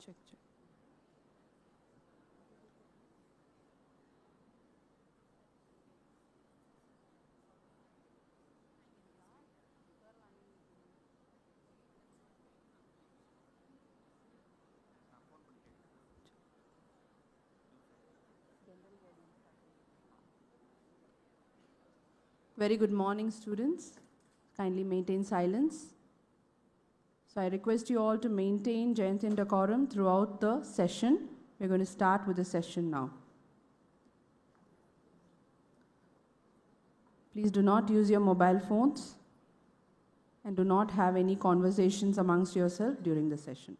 Check, check. Very good morning, students. Kindly maintain silence. So I request you all to maintain Jayanti and decorum throughout the session. We're going to start with the session now. Please do not use your mobile phones and do not have any conversations amongst yourself during the session.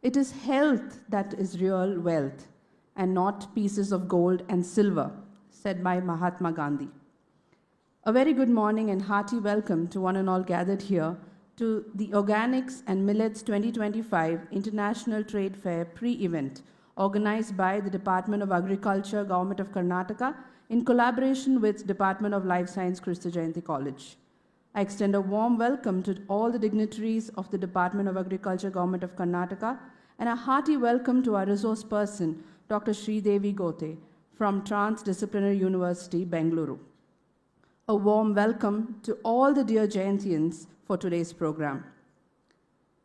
It is health that is real wealth and not pieces of gold and silver, said by Mahatma Gandhi. A very good morning and hearty welcome to one and all gathered here to the Organics and Millets 2025 International Trade Fair pre-event organized by the Department of Agriculture, Government of Karnataka in collaboration with Department of Life Science, 𝐏𝐫𝐞-𝐄𝐯 College. I extend a warm welcome to all the dignitaries of the Department of Agriculture, Government of Karnataka, and a hearty welcome to our resource person, Dr. 𝐿𝐫𝐿 Gothe from Transdisciplinary University, Bengaluru. A warm welcome to all the dear Jayantians for today's program.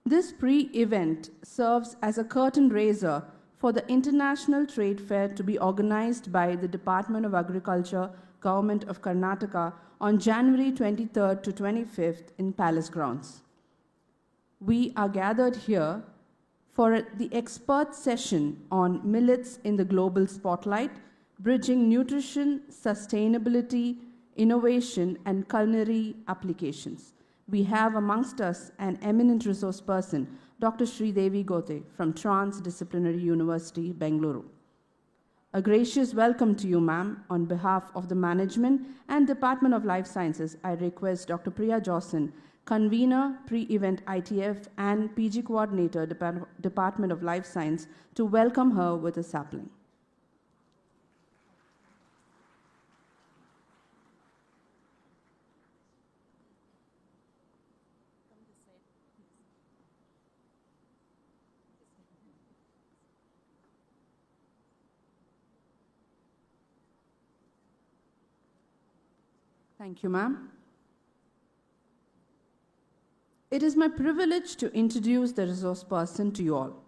This pre-event serves as a curtain raiser for the International Trade Fair to be organized by the Department of Agriculture, Government of Karnataka on January 23rd to 25th in Palace Grounds. We are gathered here for the expert session on millets in the global spotlight, bridging nutrition, sustainability, innovation, and culinary applications. We have amongst us an eminent resource person, Dr. 𝐿𝐫𝐿 Gothe from Transdisciplinary University, Bengaluru. A gracious welcome to you, ma'am. On behalf of the management and Department of Life Sciences, I request Dr. Priya Jawson, convener, pre-event ITF, and PG coordinator, Department of Life Science, to welcome her with a sapling. Thank you, ma'am. It is my privilege to introduce the resource person to you all.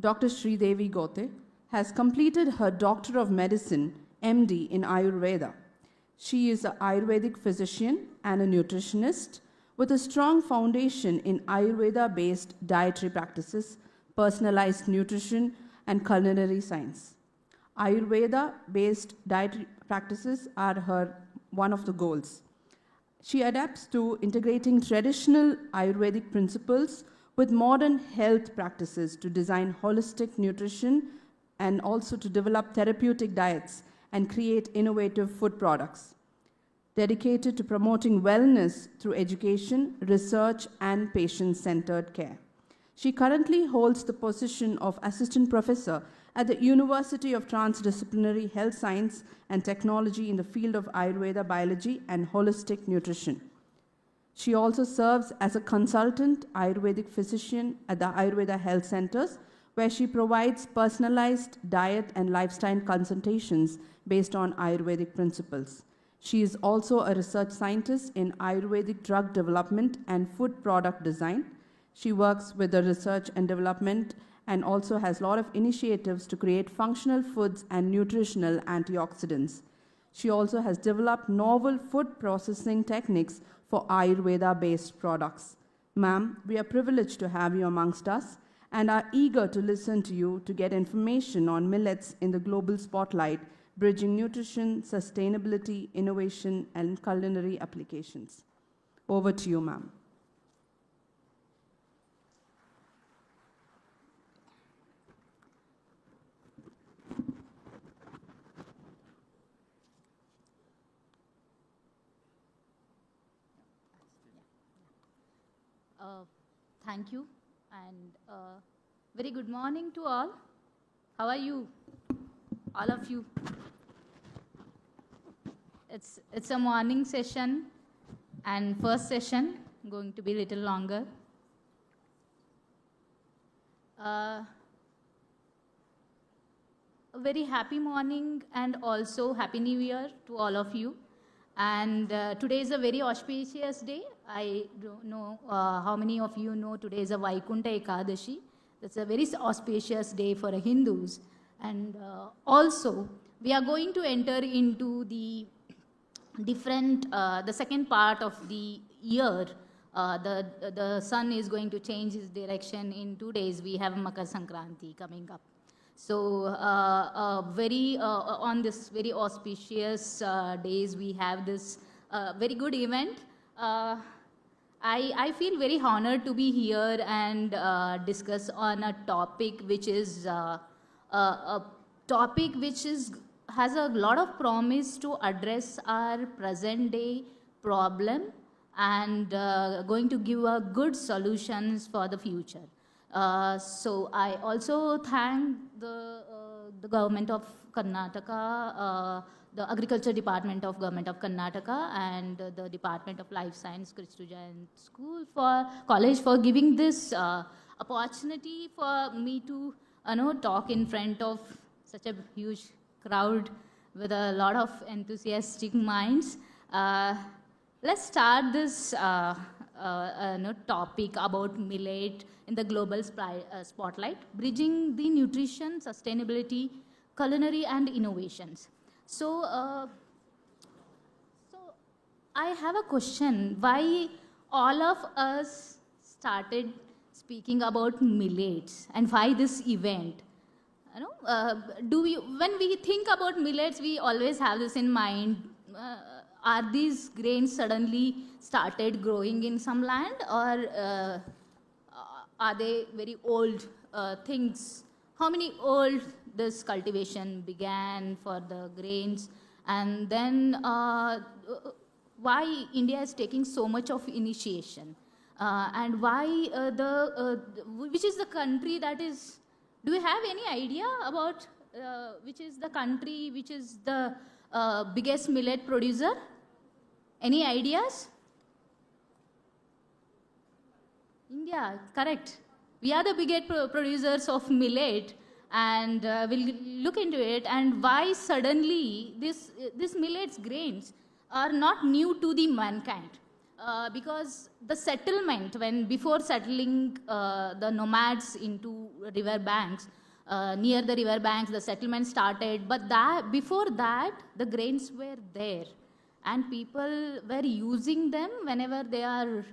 Dr. 𝐿𝐫𝐿 Gothe has completed her Doctor of Medicine, MD, in Ayurveda. She is an Ayurvedic physician and a nutritionist with a strong foundation in Ayurveda-based dietary practices, personalized nutrition, and culinary science. Ayurveda-based dietary practices are one of the goals. She adapts to integrating traditional Ayurvedic principles with modern health practices to design holistic nutrition and also to develop therapeutic diets and create innovative food products. Dedicated to promoting wellness through education, research, and patient-centered care. She currently holds the position of Assistant Professor at the University of Transdisciplinary Health Science and Technology in the field of Ayurveda Biology and Holistic Nutrition. She also serves as a consultant Ayurvedic physician at the Ayurveda Health Centers, where she provides personalized diet and lifestyle consultations based on Ayurvedic principles. She is also a research scientist in Ayurvedic drug development and food product design. She works with the research and development and also has a lot of initiatives to create functional foods and nutritional antioxidants. She also has developed novel food processing techniques for Ayurveda-based products. Ma'am, we are privileged to have you amongst us and are eager to listen to you to get information on millets in the global spotlight, bridging nutrition, sustainability, innovation, and culinary applications. Over to you, ma'am. Thank you, and very good morning to all. How are you, all of you? it's a morning session, and first session going to be a little longer. A very happy morning and also Happy New Year to all of you. And today is a very auspicious day. I don't know how many of you know today is a Vaikunta Ekadashi. That's a very auspicious day for Hindus. And also, we are going to enter into the the second part of the year. The sun is going to change its direction in 2 days. We have Makar Sankranti coming up. So on this very auspicious days, we have this very good event. I feel very honored to be here and discuss on a topic which is has a lot of promise to address our present day problem and going to give good solutions for the future. So I also thank the government of Karnataka, the Agriculture Department of Government of Karnataka, and the Department of Life Science, 𝐏𝐫𝐞-𝐄𝐯 College for giving this opportunity for me to talk in front of such a huge crowd with a lot of enthusiastic minds. Let's start this topic about millet in the global spotlight, bridging the nutrition, sustainability, culinary, and innovations. So I have a question. Why all of us started speaking about millets, and why this event? When we think about millets, we always have this in mind. Are these grains suddenly started growing in some land, or are they very old things? How many old this cultivation began for the grains? And then why India is taking so much of initiation? And why which is the country that is, do you have any idea about which is the country which is the biggest millet producer? Any ideas? India, correct. We are the biggest producers of millet, and we'll look into it. And why suddenly this millet's grains are not new to the mankind? Because the settlement, before settling the nomads into river banks, near the river banks, the settlement started. But before that, the grains were there, and people were using them whenever they are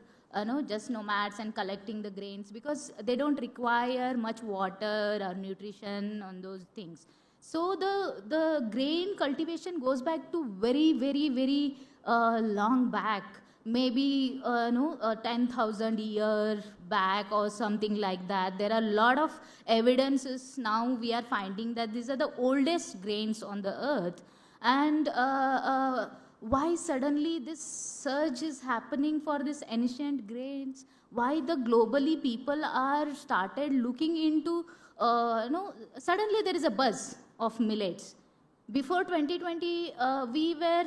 just nomads and collecting the grains, because they don't require much water or nutrition on those things. So the grain cultivation goes back to very, very, very long back, maybe 10,000 years back or something like that. There are a lot of evidences now we are finding that these are the oldest grains on the earth. And why suddenly this surge is happening for these ancient grains? Why the globally people are started looking into, suddenly there is a buzz of millets. Before 2020, we were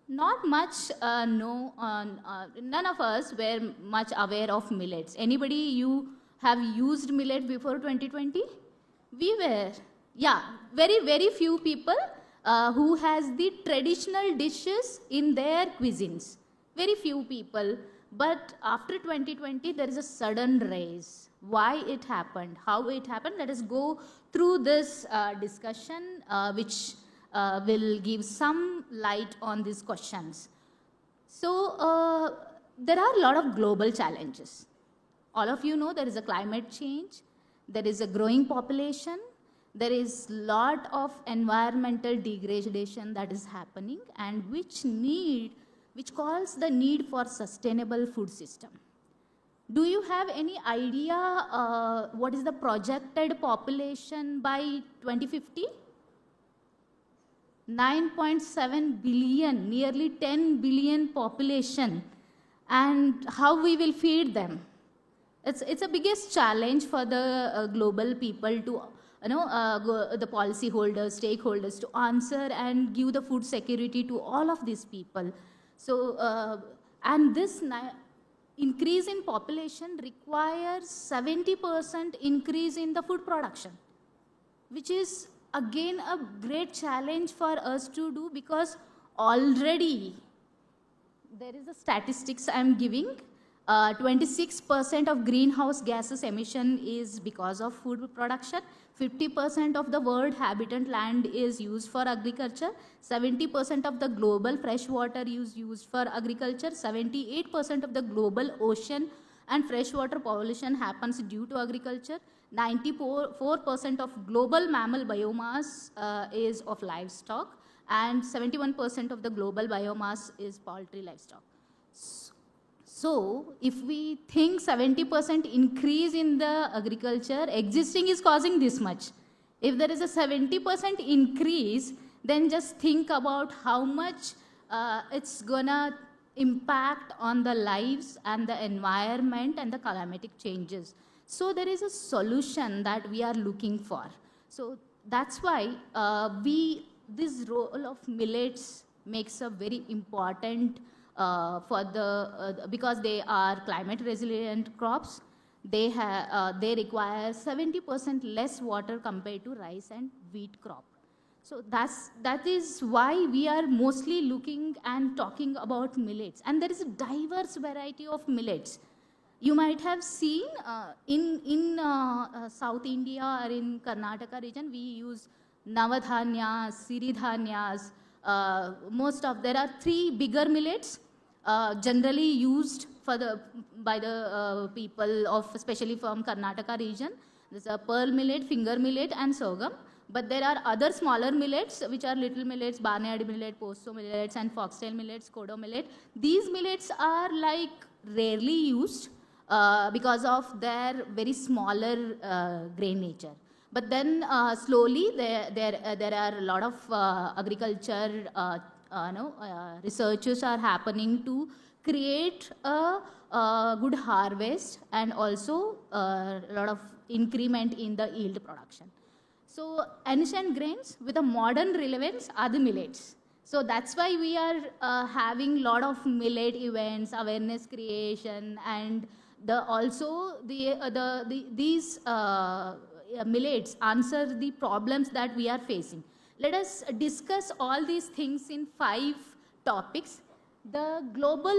not much, none of us were much aware of millets. Anybody, you have used millet before 2020? We were, yeah, very, very few people who has the traditional dishes in their cuisines. Very few people. But after 2020, there is a sudden rise. Why it happened? How it happened? Let us go through this discussion, which will give some light on these questions. So there are a lot of global challenges. All of you know there is a climate change, there is a growing population, there is a lot of environmental degradation that is happening, and which calls the need for sustainable food system. Do you have any idea what is the projected population by 2050? 9.7 billion, nearly 10 billion population, and how we will feed them? It's a biggest challenge for the global people to the policy holders, stakeholders to answer and give the food security to all of these people. So, and this increase in population requires 70% increase in the food production, which is again a great challenge for us to do, because already there is a statistics I'm giving. 26% of greenhouse gases emission is because of food production. 50% of the world habitat land is used for agriculture. 70% of the global fresh water is used for agriculture. 78% of the global ocean and freshwater pollution happens due to agriculture. 94% of global mammal biomass is of livestock, and 71% of the global biomass is poultry livestock. So, if we think 70% increase in the agriculture, existing is causing this much. If there is a 70% increase, then just think about how much it's gonna impact on the lives and the environment and the climatic changes. So, there is a solution that we are looking for. So, that's why this role of millets makes a very important because they are climate resilient crops. They require 70% less water compared to rice and wheat crop. So that is why we are mostly looking and talking about millets. And there is a diverse variety of millets. You might have seen in South India or in Karnataka region, we use navadhanyas, siridhanyas. There are 3 bigger millets generally used by the people of, especially from Karnataka region. There's a pearl millet, finger millet, and sorghum. But there are other smaller millets, which are little millets, barnyard millet, posto millets, and foxtail millets, kodo millet. These millets are like rarely used because of their very smaller grain nature. But then slowly there are a lot of agriculture researches are happening to create a good harvest and also a lot of increment in the yield production. So ancient grains with a modern relevance are the millets. So that's why we are having a lot of millet events, awareness creation, and these millets answer the problems that we are facing. Let us discuss all these things in 5 topics. The global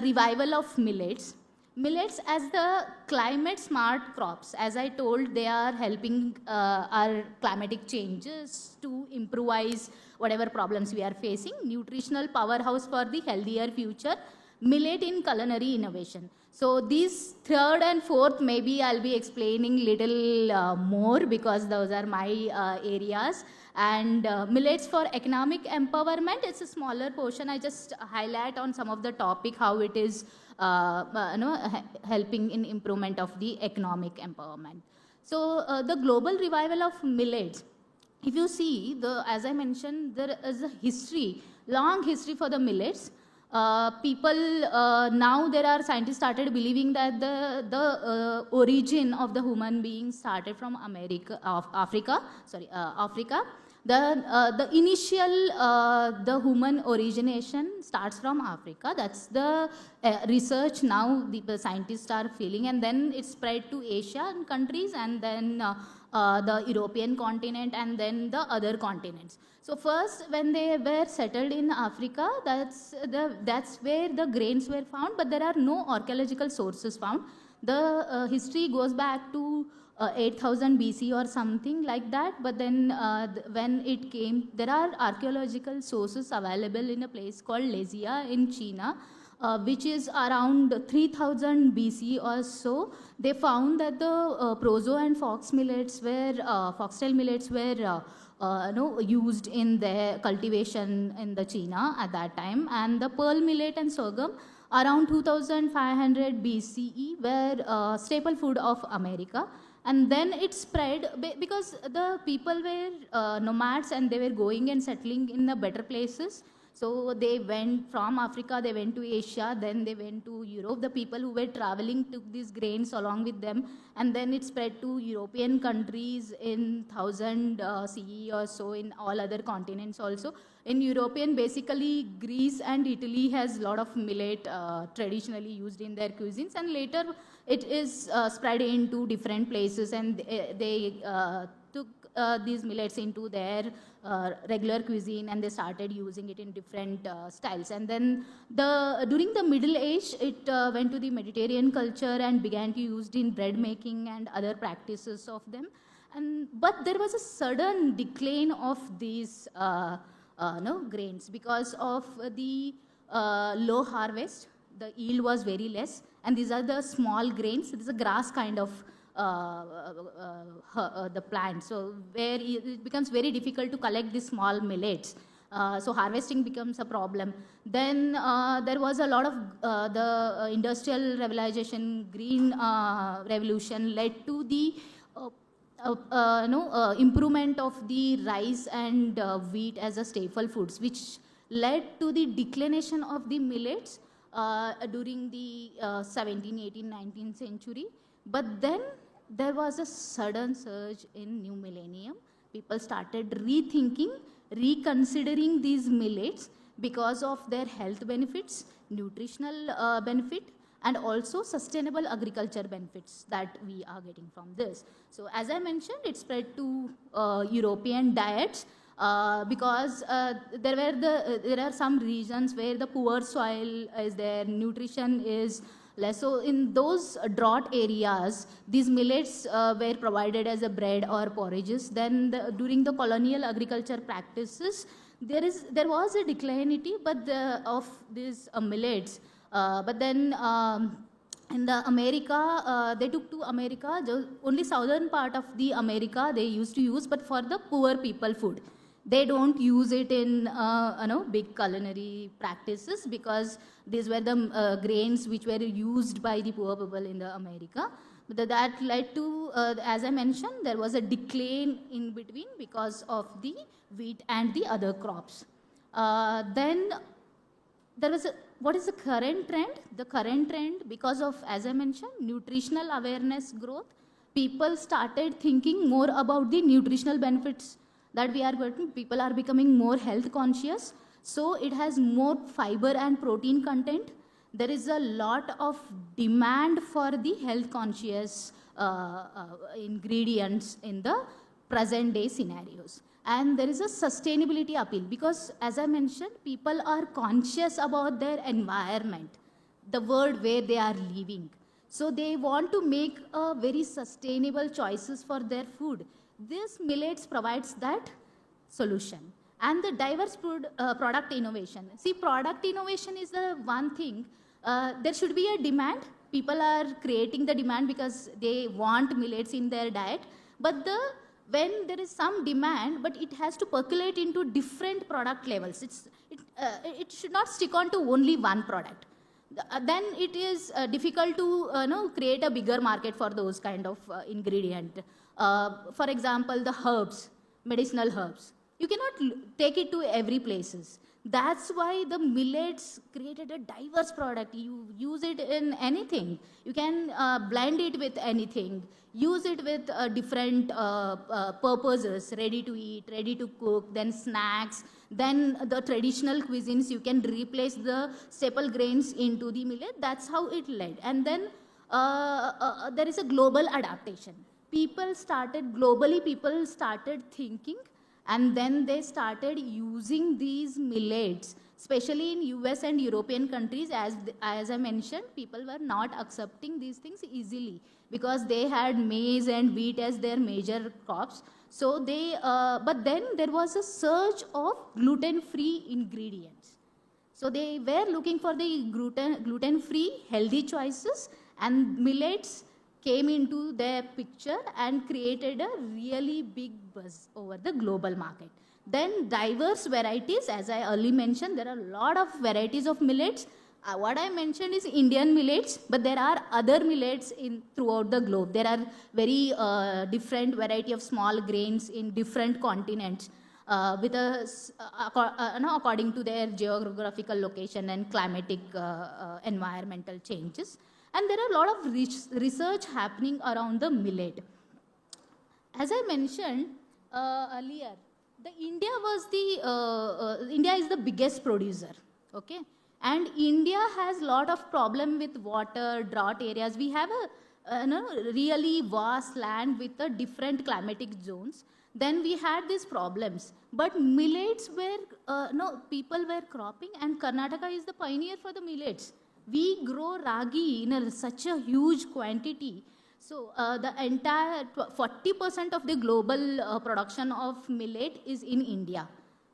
revival of millets. Millets as the climate smart crops. As I told, they are helping our climatic changes to improvise whatever problems we are facing. Nutritional powerhouse for the healthier future. Millet in culinary innovation. So these 3rd and 4th, maybe I'll be explaining little more because those are my areas. And millets for economic empowerment, it's a smaller portion. I just highlight on some of the topic how it is helping in improvement of the economic empowerment. So the global revival of millets, if you see, as I mentioned, there is a history, long history for the millets. Now there are scientists started believing that the origin of the human being started from Africa. The initial the human origination starts from Africa. That's the research now the scientists are feeling, and then it spread to Asian countries, and then the European continent, and then the other continents. So first, when they were settled in Africa, that's where the grains were found, but there are no archaeological sources found. The history goes back to 8000 BC or something like that, but then when it came, there are archaeological sources available in a place called Lezia in China, which is around 3000 BC or so. They found that the proso and foxtail millets were used in their cultivation in the China at that time, and the pearl millet and sorghum around 2500 BCE were staple food of America. And then it spread because the people were nomads and they were going and settling in the better places. So they went from Africa, they went to Asia, then they went to Europe. The people who were traveling took these grains along with them, and then it spread to European countries in 1000 CE or so, in all other continents also. In European, basically Greece and Italy has a lot of millet traditionally used in their cuisines, and later it is spread into different places, and they took these millets into their regular cuisine, and they started using it in different styles. And then during the Middle Age, it went to the Mediterranean culture and began to be used in bread making and other practices of them. But there was a sudden decline of these grains because of the low harvest. The yield was very less, and these are the small grains. It is a grass kind of the plant, so where it becomes very difficult to collect the small millets. So harvesting becomes a problem. Then there was a lot of the industrial revolution, green revolution led to the improvement of the rice and wheat as a staple foods, which led to the declination of the millets during the 17th, 18th, 19th century. But then there was a sudden surge in new millennium. People started rethinking, reconsidering these millets because of their health benefits, nutritional benefit, and also sustainable agriculture benefits that we are getting from this. So as I mentioned, it spread to European diets because there are some regions where the poor soil is there, nutrition is less. So in those drought areas, these millets were provided as a bread or porridges. Then during the colonial agriculture practices, there was a declinity of these millets. But then in the America, they took to America, only southern part of the America they used to use, but for the poor people food. They don't use it in big culinary practices because these were the grains which were used by the poor people in the America. But that led to, as I mentioned, there was a decline in between because of the wheat and the other crops. Then there was what is the current trend? The current trend, because of, as I mentioned, nutritional awareness growth, people started thinking more about the nutritional benefits that we are getting. People are becoming more health conscious. So it has more fiber and protein content. There is a lot of demand for the health conscious ingredients in the present day scenarios. And there is a sustainability appeal because, as I mentioned, people are conscious about their environment, the world where they are living. So they want to make very sustainable choices for their food. This millets provides that solution. And the diverse product innovation. See, product innovation is the one thing. There should be a demand. People are creating the demand because they want millets in their diet. But when there is some demand, but it has to percolate into different product levels. It should not stick on to only one product. Then it is difficult to create a bigger market for those kind of ingredient. For example, the herbs, medicinal herbs. You cannot take it to every places. That's why the millets created a diverse product. You use it in anything. You can blend it with anything. Use it with different purposes, ready to eat, ready to cook, then snacks, then the traditional cuisines. You can replace the staple grains into the millet. That's how it led. And then there is a global adaptation. People started thinking, and then they started using these millets, especially in US and European countries. As I mentioned, people were not accepting these things easily because they had maize and wheat as their major crops. So but then there was a surge of gluten-free ingredients. So they were looking for the gluten-free healthy choices, and millets came into their picture and created a really big buzz over the global market. Then diverse varieties, as I earlier mentioned, there are a lot of varieties of millets. What I mentioned is Indian millets, but there are other millets throughout the globe. There are very different variety of small grains in different continents. with according to their geographical location and climatic environmental changes. And there are a lot of research happening around the millet. As I mentioned earlier, India is the biggest producer, okay? And India has a lot of problem with water, drought areas. We have a really vast land with the different climatic zones. Then we had these problems. But millets were, people were cropping, and Karnataka is the pioneer for the millets. We grow ragi in such a huge quantity. So the entire 40% of the global production of millet is in India.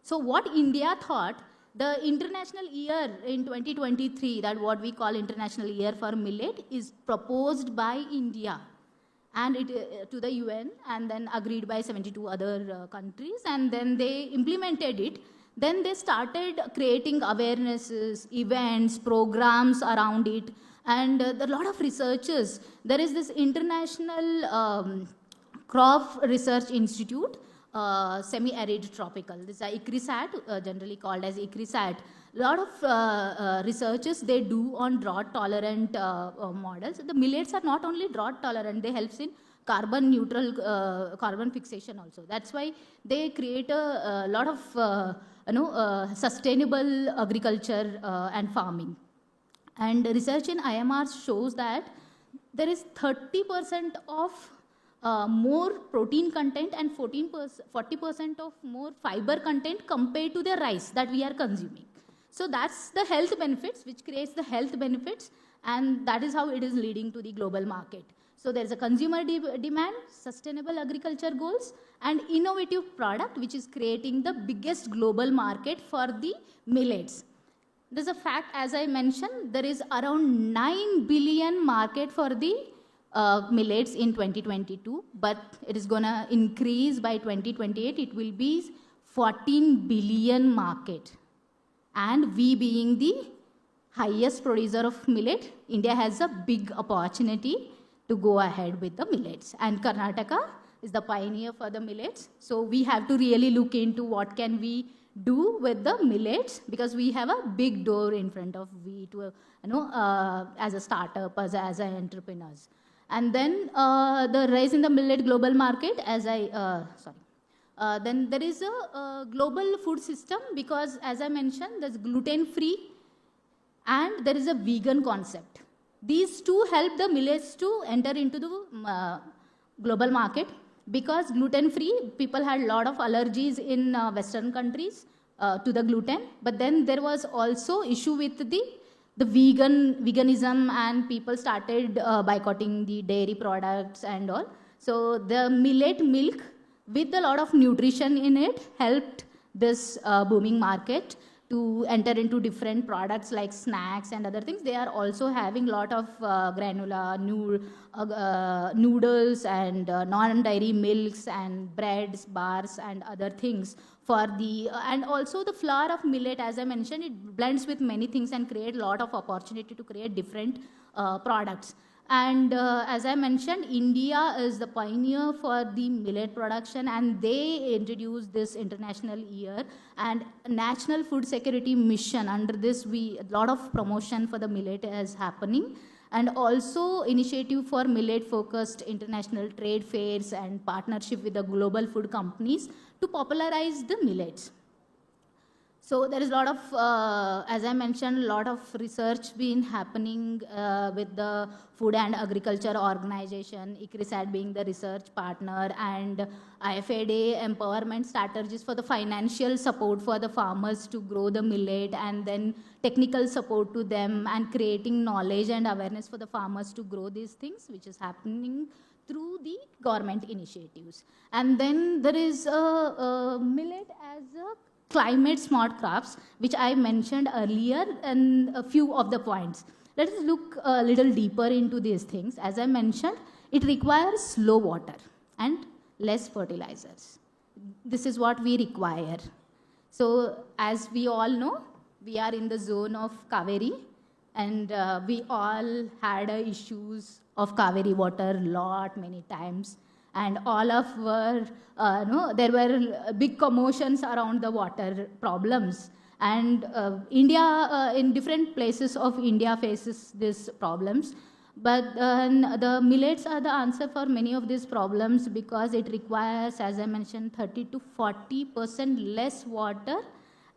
So what India thought, the international year in 2023, that what we call international year for millet, is proposed by India and it to the UN, and then agreed by 72 other countries, and then they implemented it. Then they started creating awarenesses, events, programs around it, and a lot of researchers. There is this international crop research institute, semi-arid tropical. This is 𝐏𝐫𝐞-𝐄𝐯, generally called as 𝐏𝐫𝐞. A lot of researches they do on drought-tolerant models. The millets are not only drought-tolerant, they help in carbon neutral, carbon fixation also. That's why they create a lot of sustainable agriculture and farming. And research in IMR shows that there is 30% of more protein content and 40% of more fiber content compared to the rice that we are consuming. So that's the health benefits, which creates the health benefits, and that is how it is leading to the global market. So there's a consumer demand, sustainable agriculture goals, and innovative product, which is creating the biggest global market for the millets. There's a fact, as I mentioned, there is around 9 billion market for the millets in 2022, but it is gonna increase by 2028. It will be 14 billion market. And we being the highest producer of millet, India has a big opportunity to go ahead with the millets. And Karnataka is the pioneer for the millets. So we have to really look into what can we do with the millets, because we have a big door in front of we to, as a startup, as an entrepreneurs. And then the rise in the millet global market, as then there is a global food system, because as I mentioned, there's gluten-free and there is a vegan concept. These two help the millets to enter into the global market, because gluten-free, people had a lot of allergies in Western countries to the gluten, but then there was also issue with the veganism, and people started boycotting the dairy products and all. So the millet milk with a lot of nutrition in it helped this booming market to enter into different products like snacks and other things. They are also having a lot of granola, noodles and non-dairy milks and breads, bars and other things for the, and also the flour of millet, as I mentioned, it blends with many things and create a lot of opportunity to create different products. And as I mentioned, India is the pioneer for the millet production, and they introduced this international year and National Food Security Mission. Under this, a lot of promotion for the millet is happening, and also initiative for millet-focused international trade fairs and partnership with the global food companies to popularize the millets. So there is a lot of, as I mentioned, a lot of research been happening with the Food and Agriculture Organization, 𝐏𝐫𝐞 being the research partner, and IFAD empowerment strategies for the financial support for the farmers to grow the millet, and then technical support to them, and creating knowledge and awareness for the farmers to grow these things, which is happening through the government initiatives. And then there is a millet as a climate smart crops, which I mentioned earlier, and a few of the points. Let us look a little deeper into these things. As I mentioned, it requires slow water and less fertilizers. This is what we require. So as we all know, we are in the zone of Kaveri, and we all had issues of Kaveri water many times. and all of were, no, there were big commotions around the water problems. And India, in different places of India faces these problems. But the millets are the answer for many of these problems because it requires, as I mentioned, 30 to 40% less water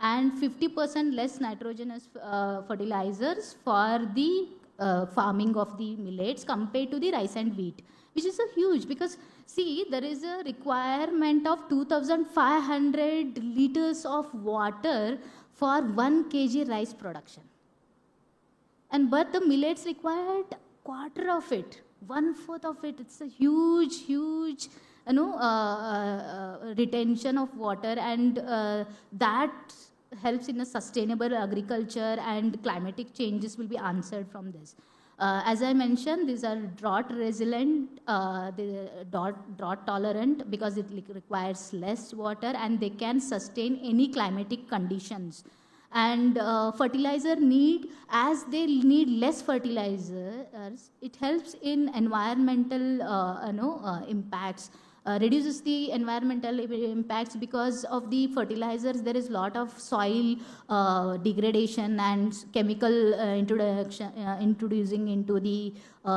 and 50% less nitrogenous fertilizers for the farming of the millets compared to the rice and wheat, which is a huge, because see, there is a requirement of 2,500 liters of water for 1 kg rice production. And but the millets required quarter of it, 1/4 of it. It's a huge, huge, retention of water, and that helps in a sustainable agriculture, and climatic changes will be answered from this. As I mentioned, these are drought resilient, drought tolerant because it requires less water and they can sustain any climatic conditions. And fertilizer need, as they need less fertilizers, it helps in environmental impacts. Reduces the environmental impacts because of the fertilizers. There is a lot of soil degradation and chemical introducing into the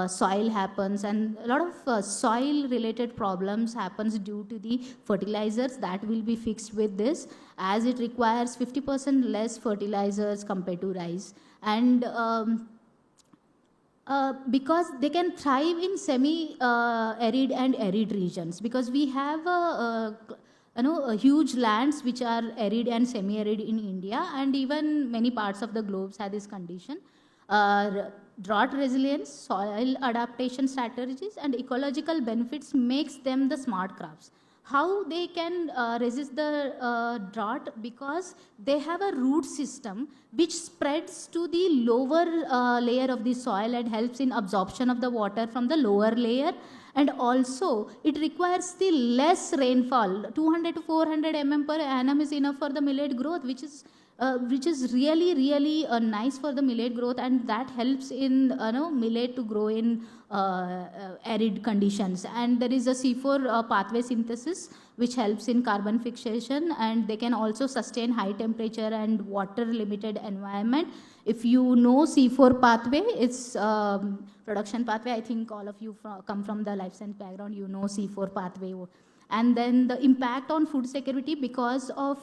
soil happens, and a lot of soil related problems happens due to the fertilizers. That will be fixed with this, as it requires 50% less fertilizers compared to rice. And because they can thrive in semi-arid and arid regions, because we have huge lands which are arid and semi-arid in India, and even many parts of the globe have this condition. Drought resilience, soil adaptation strategies, and ecological benefits makes them the smart crops. How they can resist the drought? Because they have a root system which spreads to the lower layer of the soil and helps in absorption of the water from the lower layer. And also it requires the less rainfall. 200 to 400 mm per annum is enough for the millet growth, which is really, really nice for the millet growth, and that helps in millet to grow in arid conditions. And there is a C4 pathway synthesis which helps in carbon fixation, and they can also sustain high temperature and water limited environment. If you know C4 pathway, it's production pathway. I think all of you come from the life science background, you know C4 pathway. And then the impact on food security, because of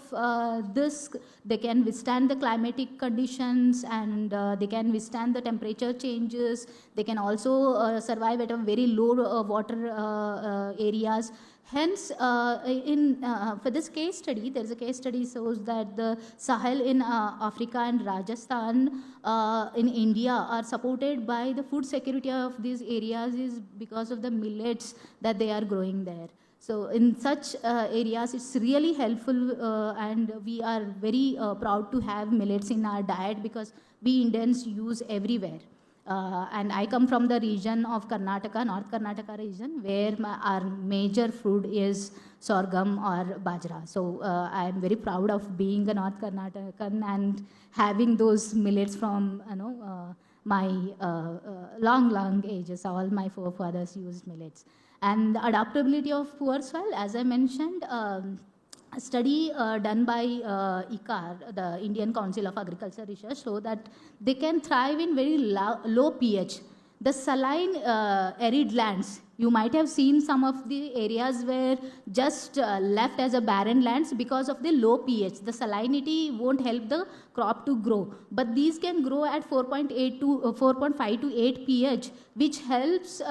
this, they can withstand the climatic conditions, and they can withstand the temperature changes. They can also survive at a very low water areas. Hence, for this case study, there is a case study shows that the Sahel in Africa and Rajasthan in India are supported by the food security of these areas is because of the millets that they are growing there. So in such areas, it's really helpful, and we are very proud to have millets in our diet because we Indians use everywhere. And I come from the region of Karnataka, North Karnataka region, where our major food is sorghum or bajra. So I am very proud of being a North Karnatakan and having those millets from my long ages. All my forefathers used millets. And the adaptability of poor soil, as I mentioned, a study done by ICAR, the Indian Council of Agriculture Research, show that they can thrive in very low pH. The saline arid lands, you might have seen some of the areas where just left as a barren lands because of the low pH. The salinity won't help the crop to grow, but these can grow at 4.8 to 4.5 to 8 pH, which helps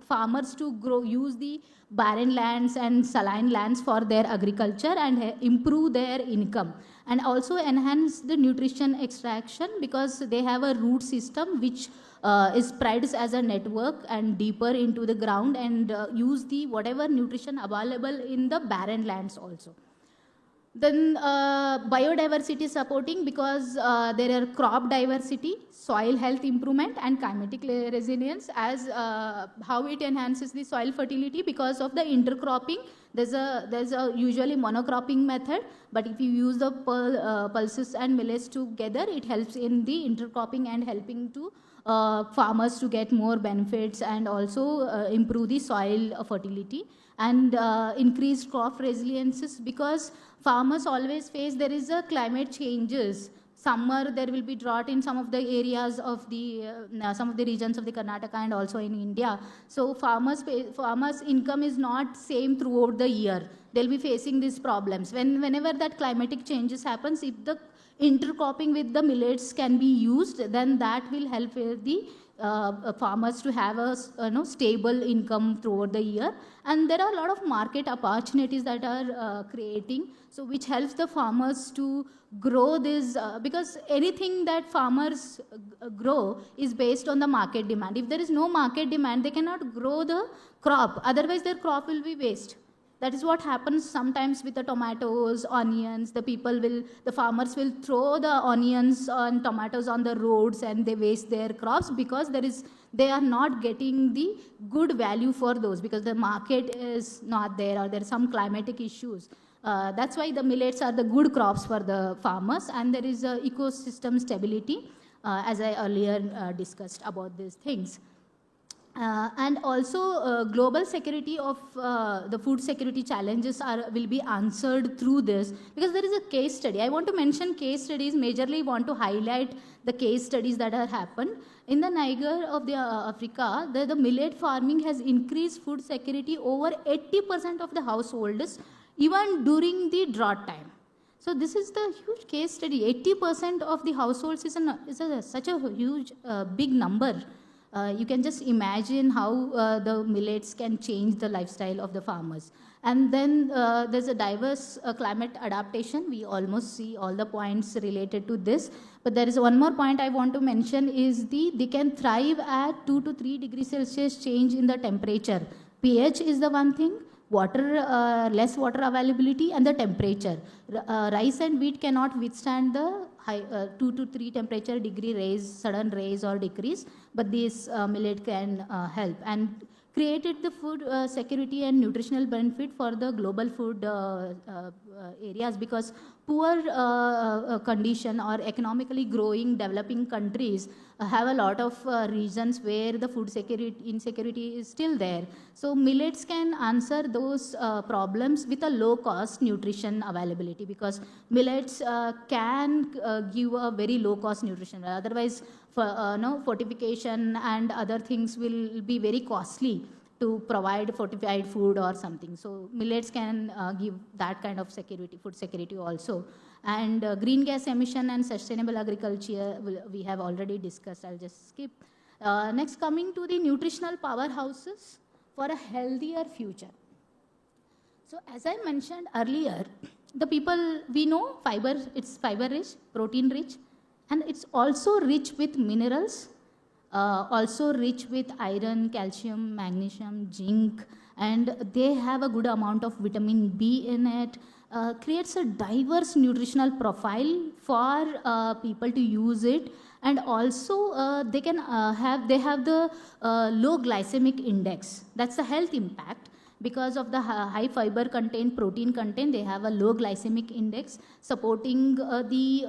farmers to use the barren lands and saline lands for their agriculture and improve their income, and also enhance the nutrition extraction because they have a root system which is spread as a network and deeper into the ground, and use the whatever nutrition available in the barren lands also. Then biodiversity supporting, because there are crop diversity, soil health improvement, and climatic resilience, as how it enhances the soil fertility because of the intercropping. There's a usually monocropping method, but if you use the pulses and millets together, it helps in the intercropping and helping to farmers to get more benefits and also improve the soil fertility and increase crop resiliences, because farmers always face there is a climate changes. Summer there will be drought in some of the areas of the some of the regions of the Karnataka and also in India. So farmers income is not same throughout the year. They'll be facing these problems. Whenever that climatic changes happens, if the intercropping with the millets can be used, then that will help the farmers to have a stable income throughout the year. And there are a lot of market opportunities that are creating, so which helps the farmers to grow this, because anything that farmers grow is based on the market demand. If there is no market demand, they cannot grow the crop, otherwise their crop will be waste. That is what happens sometimes with the tomatoes, onions. The farmers will throw the onions and tomatoes on the roads and they waste their crops because they are not getting the good value for those, because the market is not there or there are some climatic issues. That's why the millets are the good crops for the farmers, and there is ecosystem stability, as I earlier discussed about these things. And also global security of the food security challenges will be answered through this, because there is a case study. I want to mention case studies, majorly want to highlight the case studies that have happened. In the Niger of the Africa, the millet farming has increased food security over 80% of the households, even during the drought time. So this is the huge case study. 80% of the households is such a huge, big number. You can just imagine how the millets can change the lifestyle of the farmers. And then there's a diverse climate adaptation. We almost see all the points related to this. But there is one more point I want to mention is they can thrive at 2 to 3 degrees Celsius change in the temperature. pH is the one thing, less water availability, and the temperature. Rice and wheat cannot withstand the 2 to 3 temperature degree sudden raise or decrease, but this millet can help, and created the food security and nutritional benefit for the global food areas, because poor condition or economically growing developing countries have a lot of regions where the food insecurity is still there. So millets can answer those problems with a low cost nutrition availability, because millets can give a very low cost nutrition. Otherwise, fortification and other things will be very costly to provide fortified food or something. So millets can give that kind of security, food security also. And green gas emission and sustainable agriculture we have already discussed. I'll just skip. Next, coming to the nutritional powerhouses for a healthier future. So as I mentioned earlier, the people, we know fiber, it's fiber rich, protein rich, and it's also rich with minerals, also rich with iron, calcium, magnesium, zinc, and they have a good amount of vitamin B in it. Creates a diverse nutritional profile for people to use it, and also they have the low glycemic index. That's the health impact. Because of the high fiber content, protein content, they have a low glycemic index, supporting the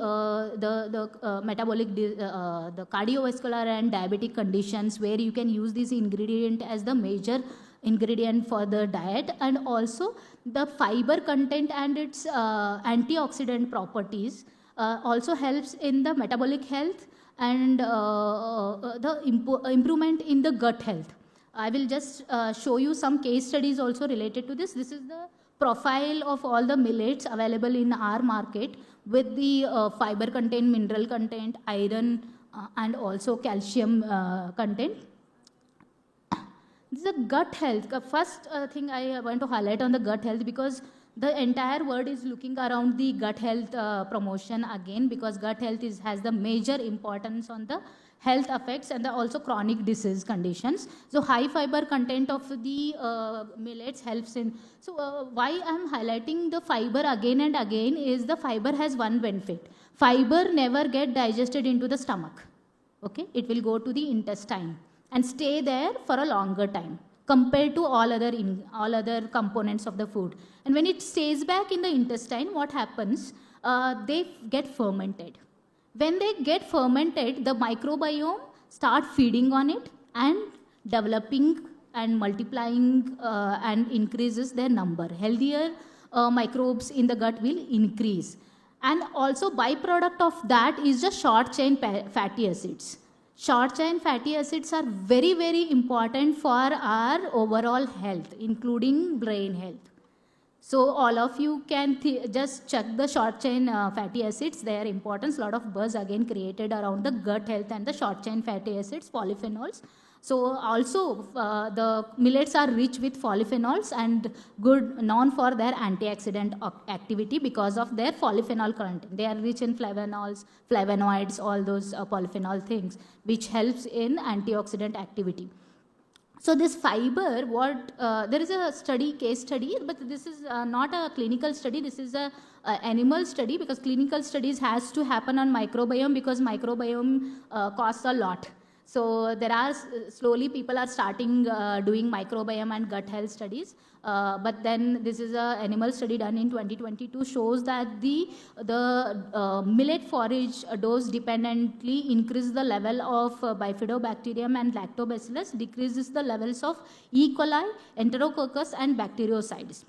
metabolic, the cardiovascular and diabetic conditions, where you can use this ingredient as the major ingredient for the diet. And also the fiber content and its antioxidant properties also helps in the metabolic health and the improvement in the gut health. I will just show you some case studies also related to this. This is the profile of all the millets available in our market, with the fiber content, mineral content, iron, and also calcium content. This is the gut health. The first thing I want to highlight on the gut health, because the entire world is looking around the gut health promotion again, because gut health has the major importance on the health effects and also chronic disease conditions. So high fiber content of the millets helps in. So why I'm highlighting the fiber again and again is the fiber has one benefit. Fiber never get digested into the stomach. Okay, it will go to the intestine and stay there for a longer time compared to all other components of the food. And when it stays back in the intestine, what happens? They get fermented. When they get fermented, the microbiome start feeding on it and developing and multiplying and increases their number. Healthier microbes in the gut will increase. And also byproduct of that is the short chain fatty acids. Short chain fatty acids are very, very important for our overall health, including brain health. So all of you can just check the short chain fatty acids, their importance. A lot of buzz again created around the gut health and the short chain fatty acids, polyphenols. So also the millets are rich with polyphenols and known for their antioxidant activity because of their polyphenol content. They are rich in flavonols, flavonoids, all those polyphenol things, which helps in antioxidant activity. So this fiber, there is a case study, but this is not a clinical study. This is a animal study, because clinical studies has to happen on microbiome, because microbiome costs a lot. So there are slowly people are starting doing microbiome and gut health studies. But then this is an animal study done in 2022 shows that the millet forage dose dependently increases the level of bifidobacterium and lactobacillus, decreases the levels of E. coli, enterococcus and bactericides.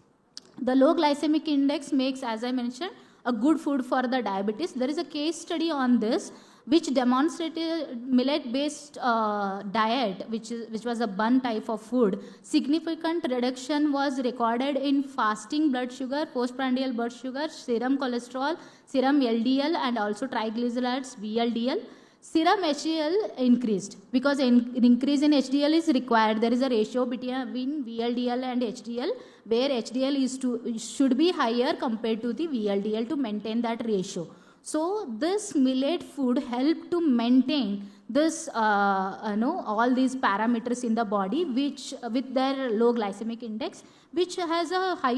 The low glycemic index makes, as I mentioned, a good food for the diabetes. There is a case study on this which demonstrated millet-based diet, which was a bun type of food. Significant reduction was recorded in fasting blood sugar, postprandial blood sugar, serum cholesterol, serum LDL, and also triglycerides, VLDL. Serum HDL increased, because an increase in HDL is required. There is a ratio between VLDL and HDL, where HDL should be higher compared to the VLDL to maintain that ratio. So this millet food helped to maintain this, all these parameters in the body, which with their low glycemic index, which has a high,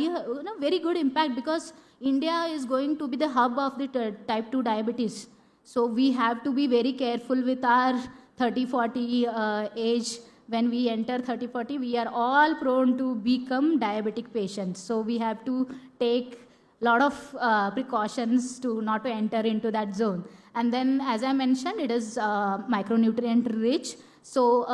very good impact, because India is going to be the hub of the type 2 diabetes. So we have to be very careful with our 30-40 age. When we enter 30-40, we are all prone to become diabetic patients. So we have to take lot of precautions not to enter into that zone. And then, as I mentioned, it is micronutrient rich, so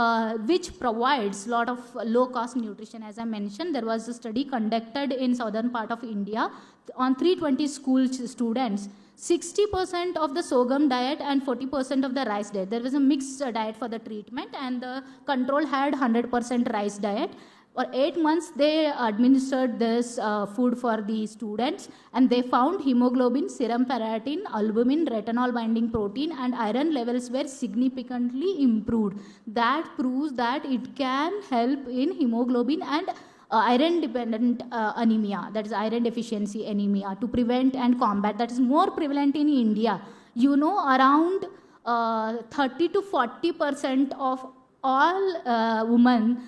which provides lot of low cost nutrition. As I mentioned, there was a study conducted in southern part of India on 320 school students. 60% of the sorghum diet and 40% of the rice diet. There was a mixed diet for the treatment, and the control had 100% rice diet. For 8 months, they administered this food for the students, and they found hemoglobin, serum ferritin, albumin, retinol binding protein, and iron levels were significantly improved. That proves that it can help in hemoglobin and iron dependent anemia, that is iron deficiency anemia, to prevent and combat. That is more prevalent in India. Around 30 to 40% of all women,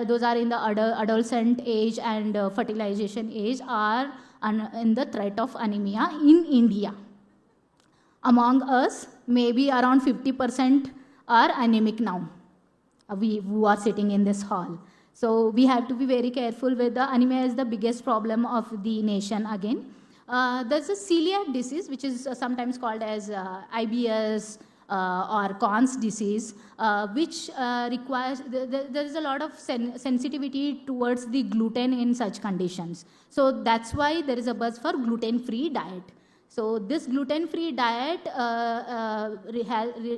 those are in the adolescent age and fertilization age, are in the threat of anemia in India. Among us, maybe around 50% are anemic now, we who are sitting in this hall. So we have to be very careful with the anemia is the biggest problem of the nation again. There's a celiac disease, which is sometimes called as IBS, or Crohn's disease, which requires, there is a lot of sensitivity towards the gluten in such conditions. So that's why there is a buzz for gluten-free diet. So this gluten-free diet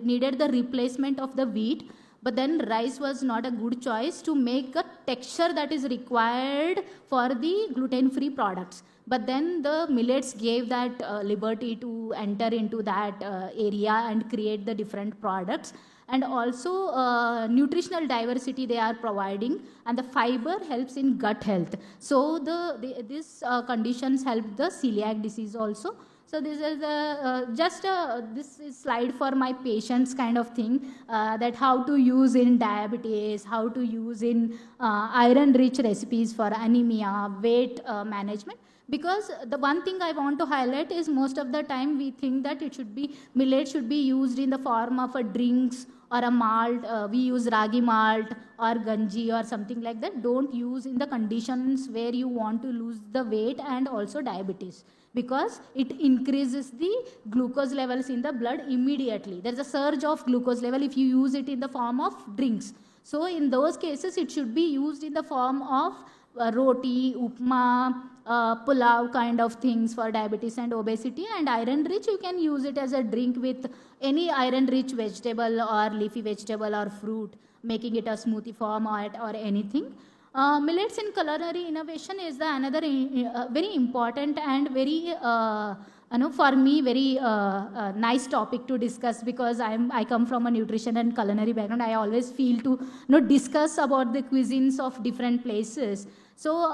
needed the replacement of the wheat, but then rice was not a good choice to make a texture that is required for the gluten-free products. But then the millets gave that liberty to enter into that area and create the different products. And also nutritional diversity they are providing, and the fiber helps in gut health. So these conditions help the celiac disease also. So this is this is slide for my patients kind of thing, that how to use in diabetes, how to use in iron-rich recipes for anemia, weight management. Because the one thing I want to highlight is most of the time we think that millet should be used in the form of drinks or a malt, we use ragi malt or ganji or something like that. Don't use in the conditions where you want to lose the weight and also diabetes, because it increases the glucose levels in the blood immediately. There's a surge of glucose level if you use it in the form of drinks. So in those cases, it should be used in the form of roti, upma, pulao kind of things for diabetes and obesity. And iron rich, you can use it as a drink with any iron rich vegetable or leafy vegetable or fruit, making it a smoothie form or anything. Millets in culinary innovation is the another very important and very for me very nice topic to discuss, because I come from a nutrition and culinary background. I always feel to discuss about the cuisines of different places. So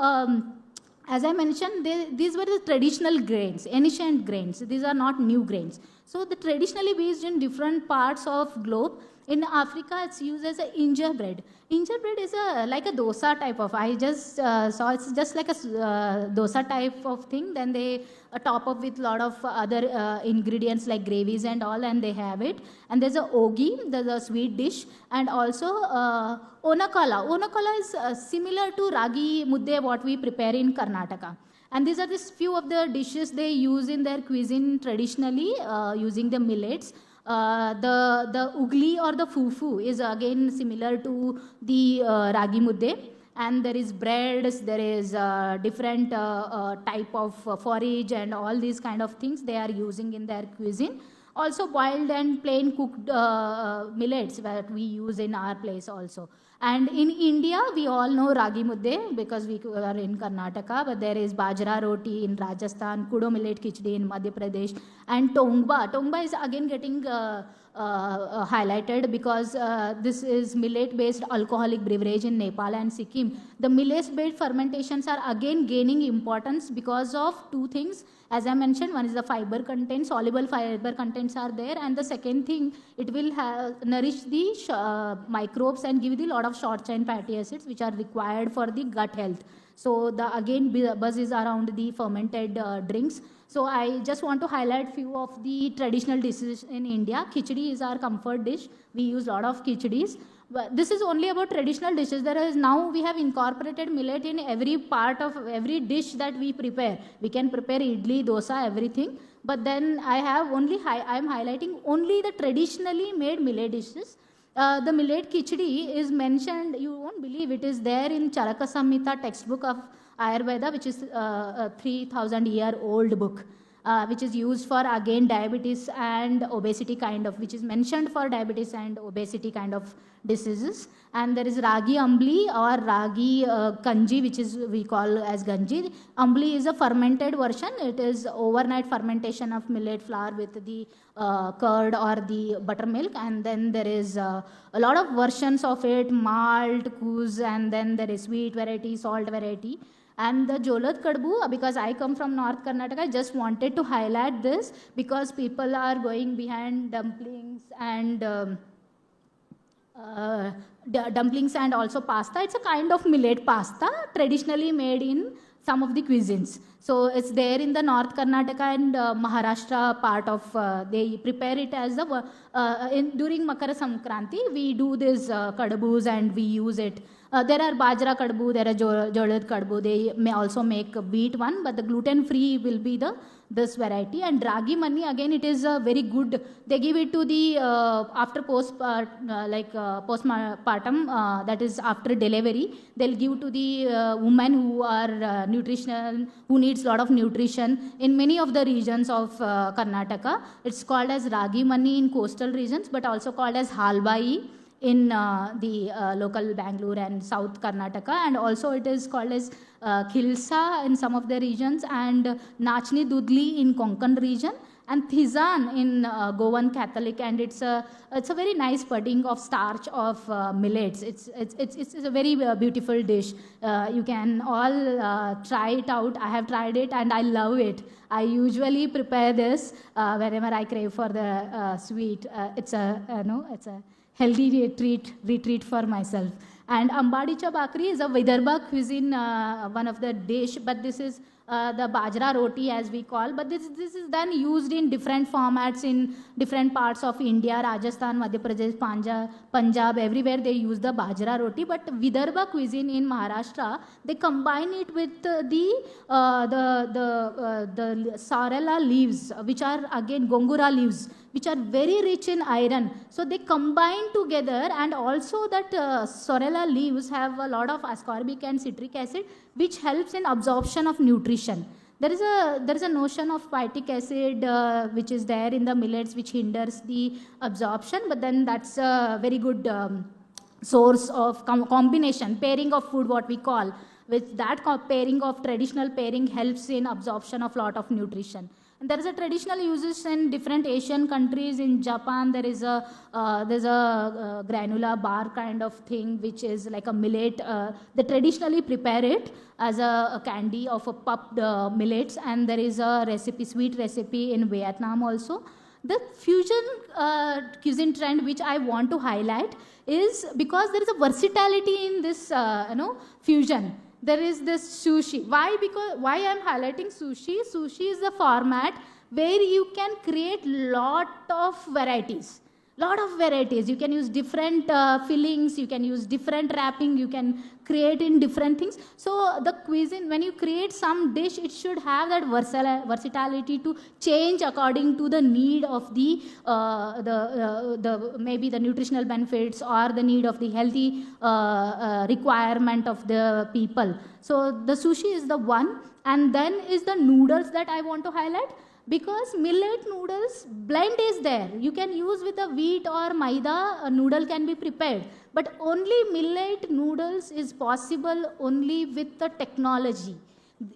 as I mentioned, these were the traditional grains, ancient grains. These are not new grains. So the traditionally used in different parts of globe. In Africa, it's used as a injera bread. Injera bread is like a dosa type of. I just saw it's just like a dosa type of thing. Then they top up with a lot of other ingredients like gravies and all, and they have it. And there's a ogi, there's a sweet dish, and also onakala. Onakala is similar to ragi mudde, what we prepare in Karnataka. And these are just few of the dishes they use in their cuisine traditionally using the millets. The ugli or the fufu is again similar to the ragi mudde, and there is breads, there is different type of forage and all these kind of things they are using in their cuisine. Also boiled and plain cooked millets that we use in our place also. And in India, we all know ragi mudde because we are in Karnataka, but there is bajra roti in Rajasthan, kudo millet khichdi in Madhya Pradesh, and tongba. Tongba is again getting highlighted because this is millet-based alcoholic beverage in Nepal and Sikkim. The millet-based fermentations are again gaining importance because of two things. As I mentioned, one is the fiber content, soluble fiber contents are there, and the second thing, it will nourish the microbes and give the lot of short chain fatty acids which are required for the gut health. So the again buzz is around the fermented drinks. So I just want to highlight few of the traditional dishes in India. Khichdi is our comfort dish. We use a lot of khichdi's. But this is only about traditional dishes. There is now we have incorporated millet in every part of every dish that we prepare. We can prepare idli, dosa, everything. But then I have only I am highlighting only the traditionally made millet dishes. The millet khichdi is mentioned. You won't believe it is there in Charaka Samhita textbook of Ayurveda, which is a 3,000-year-old book. Which is used for again diabetes and obesity kind of, which is mentioned for diabetes and obesity kind of diseases. And there is ragi ambli or ragi kanji, which is we call as ganji. Ambli is a fermented version. It is overnight fermentation of millet flour with the curd or the buttermilk, and then there is a lot of versions of it, malt, kuz, and then there is sweet variety, salt variety. And the jolad kadbu, because I come from North Karnataka, I just wanted to highlight this because people are going behind dumplings and also pasta. It's a kind of millet pasta traditionally made in some of the cuisines. So it's there in the North Karnataka and Maharashtra part of, they prepare it as during Makara Sankranti, we do this kadbus and we use it. There are bajra kadbu, there are jolad kadbu. They may also make a wheat one, but the gluten-free will be this variety. And ragi mani, again, it is very good. They give it to the after postpartum, that is after delivery. They'll give to the women who are nutritional, who needs a lot of nutrition in many of the regions of Karnataka. It's called as ragi mani in coastal regions, but also called as halbai in the local Bangalore and South Karnataka, and also it is called as khilsa in some of the regions, and nachni dudli in Konkan region, and thizan in Goan Catholic, and it's a very nice pudding of starch of millets. It's a very beautiful dish. You can all try it out. I have tried it and I love it. I usually prepare this whenever I crave for the sweet. It's a healthy retreat for myself. And ambadicha bakri is a Vidarbha cuisine, one of the dish, but this is the bajra roti as we call, but this is then used in different formats in different parts of India, Rajasthan, Madhya Pradesh, Punjab, everywhere they use the bajra roti. But Vidarbha cuisine in Maharashtra, they combine it with the sorrella leaves, which are again gongura leaves, which are very rich in iron. So they combine together, and also that sorrella leaves have a lot of ascorbic and citric acid, which helps in absorption of nutrition. There is a notion of phytic acid which is there in the millets, which hinders the absorption, but then that's a very good source of combination, pairing of food, what we call. With that pairing of traditional pairing helps in absorption of lot of nutrition. And there is a traditional uses in different Asian countries. In Japan, there's a granular bar kind of thing, which is like a millet. They traditionally prepare it as a candy of a puffed millets, and there is a recipe, sweet recipe in Vietnam also. The fusion cuisine trend which I want to highlight is because there is a versatility in this fusion. There is this sushi. Why? Because why I'm highlighting sushi? Sushi is the format where you can create lot of varieties. You can use different fillings, you can use different wrapping, you can create in different things. So the cuisine, when you create some dish, it should have that versatility to change according to the need of the maybe the nutritional benefits or the need of the healthy requirement of the people. So the sushi is the one, and then is the noodles that I want to highlight. Because millet noodles blend is there. You can use with a wheat or maida, a noodle can be prepared. But only millet noodles is possible only with the technology.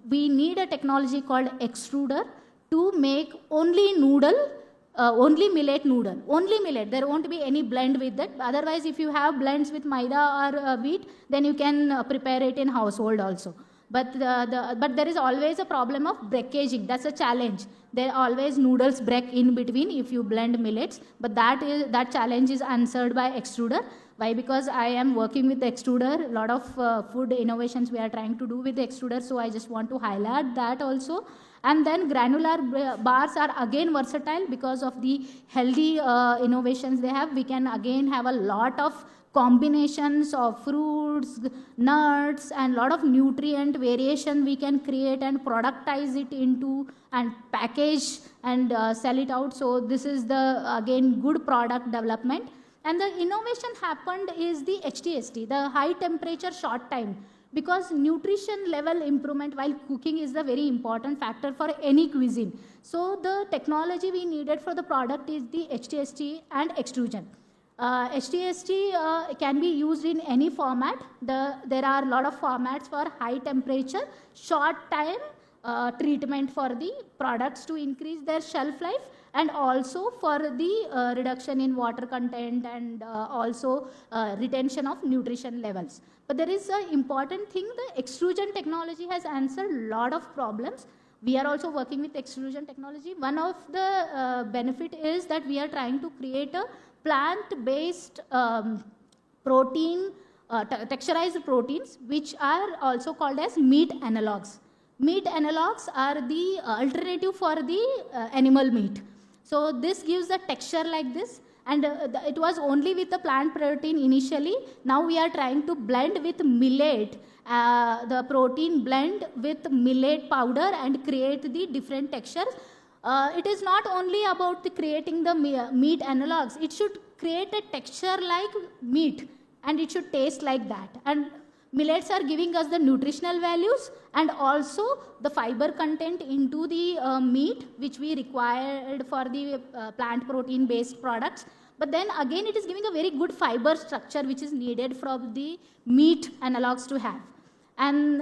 We need a technology called extruder to make only noodle, only millet noodle. Only millet. There won't be any blend with that. Otherwise, if you have blends with maida or wheat, then you can prepare it in household also. But there is always a problem of breakaging. That's a challenge. There are always noodles break in between if you blend millets. But that challenge is answered by extruder. Why? Because I am working with the extruder. A lot of food innovations we are trying to do with the extruder. So I just want to highlight that also. And then granular bars are again versatile because of the healthy innovations they have. We can again have a lot of combinations of fruits, nuts, and lot of nutrient variation we can create and productize it into and package and sell it out. So this is the again good product development. And the innovation happened is the HTST, the high temperature short time, because nutrition level improvement while cooking is the very important factor for any cuisine. So the technology we needed for the product is the HTST and extrusion. HTST can be used in any format. There are a lot of formats for high temperature, short time treatment for the products to increase their shelf life, and also for the reduction in water content and also retention of nutrition levels. But there is an important thing, the extrusion technology has answered a lot of problems. We are also working with extrusion technology. One of the benefit is that we are trying to create a plant-based protein, texturized proteins, which are also called as meat analogs. Meat analogs are the alternative for the animal meat. So this gives a texture like this, and it was only with the plant protein initially. Now we are trying to blend with millet, the protein blend with millet powder and create the different textures. It is not only about creating the meat analogs. It should create a texture like meat, and it should taste like that. And millets are giving us the nutritional values and also the fiber content into the meat, which we required for the plant protein based products. But then again, it is giving a very good fiber structure which is needed from the meat analogs to have. And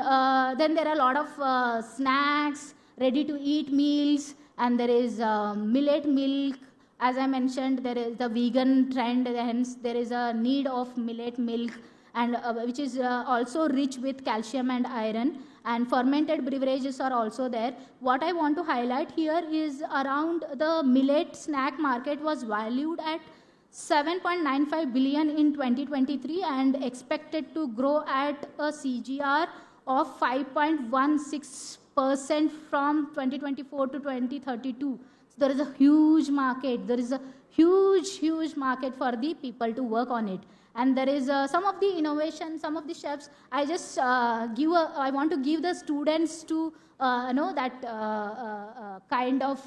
then there are a lot of snacks, ready to eat meals, and there is millet milk. As I mentioned, there is the vegan trend, hence there is a need of millet milk, and which is also rich with calcium and iron, and fermented beverages are also there. What I want to highlight here is around the millet snack market was valued at 7.95 billion in 2023 and expected to grow at a CGR of 5.16 6% from 2024 to 2032. So there is a huge market. There is a huge market for the people to work on it. And there is some of the innovation, some of the chefs. I just I want to give the students to know that kind of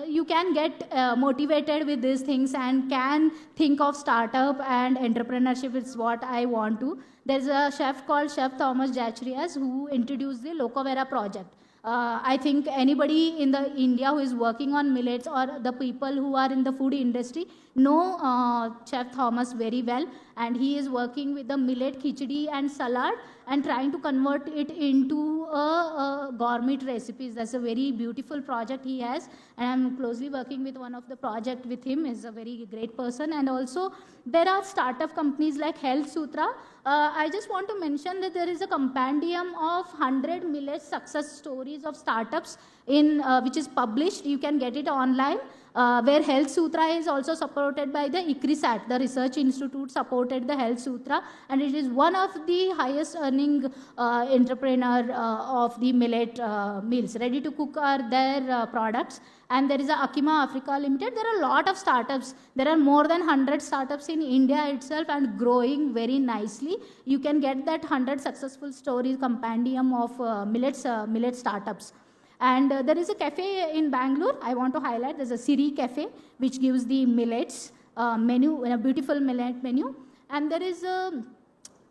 you can get motivated with these things and can think of startup and entrepreneurship is what I want to. There's a chef called Chef Thomas Jachrias who introduced the Locovera project. I think anybody in the India who is working on millets or the people who are in the food industry know Chef Thomas very well, and he is working with the millet khichdi and salad and trying to convert it into a gourmet recipes. That's a very beautiful project he has, and I'm closely working with one of the project with him. He's a very great person. And also there are startup companies like Health Sutra. I just want to mention that there is a compendium of 100 millet success stories of startups in which is published. You can get it online. Where Health Sutra is also supported by the ICRISAT, the research institute supported the Health Sutra, and it is one of the highest earning entrepreneur of the millet meals. Ready to cook are their products. And there is a Akima Africa Limited. There are a lot of startups. There are more than 100 startups in India itself and growing very nicely. You can get that 100 successful stories compendium of millet startups. And there is a cafe in Bangalore I want to highlight. There's a Siri Cafe which gives the millets menu, a beautiful millet menu. And there is a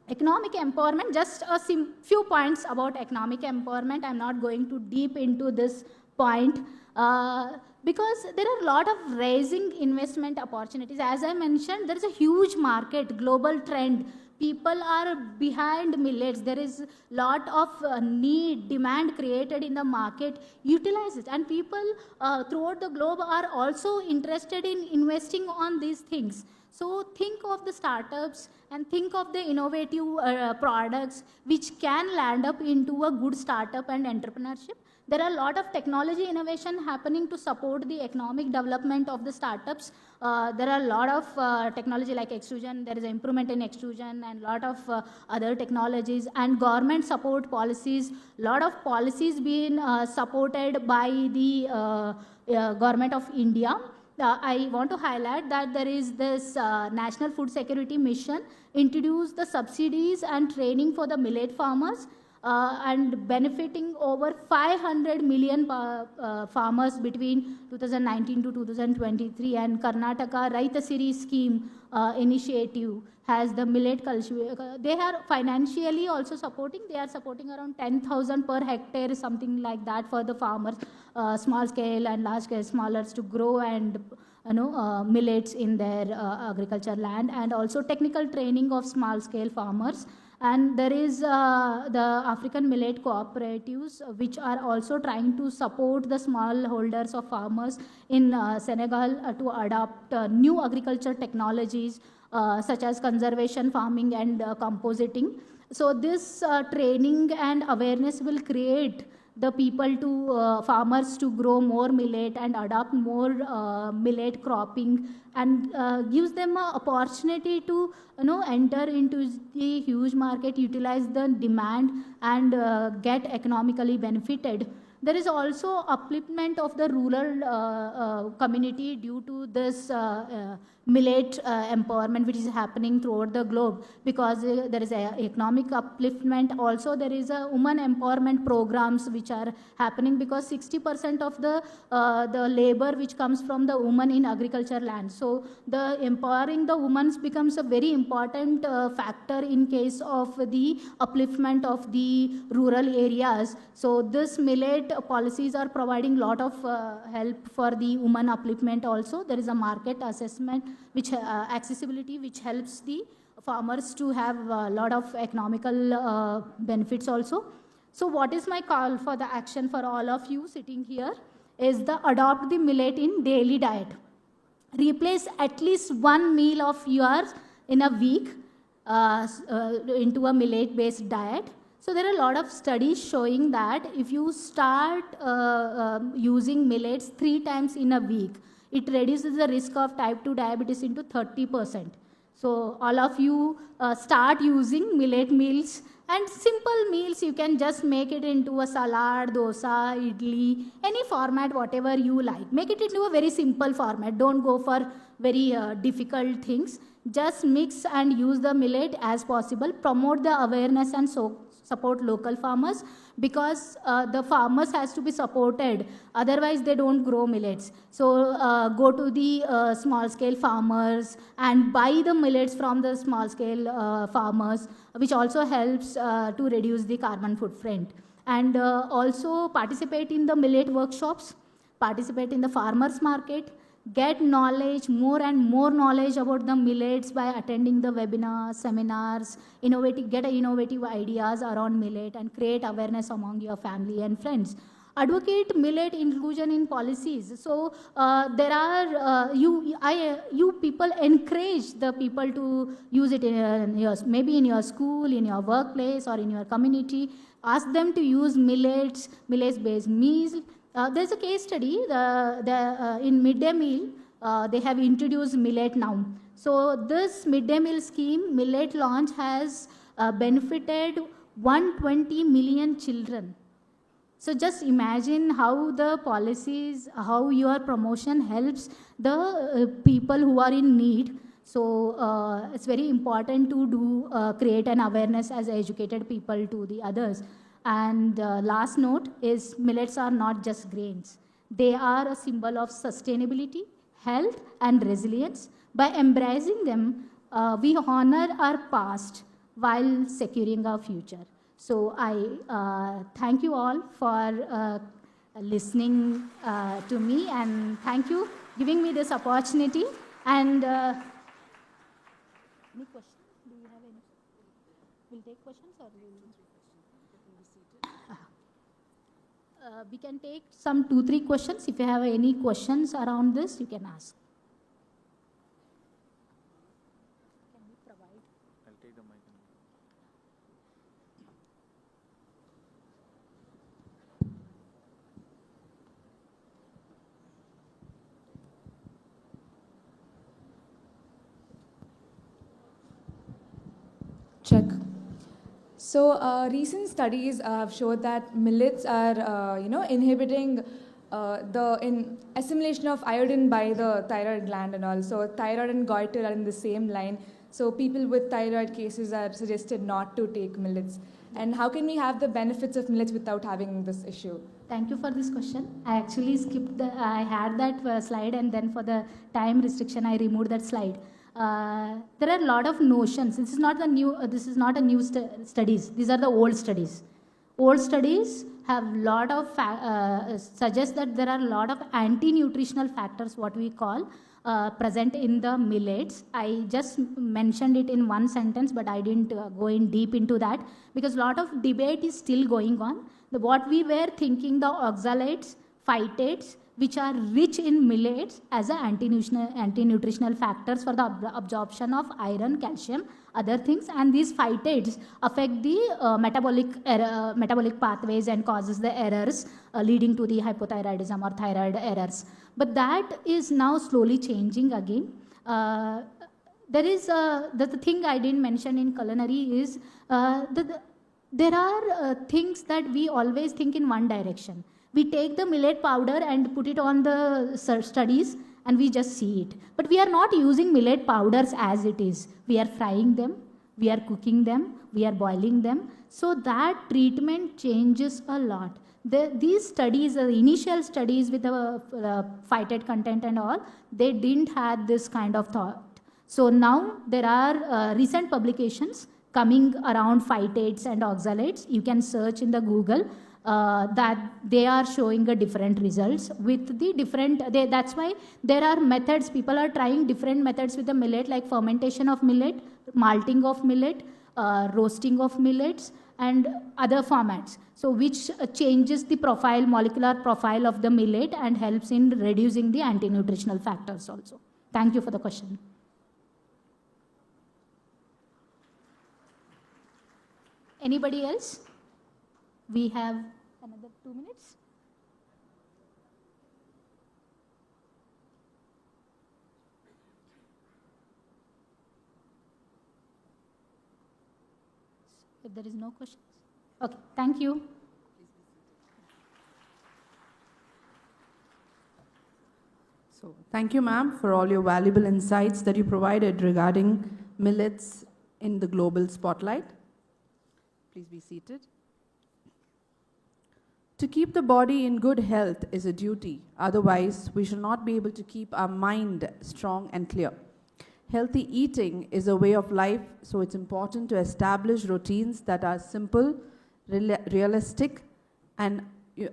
economic empowerment. Just a few points about economic empowerment. I'm not going to deep into this point because there are a lot of raising investment opportunities. As I mentioned, there is a huge market, global trend. People are behind millets. There is a lot of demand created in the market. Utilize it. And people throughout the globe are also interested in investing on these things. So think of the startups and think of the innovative products which can land up into a good startup and entrepreneurship. There are a lot of technology innovation happening to support the economic development of the startups. There are a lot of technology like extrusion. There is an improvement in extrusion and a lot of other technologies and government support policies. A lot of policies being supported by the government of India. I want to highlight that there is this National Food Security Mission introduced the subsidies and training for the millet farmers. And benefiting over 500 million farmers between 2019 to 2023. And Karnataka Raita Siri scheme initiative has the millet culture. They are financially also supporting. They are supporting around 10,000 per hectare, something like that for the farmers, small scale and large scale smallers to grow and millets in their agriculture land, and also technical training of small scale farmers. And there is the African millet cooperatives which are also trying to support the small holders of farmers in Senegal to adopt new agriculture technologies such as conservation farming and compositing. So this training and awareness will create the people to farmers to grow more millet and adopt more millet cropping, and gives them an opportunity to enter into the huge market, utilize the demand and get economically benefited. There is also upliftment of the rural community due to this millet empowerment which is happening throughout the globe, because there is a economic upliftment. Also there is a woman empowerment programs which are happening, because 60% of the labor which comes from the woman in agriculture land. So the empowering the women becomes a very important factor in case of the upliftment of the rural areas. So this millet policies are providing lot of help for the woman upliftment. Also there is a market assessment which accessibility which helps the farmers to have a lot of economical benefits also. So what is my call for the action for all of you sitting here is the adopt the millet in daily diet. Replace at least one meal of yours in a week into a millet based diet. So there are a lot of studies showing that if you start using millets 3 times in a week, it reduces the risk of type 2 diabetes into 30%. So all of you start using millet meals, and simple meals you can just make it into a salad, dosa, idli, any format whatever you like. Make it into a very simple format. Don't go for very difficult things. Just mix and use the millet as possible. Promote the awareness and support local farmers, because the farmers has to be supported, otherwise they don't grow millets. So go to the small scale farmers and buy the millets from the small scale farmers, which also helps to reduce the carbon footprint. And also participate in the millet workshops, participate in the farmers market, get knowledge, more and more knowledge about the millets by attending the webinars, seminars, get innovative ideas around millet and create awareness among your family and friends. Advocate millet inclusion in policies. So you people encourage the people to use it maybe in your school, in your workplace, or in your community. Ask them to use millets-based meals. There's a case study, in midday meal, they have introduced millet now. So this midday meal scheme, millet launch, has benefited 120 million children. So just imagine how the policies, how your promotion helps the people who are in need. So it's very important to create an awareness as educated people to the others. And last note is, millets are not just grains. They are a symbol of sustainability, health, and resilience. By embracing them, we honor our past while securing our future. So I thank you all for listening to me, and thank you giving me this opportunity. And any questions? Do you have any? We'll take questions, or we can take some 2-3 questions. If you have any questions around this, you can ask. Can we provide? I'll take the mic. Check. So recent studies have showed that millets are, inhibiting the assimilation of iodine by the thyroid gland and all. So thyroid and goiter are in the same line. So people with thyroid cases are suggested not to take millets. And how can we have the benefits of millets without having this issue? Thank you for this question. I actually skipped I had that slide, and then for the time restriction, I removed that slide. There are a lot of notions. This is not a new studies. These are the old studies. Old studies have lot of suggest that there are a lot of anti-nutritional factors, what we call, present in the millets. I just mentioned it in one sentence, but I didn't go in deep into that, because a lot of debate is still going on. What we were thinking, the oxalates, phytates, which are rich in millets as anti-nutritional factors for the absorption of iron, calcium, other things, and these phytates affect the metabolic pathways and causes the errors leading to the hypothyroidism or thyroid errors. But that is now slowly changing again. There is the thing I didn't mention in culinary is there are things that we always think in one direction. We take the millet powder and put it on the studies, and we just see it. But we are not using millet powders as it is. We are frying them, we are cooking them, we are boiling them. So that treatment changes a lot. These studies, the initial studies with the phytate content and all, they didn't have this kind of thought. So now there are recent publications coming around phytates and oxalates. You can search in the Google. That they are showing a different results with the different, that's why there are methods, people are trying different methods with the millet, like fermentation of millet, malting of millet, roasting of millets, and other formats. So which changes the molecular profile of the millet and helps in reducing the anti-nutritional factors also. Thank you for the question. Anybody else? We have another 2 minutes. if there is no questions. Okay, thank you. So, thank you, ma'am, for all your valuable insights that you provided regarding millets in the global spotlight. Please be seated. To keep the body in good health is a duty. Otherwise, we shall not be able to keep our mind strong and clear. Healthy eating is a way of life, so it's important to establish routines that are simple, realistic, and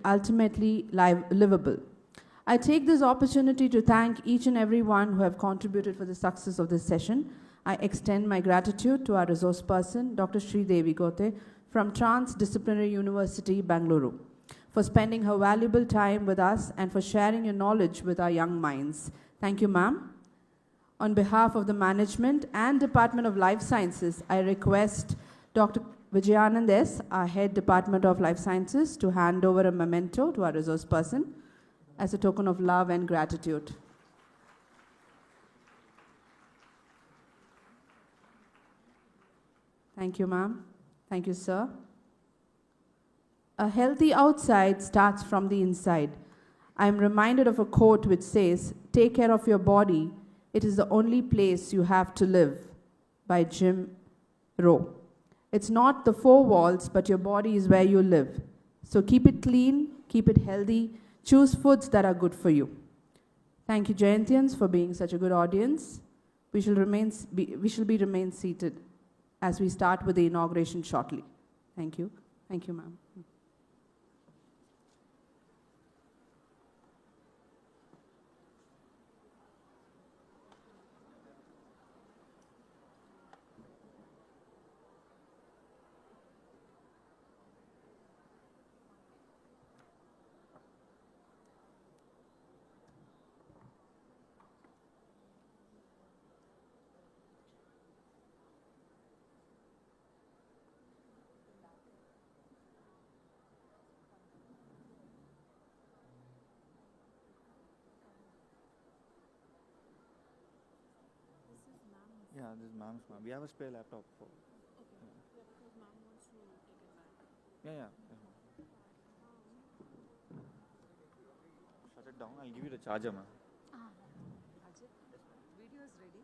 ultimately livable. I take this opportunity to thank each and every one who have contributed for the success of this session. I extend my gratitude to our resource person, Dr. 𝐿𝐷𝐵 Gothe from Transdisciplinary University, Bangalore, for spending her valuable time with us and for sharing your knowledge with our young minds. Thank you, ma'am. On behalf of the management and Department of Life Sciences, I request Dr. Vijayanand S., our head Department of Life Sciences, to hand over a memento to our resource person as a token of love and gratitude. Thank you, ma'am. Thank you, sir. A healthy outside starts from the inside. I am reminded of a quote which says, "Take care of your body. It is the only place you have to live," by Jim Rohn. It's not the four walls, but your body is where you live. So keep it clean, keep it healthy, choose foods that are good for you. Thank you, Jayantians, for being such a good audience. We shall remain seated as we start with the inauguration shortly. Thank you. Thank you, ma'am. Yeah, this is ma'am's ma'am. We have a spare laptop for. Okay. Yeah, because ma'am wants to take it back. Yeah. Shut it down. I'll give you the charger, ma'am. Video is ready.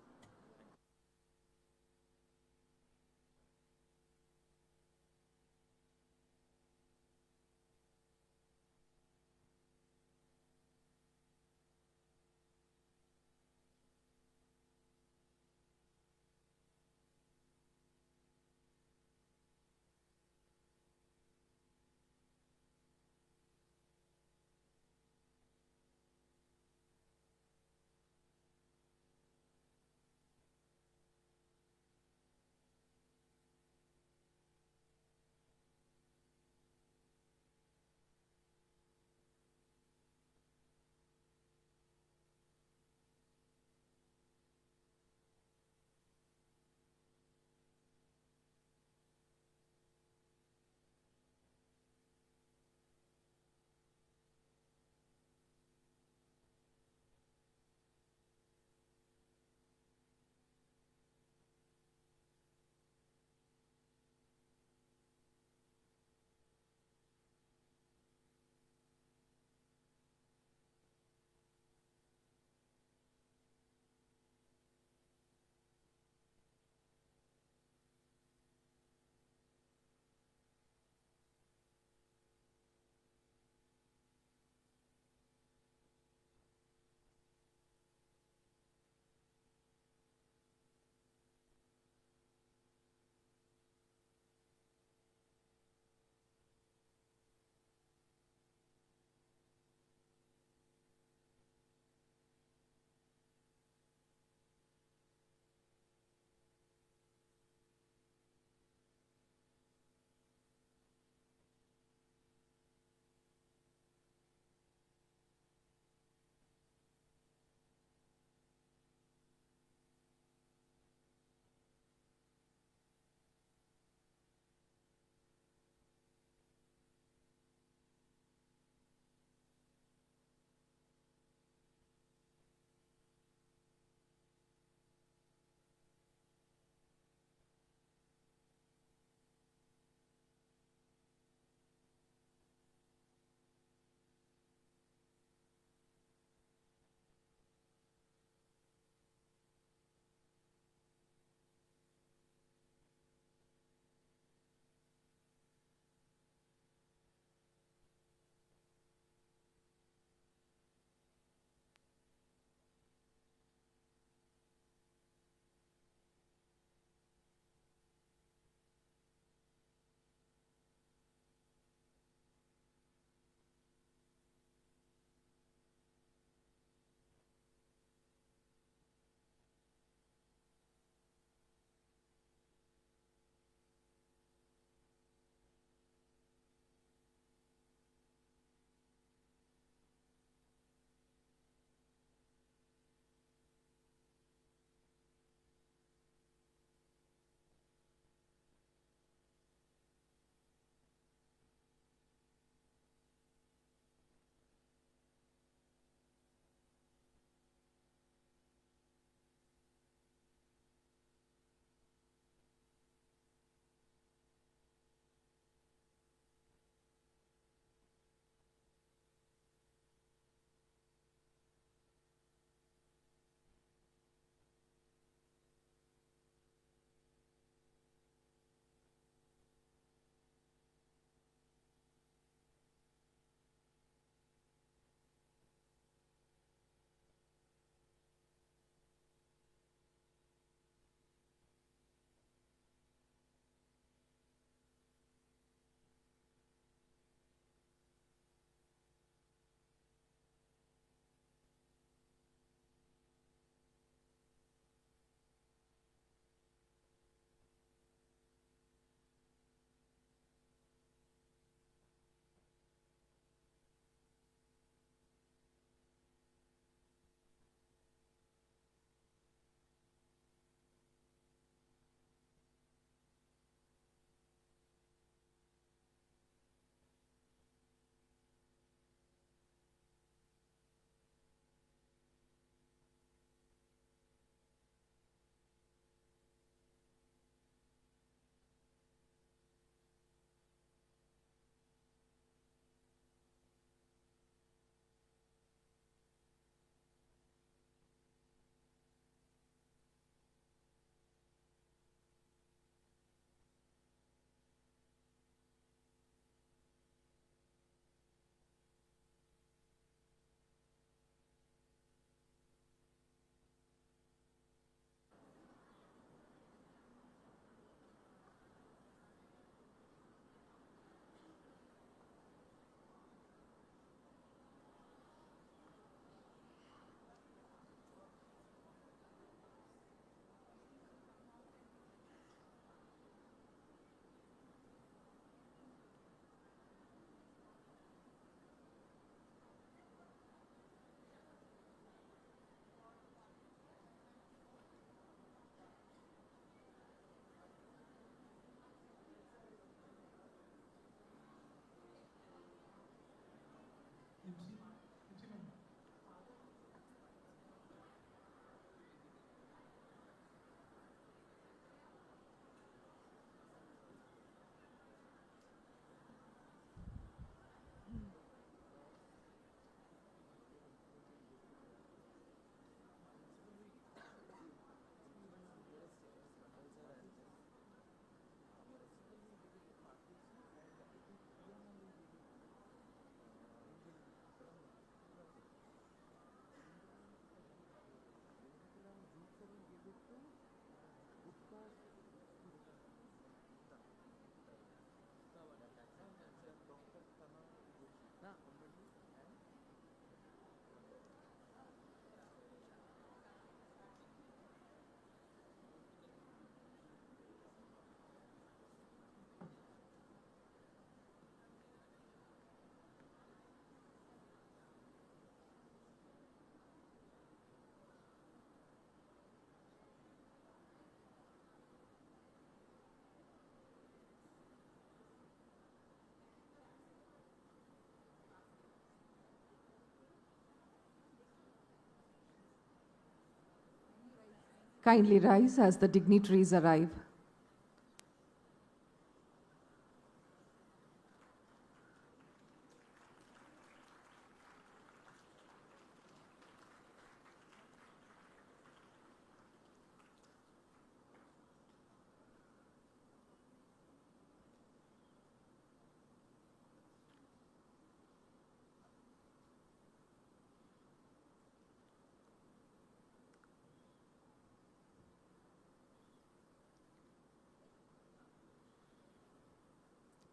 Kindly rise as the dignitaries arrive.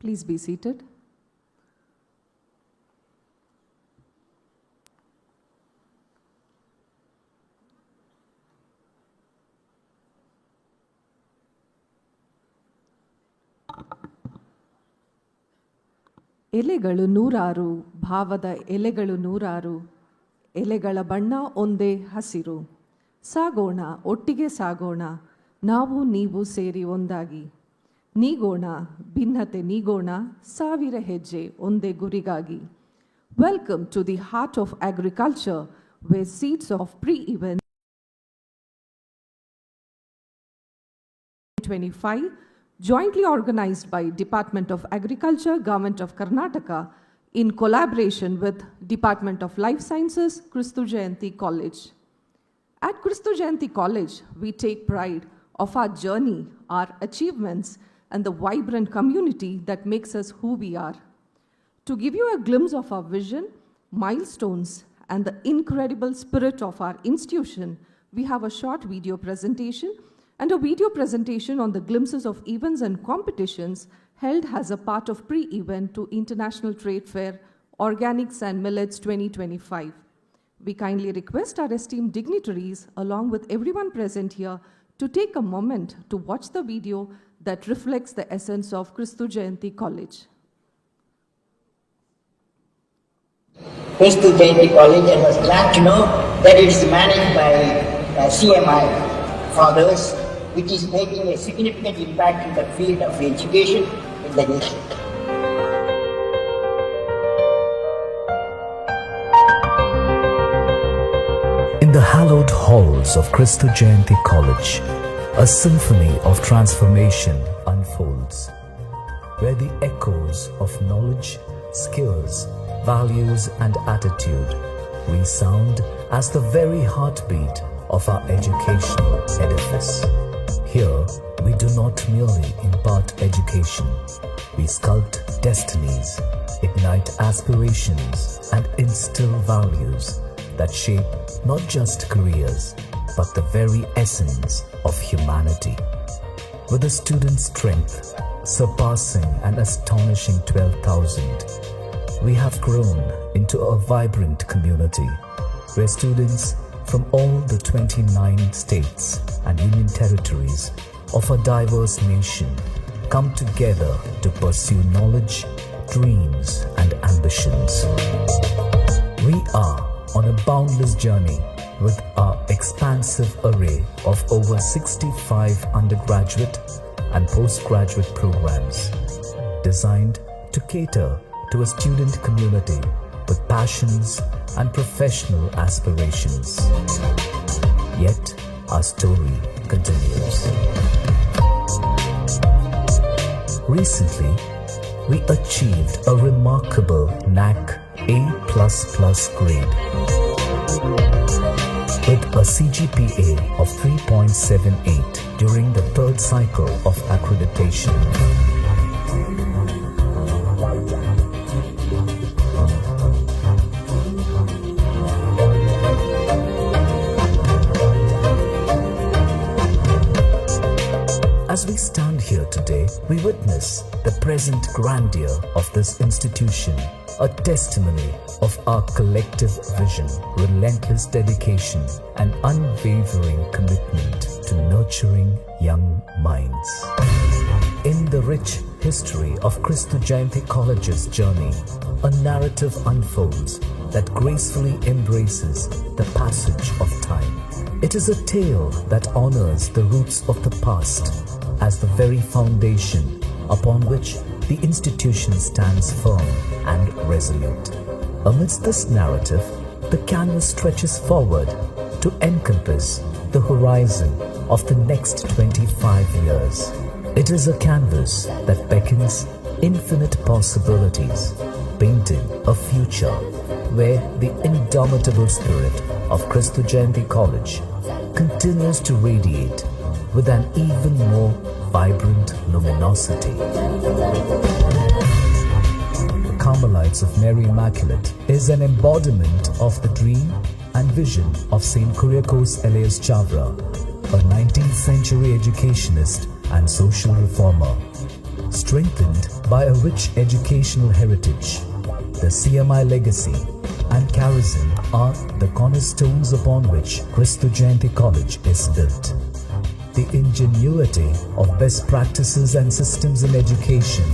Please be seated. ಎಲೆಗಳು ನೂರಾರು, ಭಾವದ ಎಲೆಗಳು ನೂರಾರು, ಎಲೆಗಳ ಬಣ್ಣ ಒಂದೇ ಹಸಿರು. ಸಾಗೋಣ, ಒಟ್ಟಿಗೆ ಸಾಗೋಣ, ನಾವು ನೀವು ಸೇರಿ ಒಂದಾಗಿ. ನೀಗೋಣ, ಭಿನ್ನತೆ ನೀಗೋಣ, ಸಾವಿರ ಹೆಜ್ಜೆ ಒಂದೇ ಗುರಿಗಾಗಿ. Welcome to the heart of agriculture, where seeds of pre-event 25, jointly organized by Department of Agriculture, Government of Karnataka, in collaboration with Department of Life Sciences, 𝐏𝐫𝐞-𝐄𝐯 College. At 𝐏𝐫𝐞-𝐄𝐯 College, we take pride of our journey, our achievements, and the vibrant community that makes us who we are. To give you a glimpse of our vision, milestones, and the incredible spirit of our institution, we have a short video presentation and a video presentation on the glimpses of events and competitions held as a part of pre-event to International Trade Fair Organics and Millets 2025. We kindly request our esteemed dignitaries, along with everyone present here, to take a moment to watch the video that reflects the essence of 𝐏𝐫𝐞-𝐄𝐯 College. 𝐏𝐫𝐞-𝐄𝐯 College, and was glad to know that it is managed by CMI fathers, which is making a significant impact in the field of education in the nation. In the hallowed halls of 𝐏𝐫𝐞-𝐄𝐯 College, a symphony of transformation unfolds, where the echoes of knowledge, skills, values, and attitude resound as the very heartbeat of our educational edifice. Here, we do not merely impart education, we sculpt destinies, ignite aspirations, and instill values that shape not just careers, but the very essence of humanity. With a student strength surpassing an astonishing 12,000, we have grown into a vibrant community where students from all the 29 states and union territories of a diverse nation come together to pursue knowledge, dreams, and ambitions. We are on a boundless journey with our expansive array of over 65 undergraduate and postgraduate programs designed to cater to a student community with passions and professional aspirations. Yet, our story continues. Recently, we achieved a remarkable NAC A++ grade with a CGPA of 3.78 during the third cycle of accreditation. As we stand here today, we witness the present grandeur of this institution, a testimony of our collective vision, relentless dedication, and unwavering commitment to nurturing young minds. In the rich history of 𝐏𝐫𝐞-𝐄𝐯 College's journey, a narrative unfolds that gracefully embraces the passage of time. It is a tale that honors the roots of the past as the very foundation upon which the institution stands firm and resolute. Amidst this narrative, the canvas stretches forward to encompass the horizon of the next 25 years. It is a canvas that beckons infinite possibilities, painting a future where the indomitable spirit of 𝐏𝐫𝐞-𝐄𝐯 College continues to radiate with an even more vibrant luminosity. The Carmelites of Mary Immaculate is an embodiment of the dream and vision of St. Kyriakos Elias Chavra, a 19th century educationist and social reformer. Strengthened by a rich educational heritage, the CMI legacy and charism are the cornerstones upon which 𝐏𝐫𝐞-𝐄𝐯 College is built. The ingenuity of best practices and systems in education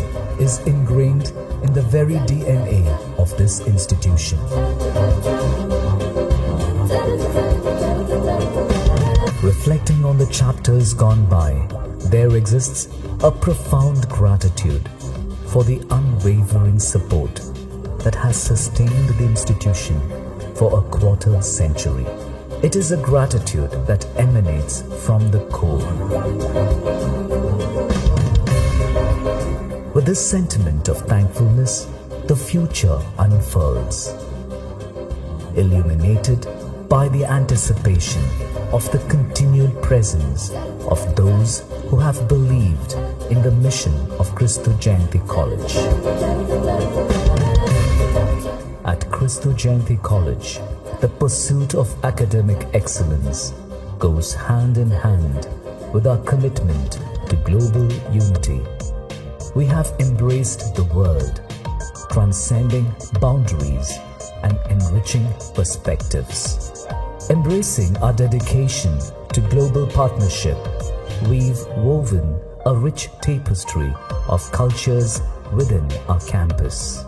is ingrained in the very DNA of this institution. Reflecting on the chapters gone by, there exists a profound gratitude for the unwavering support that has sustained the institution for a quarter century. It is a gratitude that emanates from the core. With this sentiment of thankfulness, the future unfurls, illuminated by the anticipation of the continued presence of those who have believed in the mission of 𝐏𝐫𝐞-𝐄𝐯 College. At 𝐏𝐫𝐞-𝐄𝐯 College, the pursuit of academic excellence goes hand in hand with our commitment to global unity. We have embraced the world, transcending boundaries and enriching perspectives. Embracing our dedication to global partnership, we've woven a rich tapestry of cultures within our campus.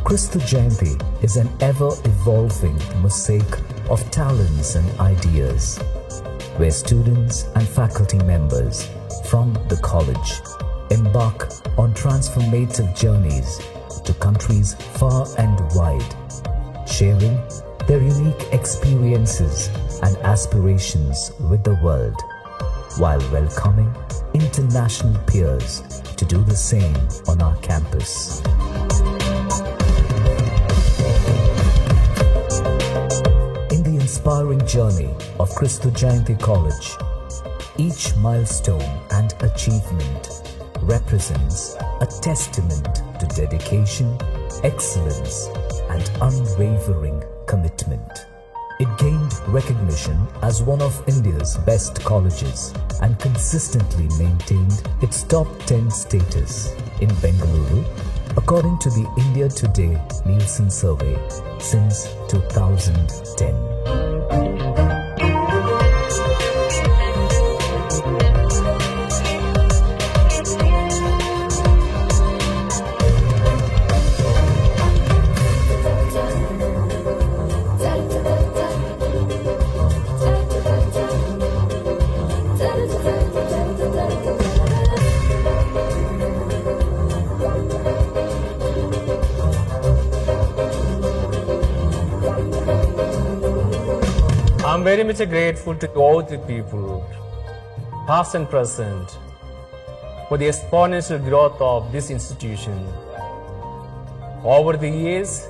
𝐏𝐿𝐫𝐞-𝐄𝐯 is an ever-evolving mosaic of talents and ideas, where students and faculty members from the college embark on transformative journeys to countries far and wide, sharing their unique experiences and aspirations with the world, while welcoming international peers to do the same on our campus. In the inspiring journey of 𝐏𝐫𝐞-𝐄𝐯 College, each milestone and achievement represents a testament to dedication, excellence, and unwavering commitment. It gained recognition as one of India's best colleges and consistently maintained its top 10 status in Bengaluru according to the India Today Nielsen survey since 2010. I'm very much grateful to all the people, past and present, for the exponential growth of this institution. Over the years,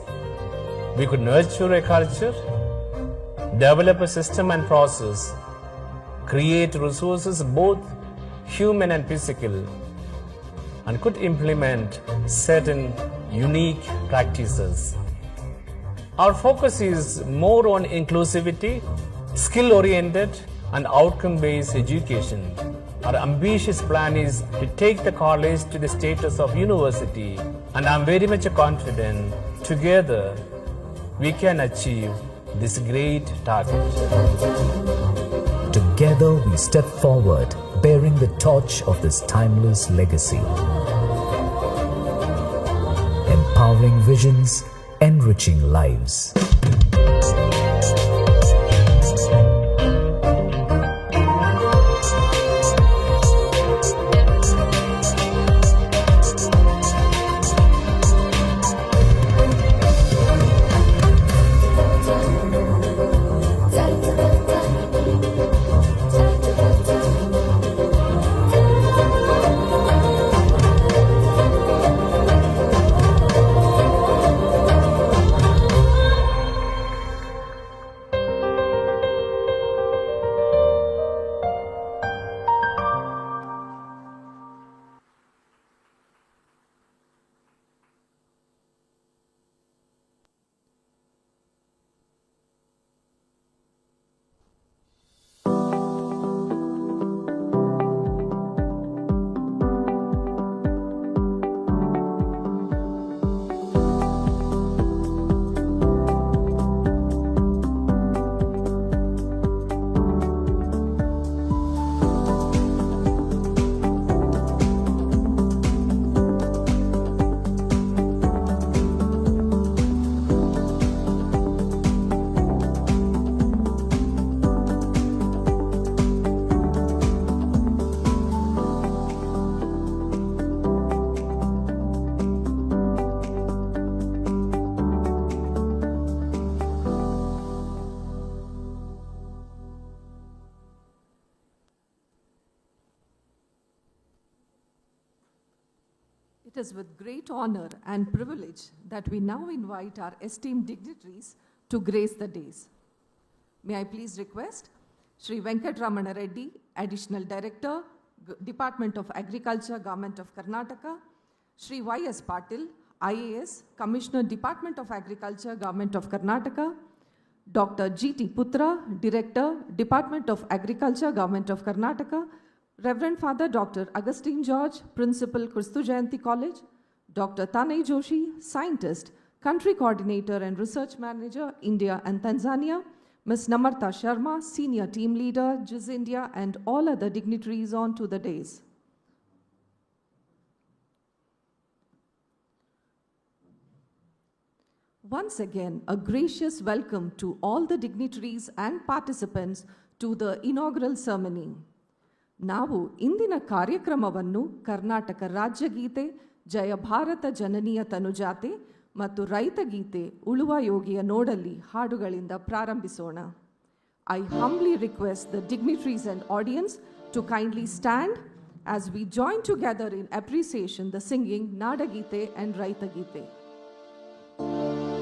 we could nurture a culture, develop a system and process, create resources both human and physical, and could implement certain unique practices. Our focus is more on inclusivity, skill-oriented and outcome-based education. Our ambitious plan is to take the college to the status of university, and I'm very much confident together we can achieve this great target. Together we step forward, bearing the torch of this timeless legacy. Empowering visions, enriching lives. It is with great honor and privilege that we now invite our esteemed dignitaries to grace the days. May I please request Sri Venkatramana Reddy, Additional Director, Department of Agriculture, Government of Karnataka, Sri Y.S. Patil, IAS, Commissioner, Department of Agriculture, Government of Karnataka, Dr. G.T. Putra, Director, Department of Agriculture, Government of Karnataka, Reverend Father Dr. Augustine George, Principal, 𝐏𝐫𝐞-𝐄𝐯 College, Dr. Tanay Joshi, Scientist, Country Coordinator and Research Manager, India and Tanzania, Ms. Namarta Sharma, Senior Team Leader, JIS India, and all other dignitaries on to the days. Once again, a gracious welcome to all the dignitaries and participants to the inaugural ceremony. ನಾವು ಇಂದಿನ ಕಾರ್ಯಕ್ರಮವನ್ನು ಕರ್ನಾಟಕ ರಾಜ್ಯಗೀತೆ, ಜಯ ಭಾರತ ಜನನಿಯ ತನುಜಾತೆ ಮತ್ತು ರೈತಗೀತೆ ಉಳುವ ಯೋಗಿಯ ನೋಡಲ್ಲಿ ಹಾಡುಗಳಿಂದ ಪ್ರಾರಂಭಿಸೋಣ. I humbly request the dignitaries and audience to kindly stand as we join together in appreciation the singing ನಾಡಗೀತೆ and ರೈತಗೀತೆ. 𝐿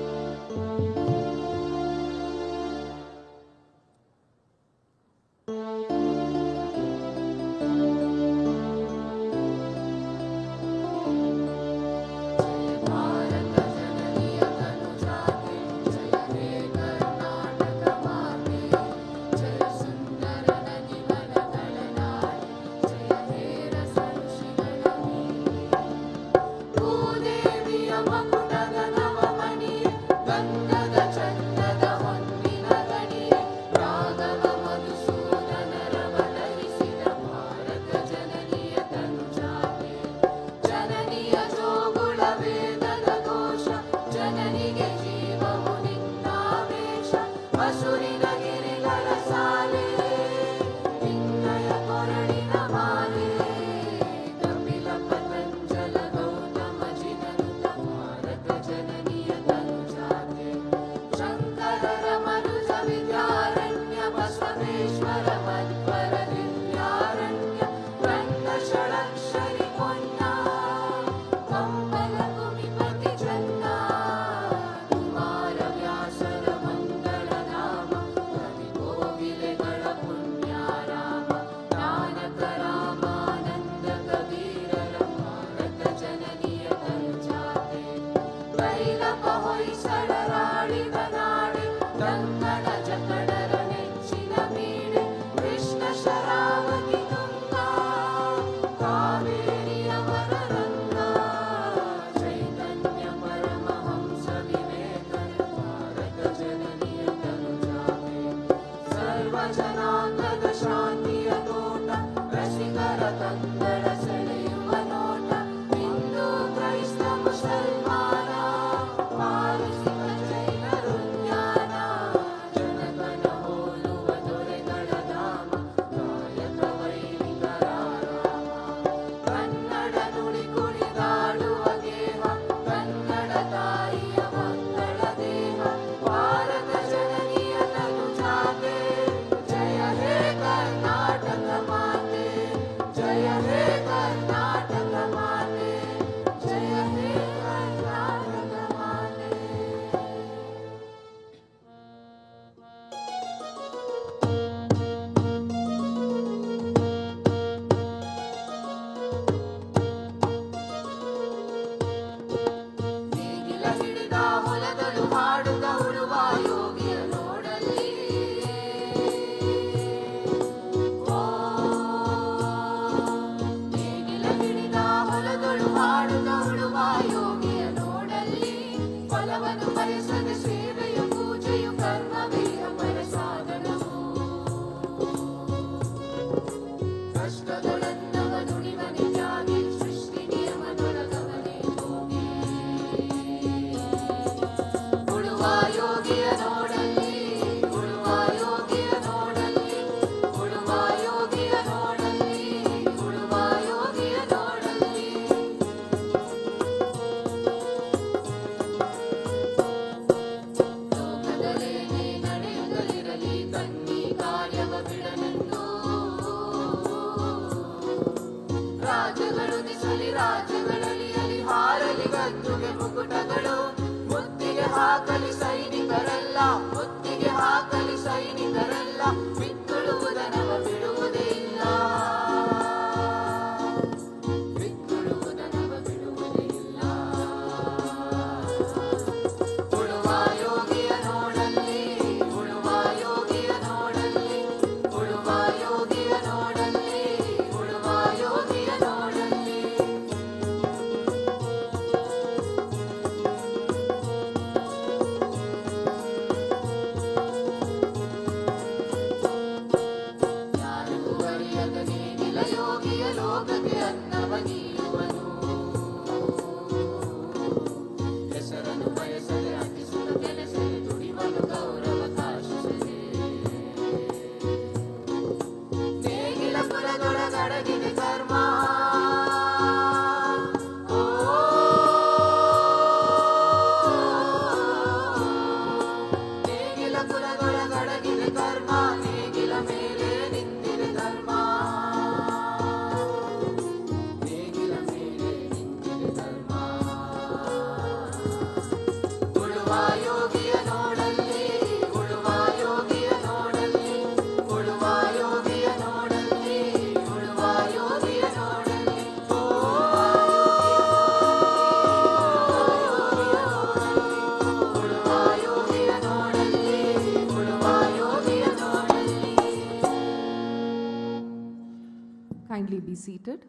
seated.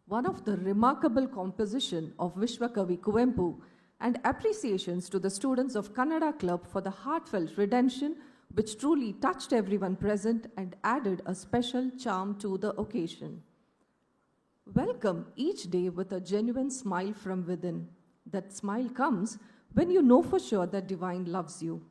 One of the remarkable composition of 𝐕𝐵𝐾𝐫𝐞 and appreciations to the students of Kannada Club for the heartfelt redemption which truly touched everyone present and added a special charm to the occasion. Welcome each day with a genuine smile from within. That smile comes when you know for sure that Divine loves you.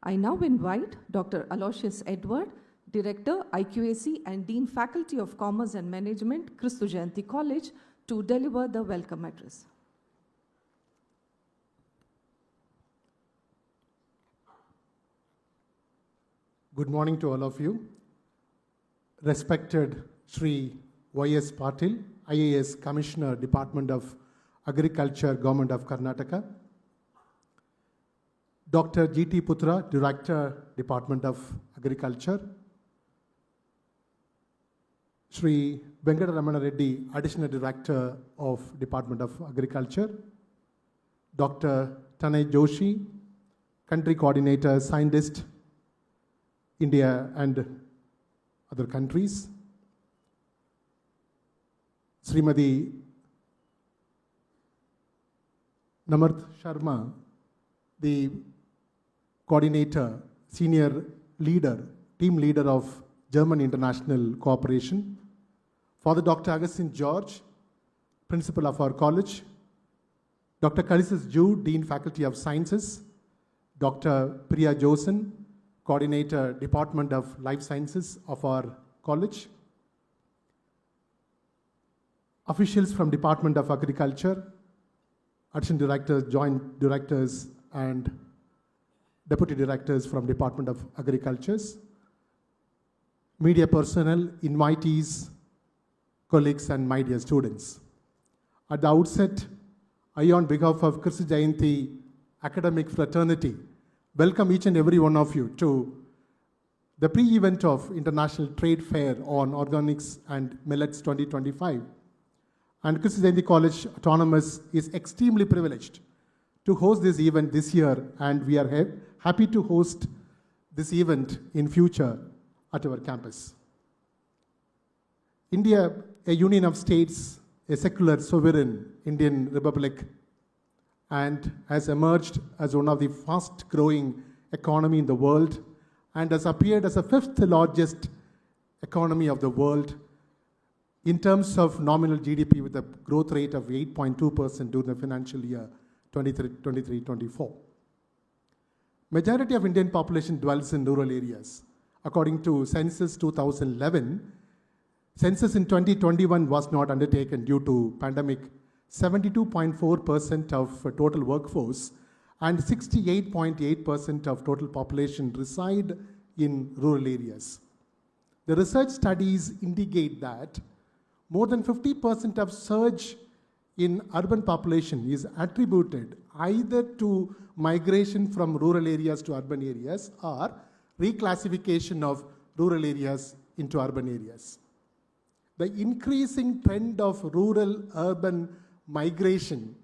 I now invite Dr. Aloysius Edward, Director, IQAC and Dean Faculty of Commerce and Management, 𝐏𝐫𝐞-𝐄𝐯 College, to deliver the welcome address. Good morning to all of you. Respected Sri Y.S. Patil, IAS Commissioner, Department of Agriculture, Government of Karnataka. Dr. G.T. Putra, Director, Department of Agriculture. Sri Venkateramana Reddy, Additional Director of Department of Agriculture. Dr. Tanay Joshi, Country Coordinator, Scientist, India and other countries. Srimati Namarth Sharma, the coordinator, senior leader, team leader of German International Cooperation. Father Dr. Augustine George, principal of our college. Dr. Kalisis Ju, Dean Faculty of Sciences. Dr. Priya Josen, coordinator, Department of Life Sciences of our college. Officials from Department of Agriculture, additional directors, joint directors, and deputy directors from Department of Agricultures, media personnel, invitees, colleagues, and my dear students. At the outset, I, on behalf of 𝐏𝐫𝐞-𝐄𝐯 academic fraternity, welcome each and every one of you to the pre-event of International Trade Fair on Organics and Millets 2025. And 𝐏𝐫𝐞-𝐄𝐯 College Autonomous is extremely privileged to host this event this year, and we are happy to host this event in future at our campus. India, a union of states, a secular sovereign Indian republic, and has emerged as one of the fast-growing economy in the world and has appeared as the fifth largest economy of the world in terms of nominal GDP with a growth rate of 8.2% during the financial year 23-24. Majority of Indian population dwells in rural areas. According to Census 2011, census in 2021 was not undertaken due to pandemic. 72.4% of total workforce and 68.8% of total population reside in rural areas. The research studies indicate that more than 50% of surge in urban population is attributed either to migration from rural areas to urban areas or reclassification of rural areas into urban areas. The increasing trend of rural-urban migration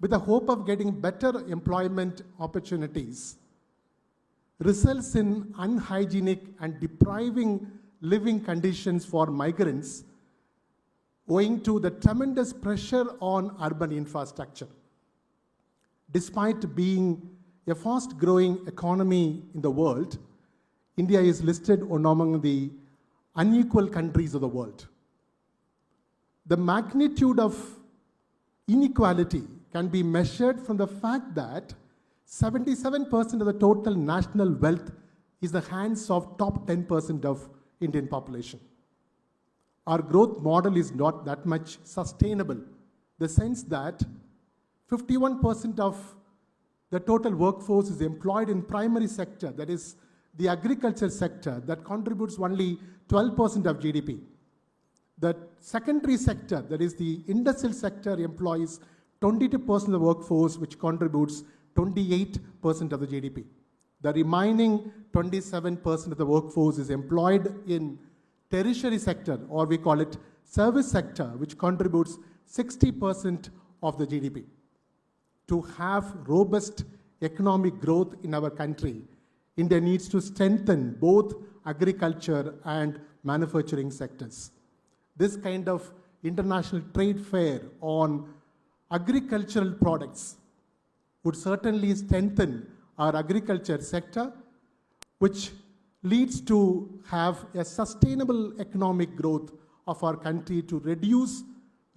with the hope of getting better employment opportunities results in unhygienic and depriving living conditions for migrants owing to the tremendous pressure on urban infrastructure. Despite being a fast-growing economy in the world, India is listed among the unequal countries of the world. The magnitude of inequality can be measured from the fact that 77% of the total national wealth is the hands of top 10% of Indian population. Our growth model is not that much sustainable. The sense that 51% of the total workforce is employed in primary sector, that is the agriculture sector, that contributes only 12% of GDP. The secondary sector, that is the industrial sector, employs 22% of the workforce, which contributes 28% of the GDP. The remaining 27% of the workforce is employed in tertiary sector, or we call it service sector, which contributes 60% of the GDP. To have robust economic growth in our country, India needs to strengthen both agriculture and manufacturing sectors. this kind of international trade fair on agricultural products would certainly strengthen our agriculture sector, which leads to have a sustainable economic growth of our country to reduce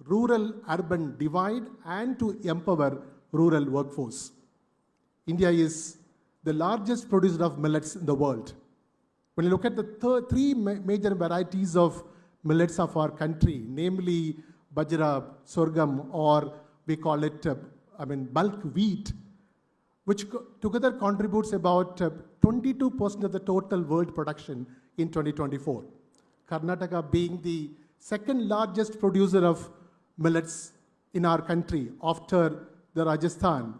rural-urban divide and to empower rural workforce. India is the largest producer of millets in the world. When you look at the three major varieties of millets of our country, namely bajra, sorghum, or we call it bulk wheat, which together contributes about 22% of the total world production in 2024. Karnataka being the second largest producer of millets in our country after the Rajasthan.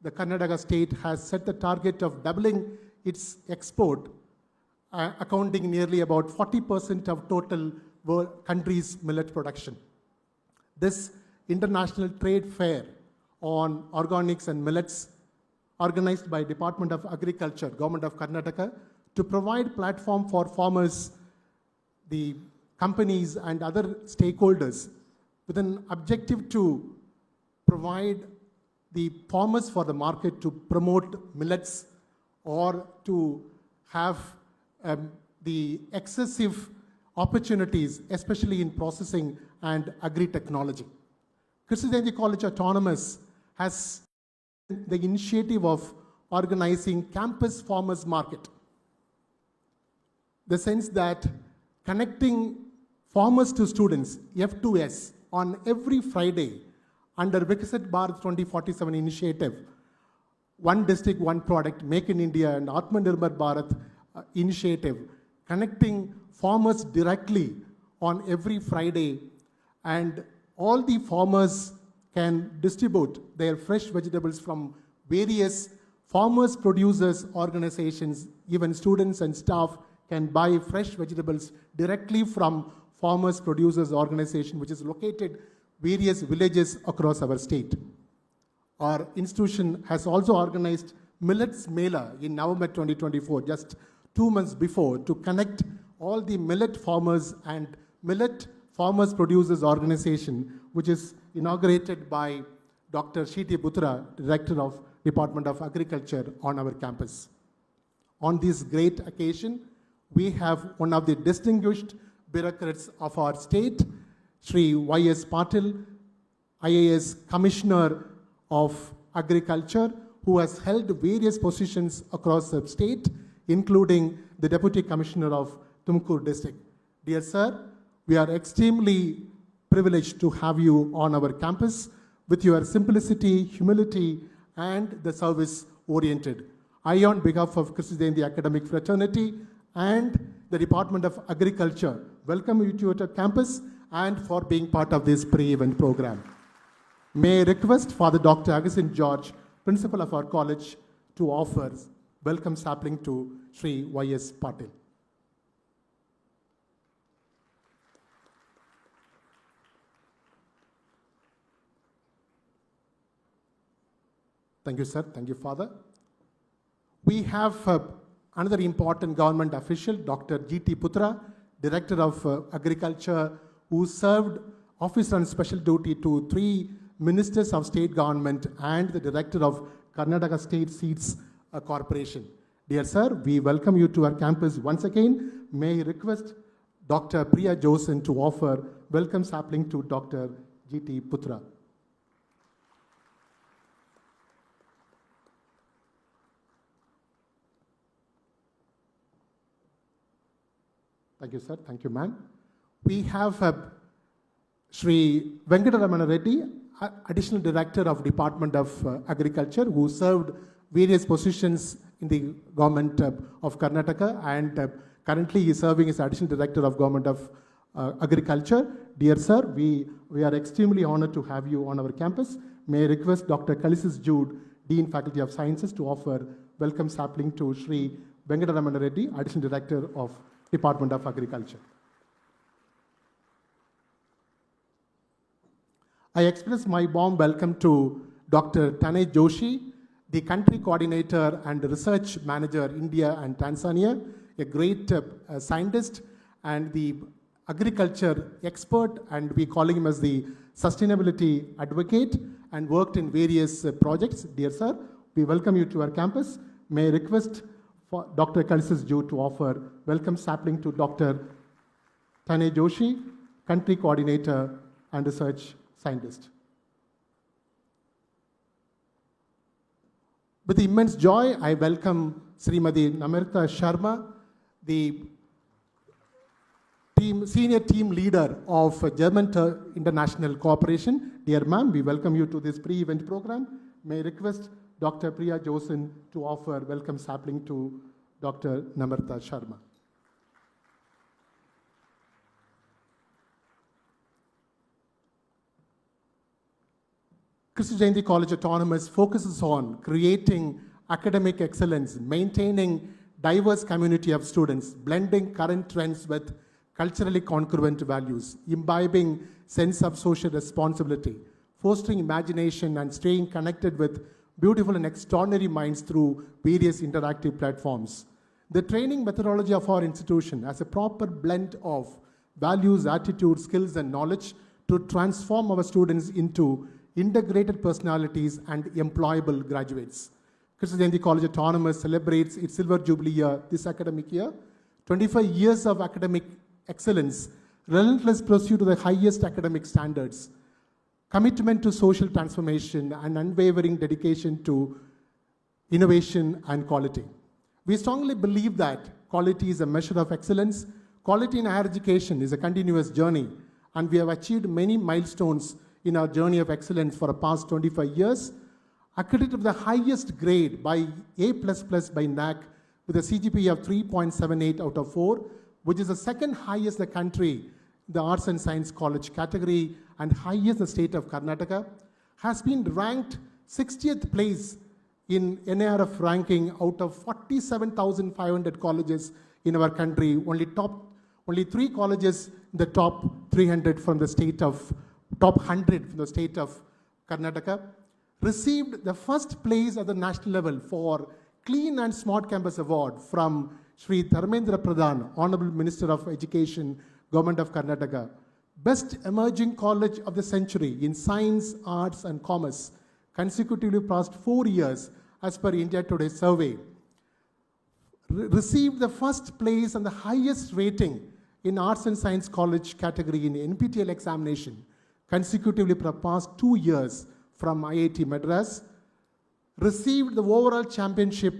The Karnataka state has set the target of doubling its export, accounting nearly about 40% of total country's millet production. This international trade fair on organics and millets, organized by Department of Agriculture, Government of Karnataka, to provide platform for farmers, the companies and other stakeholders with an objective to provide the farmers for the market to promote millets or to have the excessive opportunities, especially in processing and agri-technology. 𝐏𝐫𝐞-𝐄𝐯 College Autonomous has the initiative of organizing campus farmers market. The sense that connecting farmers to students, F2S, on every Friday under Viksit Bharat 2047 initiative, One District, One Product, Make in India and Atmanirbhar Bharat initiative, connecting farmers directly on every Friday, and all the farmers can distribute their fresh vegetables from various farmers, producers, organizations. Even students and staff can buy fresh vegetables directly from farmers, producers organization, which is located various villages across our state. Our institution has also organized Millets Mela in November 2024, just 2 months before, to connect all the millet farmers and millet farmers producers organization, which is inaugurated by Dr. Shiti Putra, Director of Department of Agriculture on our campus. On this great occasion, we have one of the distinguished bureaucrats of our state, Shri Y.S. Patil, IAS Commissioner of Agriculture, who has held various positions across the state, including the Deputy Commissioner of Tumkur District. Dear Sir, we are extremely privileged to have you on our campus with your simplicity, humility, and the service-oriented. I, on behalf of 𝐏𝐫𝐞-𝐄𝐯 Academic Fraternity and the Department of Agriculture, welcome you to our campus and for being part of this pre-event program. May I request Father Dr. Augustine George, Principal of our college, to offer welcome sapling to Shri Y.S. Patil. Thank you, sir. Thank you, Father. We have another important government official, Dr. G.T. Putra, Director of Agriculture, who served office on special duty to 3 ministers of state government and the Director of Karnataka State Seeds Corporation. Dear sir, we welcome you to our campus once again. May I request Dr. Priya Josen to offer welcome sapling to Dr. G.T. Putra. Thank you, sir. Thank you, ma'am. We have Shri Venkataramana Reddy, Additional Director of Department of Agriculture, who served various positions in the government of Karnataka, and currently he is serving as Additional Director of Government of Agriculture. Dear sir, we are extremely honored to have you on our campus. May I request Dr. Kalisis Jude, Dean Faculty of Sciences, to offer welcome sapling to Shri Venkataramana Reddy, Additional Director of Department of Agriculture. I express my warm welcome to Dr. Tanay Joshi, the Country Coordinator and Research Manager, India and Tanzania, a great scientist and the agriculture expert, and we calling him as the sustainability advocate, and worked in various projects. Dear sir, we welcome you to our campus. May I request for Dr. 𝐏𝐫𝐞-𝐳 to offer welcome sapling to Dr. Tane Joshi, country coordinator and research scientist. With immense joy, I welcome Srimati Namrata Sharma, the senior team leader of German International Cooperation. Dear ma'am, we welcome you to this pre-event program. May I request Dr. Priya Josen to offer welcome sapling to Dr. Namrata Sharma. Kristu Jayanti College Autonomous focuses on creating academic excellence, maintaining diverse community of students, blending current trends with culturally congruent values, imbibing sense of social responsibility, fostering imagination and staying connected with beautiful and extraordinary minds through various interactive platforms. The training methodology of our institution has a proper blend of values, attitudes, skills, and knowledge to transform our students into integrated personalities and employable graduates. Kristu Jayanti College Autonomous celebrates its silver jubilee year this academic year. 25 years of academic excellence, relentless pursuit of the highest academic standards, commitment to social transformation, and unwavering dedication to innovation and quality. We strongly believe that quality is a measure of excellence. Quality in higher education is a continuous journey, and we have achieved many milestones in our journey of excellence for the past 25 years. Accredited with the highest grade by A++ by NAC with a CGPA of 3.78 out of 4, which is the second highest in the country, the Arts and Science College category, and highest in the state of Karnataka, has been ranked 60th place in NARF ranking out of 47,500 colleges in our country. Only 3 colleges in the top 300 from the state of, top 100 from the state of Karnataka. Received the first place at the national level for Clean and Smart Campus Award from Shri Dharmendra Pradhan, Honorable Minister of Education, Government of Karnataka. Best Emerging College of the Century in Science, Arts and Commerce, consecutively past 4 years as per India Today survey. Received the first place and the highest rating in Arts and Science College category in NPTEL examination, consecutively for the past 2 years from IIT Madras. Received the overall championship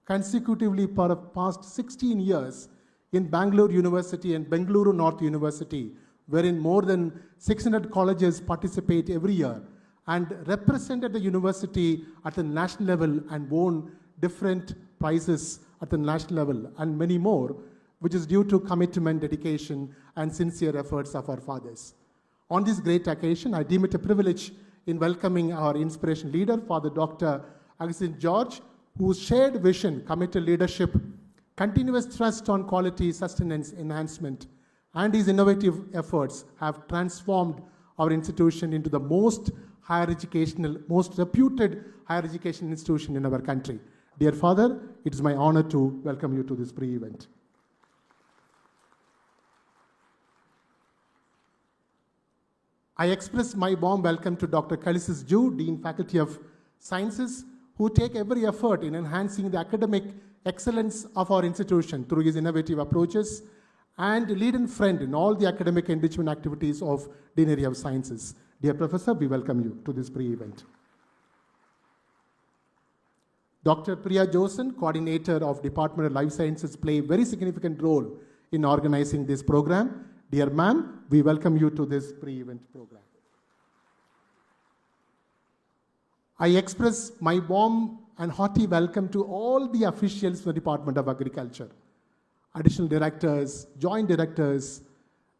consecutively for the past 16 years in Bangalore University and Bengaluru North University, wherein more than 600 colleges participate every year, and represented the university at the national level and won different prizes at the national level and many more, which is due to commitment, dedication, and sincere efforts of our fathers. On this great occasion, I deem it a privilege in welcoming our inspiration leader, Father Dr. Augustine George, whose shared vision, committed leadership, continuous thrust on quality, sustenance, enhancement, and his innovative efforts have transformed our institution into the most reputed higher education institution in our country. Dear Father, it is my honor to welcome you to this pre-event. I express my warm welcome to Dr. 𝐏𝐫𝐞-𝐳, Dean Faculty of Sciences, who take every effort in enhancing the academic excellence of our institution through his innovative approaches and lead and friend in all the academic enrichment activities of Deanery of Sciences. Dear Professor, we welcome you to this pre-event. Dr. Priya Josen, Coordinator of Department of Life Sciences, play a very significant role in organizing this program. Dear ma'am, we welcome you to this pre-event program. I express my warm and hearty welcome to all the officials from the Department of Agriculture, additional directors, joint directors,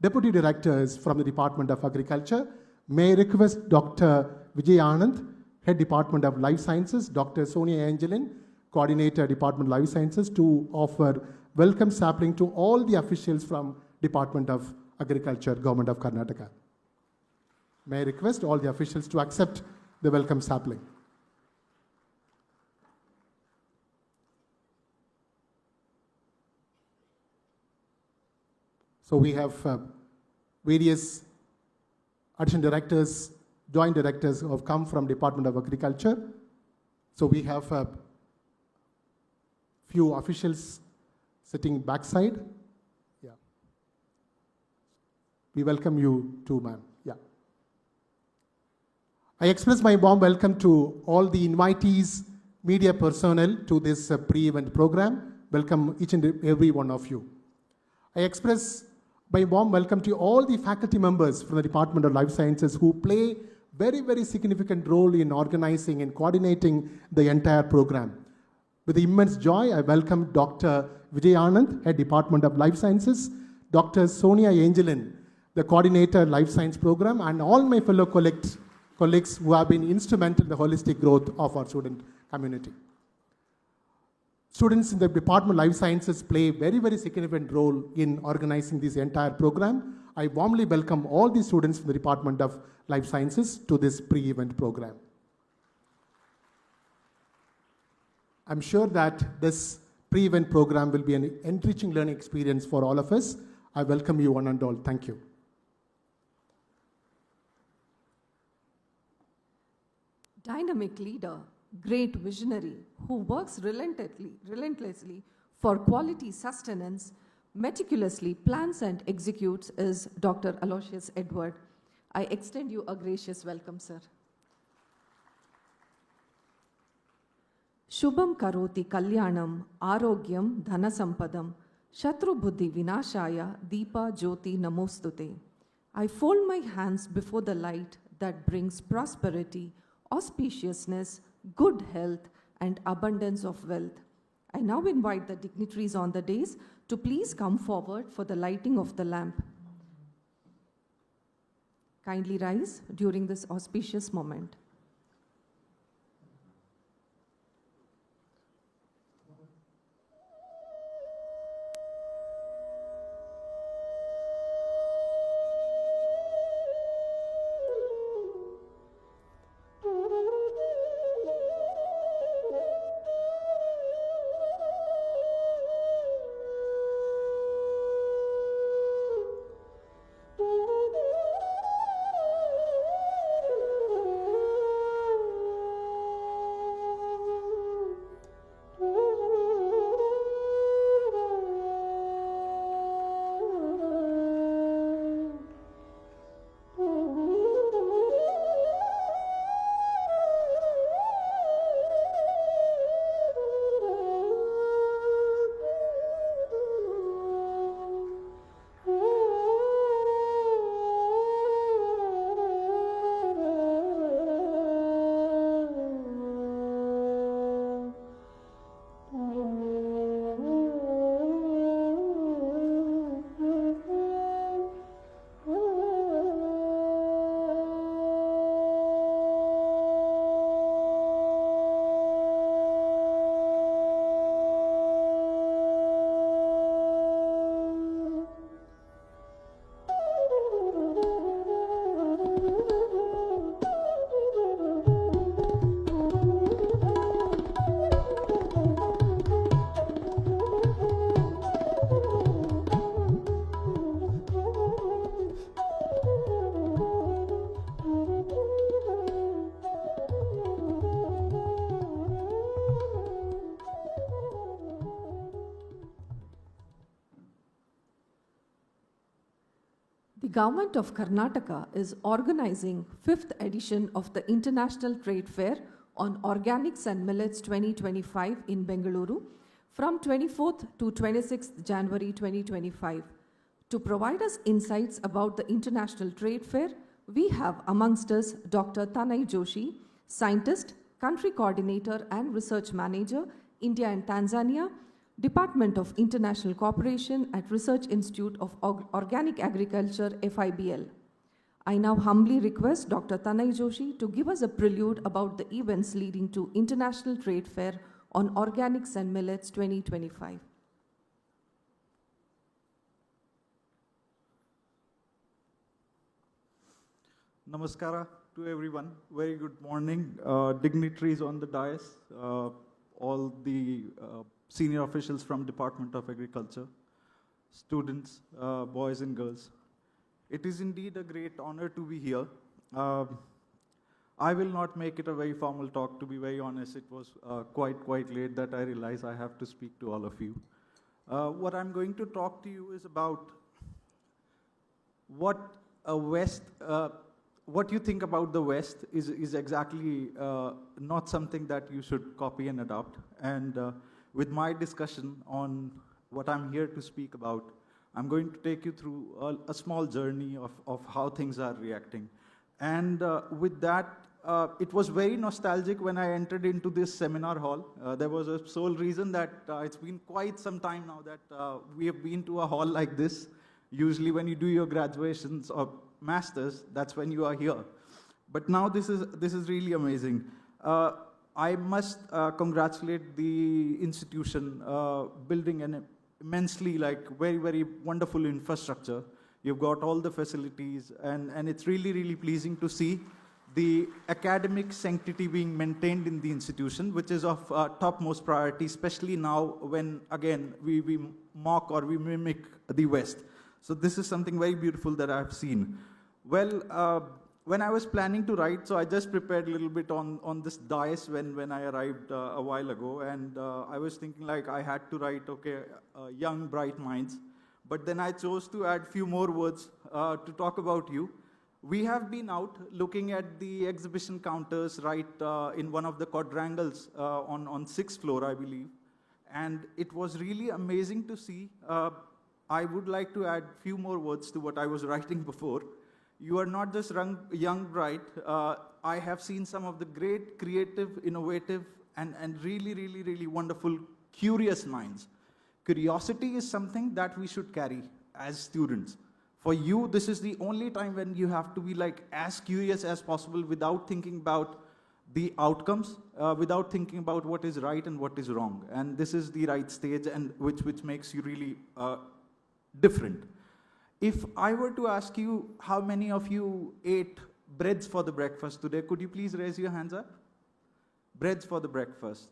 deputy directors from the Department of Agriculture. May I request Dr. Vijay Anand, Head Department of Life Sciences, Dr. Sonia Angelin, Coordinator Department of Life Sciences, to offer welcome sapling to all the officials from Department of Agriculture, Government of Karnataka. May I request all the officials to accept the welcome sapling. So we have various additional directors, joint directors who have come from Department of Agriculture. So we have a few officials sitting backside. Yeah. We welcome you too, ma'am. Yeah. I express my warm welcome to all the invitees, media personnel to this pre-event program. Welcome each and every one of you. I express my warm welcome to all the faculty members from the Department of Life Sciences who play very, very significant role in organizing and coordinating the entire program. With immense joy, I welcome Dr. Vijay Anand, Head Department of Life Sciences, Dr. Sonia Angelin, the Coordinator Life Science Program, and all my fellow colleagues who have been instrumental in the holistic growth of our student community. Students in the Department of Life Sciences play a very, very significant role in organizing this entire program. I warmly welcome all the students from the Department of Life Sciences to this pre-event program. I'm sure that this pre-event program will be an enriching learning experience for all of us. I welcome you one and all. Thank you. Dynamic leader, great visionary, who works relentlessly for quality sustenance, meticulously plans and executes is Dr. Aloysius Edward. I extend you a gracious welcome, sir. Shubham karoti kalyanam, arogyam dhanasampadam, shatru buddhi vinashaya, deepa jyoti namostute. I fold my hands before the light that brings prosperity, auspiciousness, good health, and abundance of wealth. I now invite the dignitaries on the dais to please come forward for the lighting of the lamp. Kindly rise during this auspicious moment. The Government of Karnataka is organizing 5th edition of the International Trade Fair on Organics and Millets 2025 in Bengaluru from 24th to 26th January 2025. To provide us insights about the International Trade Fair, we have amongst us Dr. Tanay Joshi, Scientist, Country Coordinator and Research Manager, India and Tanzania, Department of International Cooperation at Research Institute of Organic Agriculture, FIBL. I now humbly request Dr. Tanay Joshi to give us a prelude about the events leading to International Trade Fair on Organics and Millets 2025. Namaskara to everyone. Very good morning. Dignitaries on the dais, all the senior officials from Department of Agriculture. students, boys and girls. It is indeed a great honor to be here. I will not make it a very formal talk, to be very honest. It was quite late that I realized I have to speak to all of you. What I'm going to talk to you is about what you think about the West is exactly not something that you should copy and adopt. And with my discussion on what I'm here to speak about, I'm going to take you through a small journey of how things are reacting. And with that, it was very nostalgic when I entered into this seminar hall. There was a sole reason that it's been quite some time now that we have been to a hall like this. Usually when you do your graduations or masters, that's when you are here. But now this is really amazing. I must congratulate the institution building an immensely very wonderful infrastructure. You've got all the facilities, and it's really pleasing to see the academic sanctity being maintained in the institution, which is of topmost priority, especially now when, again, we mock or we mimic the West. So this is something very beautiful that I've seen. Well, when I was planning to write, so I just prepared a little bit on this dais when I arrived a while ago, and I was thinking I had to write, young, bright minds. But then I chose to add few more words to talk about you. We have been out looking at the exhibition counters right in one of the quadrangles on 6th floor, I believe. And it was really amazing to see. I would like to add few more words to what I was writing before. You are not just young, bright. I have seen some of the great, creative, innovative, and really wonderful, curious minds. Curiosity is something that we should carry as students. For you, this is the only time when you have to be as curious as possible without thinking about the outcomes, without thinking about what is right and what is wrong. And this is the right stage, and which makes you really different. If I were to ask you how many of you ate breads for the breakfast today, could you please raise your hands up? Breads for the breakfast.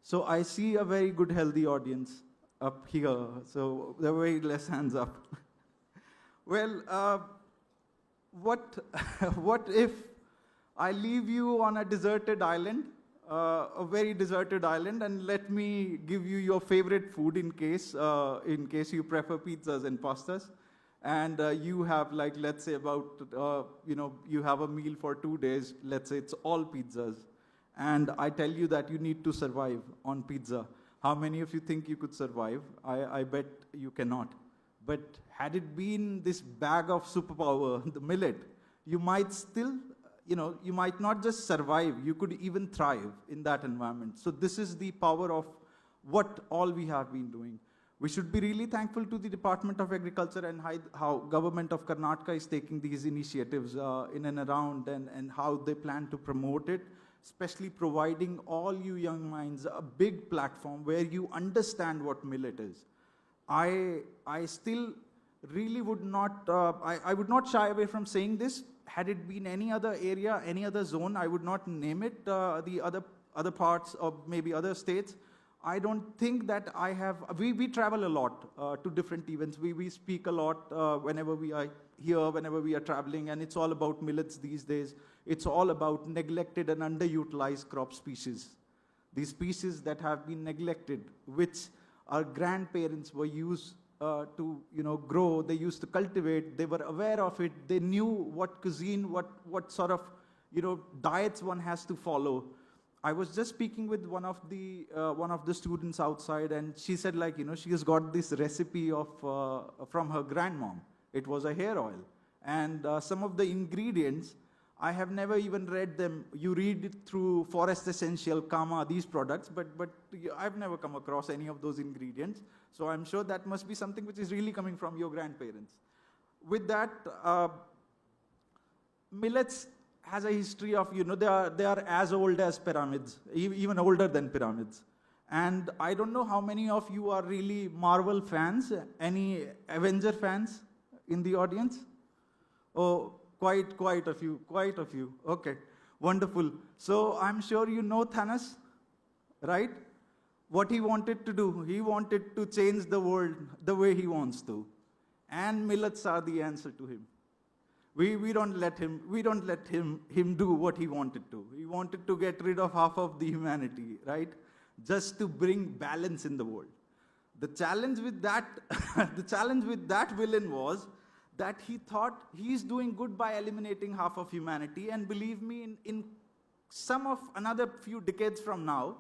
So I see a very good, healthy audience up here. So there were very less hands up. Well, what if I leave you on a deserted island, a very deserted island, and let me give you your favorite food in case you prefer pizzas and pastas, and you have let's say about you have a meal for 2 days. Let's say it's all pizzas, and I tell you that you need to survive on pizza. How many of you think you could survive? I bet you cannot. But had it been this bag of superpower, the millet, you might still, you might not just survive, you could even thrive in that environment. So this is the power of what all we have been doing. We should be really thankful to the Department of Agriculture and how Government of Karnataka is taking these initiatives in and around, and how they plan to promote it, especially providing all you young minds a big platform where you understand what millet is. I still really would not, I would not shy away from saying this. Had it been any other area, any other zone, I would not name it, the other parts or maybe other states. I don't think that I have, we travel a lot to different events. We speak a lot whenever we are here, whenever we are traveling, and it's all about millets these days. It's all about neglected and underutilized crop species. These species that have been neglected, which our grandparents were used to grow, they used to cultivate, they were aware of it, they knew what cuisine, what sort of diets one has to follow. I was just speaking with one of the students outside, and she said she has got this recipe of from her grandmom. It was a hair oil, and some of the ingredients I have never even read them. You read it through Forest Essential, 𝐏𝐫𝐞, these products, but I've never come across any of those ingredients. So I'm sure that must be something which is really coming from your grandparents. With that, millets has a history of, they are as old as pyramids, even older than pyramids. And I don't know how many of you are really Marvel fans. Any Avenger fans in the audience? Oh, quite a few. Okay, wonderful. So I'm sure you know Thanos, right? what he wanted to do. He wanted to change the world the way he wants to. And millets are the answer to him. We don't let him do what he wanted to. He wanted to get rid of half of the humanity, right? Just to bring balance in the world. The challenge with that, the challenge with that villain was that he thought he's doing good by eliminating half of humanity, and believe me, in some of another few decades from now,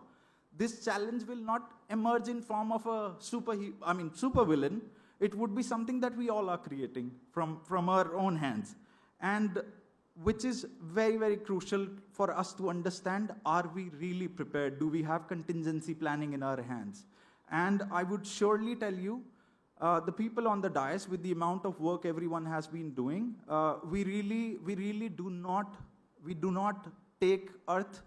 this challenge will not emerge in form of a super villain. It would be something that we all are creating from our own hands, and which is very, very crucial for us to understand, are we really prepared? Do we have contingency planning in our hands? And I would surely tell you, the people on the dais, with the amount of work everyone has been doing, we really do not take Earth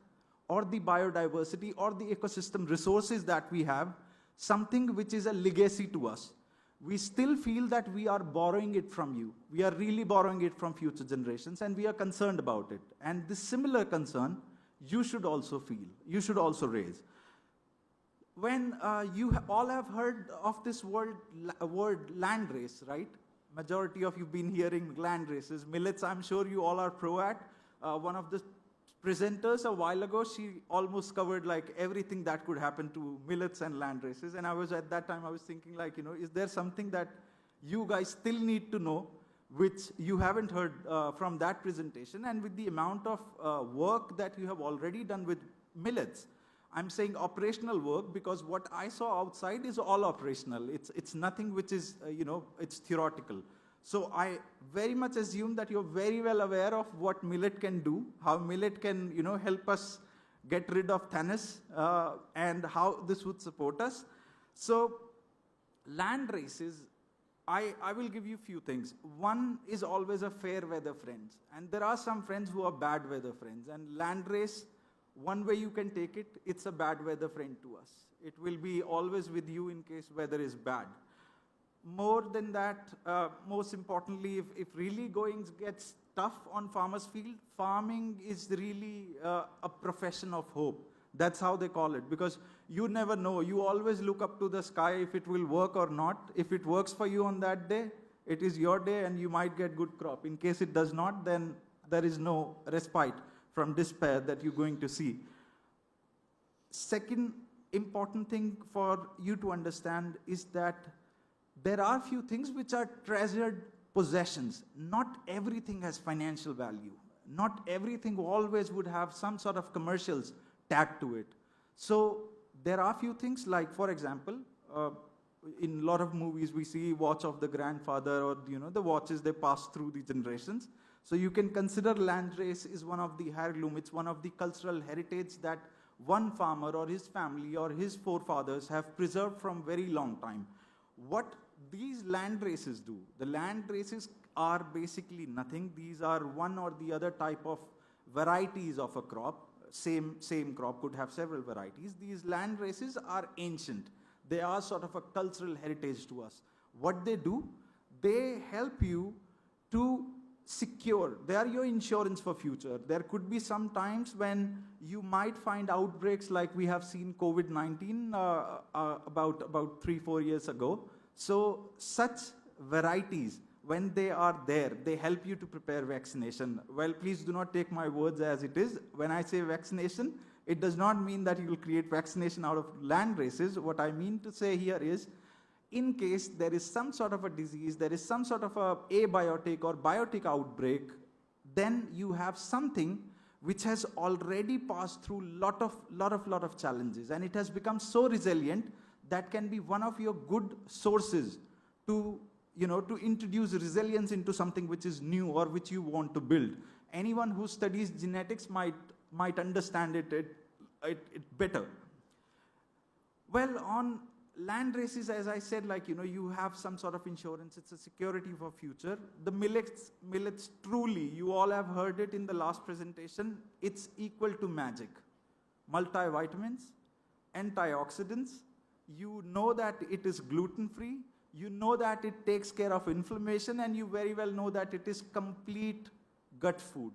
or the biodiversity or the ecosystem resources that we have, something which is a legacy to us. We still feel that we are borrowing it from you. We are really borrowing it from future generations, and we are concerned about it. And this similar concern, you should also feel, you should also raise. When you all have heard of this word land race, right? Majority of you been hearing land races. Millets, I'm sure you all are pro at. One of the presenters a while ago, she almost covered like everything that could happen to millets and land races. And at that time, I was thinking like, is there something that you guys still need to know, which you haven't heard from that presentation? And with the amount of work that you have already done with millets, I'm saying operational work because what I saw outside is all operational. It's nothing which is, it's theoretical. So I very much assume that you're very well aware of what millet can do, how millet can, help us get rid of Thanos, and how this would support us. So land races, I will give you a few things. One is always a fair weather friends. And there are some friends who are bad weather friends. And land race, one way you can take it, it's a bad weather friend to us. It will be always with you in case weather is bad. More than that, most importantly, if really going gets tough on farmers' field, farming is really a profession of hope. That's how they call it, because you never know. You always look up to the sky if it will work or not. If it works for you on that day, it is your day and you might get good crop. In case it does not, then there is no respite from despair that you're going to see. Second important thing for you to understand is that there are few things which are treasured possessions. Not everything has financial value. Not everything always would have some sort of commercials tagged to it. So there are few things like, for example, in a lot of movies we see watch of the grandfather, or the watches they pass through the generations. So you can consider land race is one of the heirloom. It's one of the cultural heritage that one farmer or his family or his forefathers have preserved from very long time. What these land races do, the land races are basically nothing. These are one or the other type of varieties of a crop. Same crop could have several varieties. These land races are ancient. They are sort of a cultural heritage to us. What they do, they help you to secure. They are your insurance for future. There could be some times when you might find outbreaks like we have seen COVID-19 about 3-4 years ago. So such varieties, when they are there, they help you to prepare vaccination. Well, please do not take my words as it is. When I say vaccination, it does not mean that you will create vaccination out of land races. What I mean to say here is, in case there is some sort of a disease, there is some sort of a abiotic or biotic outbreak, then you have something which has already passed through lot of challenges, and it has become so resilient that can be one of your good sources to introduce resilience into something which is new or which you want to build. Anyone who studies genetics might understand it better. Well, on land races, as I said, you have some sort of insurance. It's a security for future. The millets truly, you all have heard it in the last presentation, it's equal to magic. Multivitamins, antioxidants, you know that it is gluten-free, you know that it takes care of inflammation, and you very well know that it is complete gut food.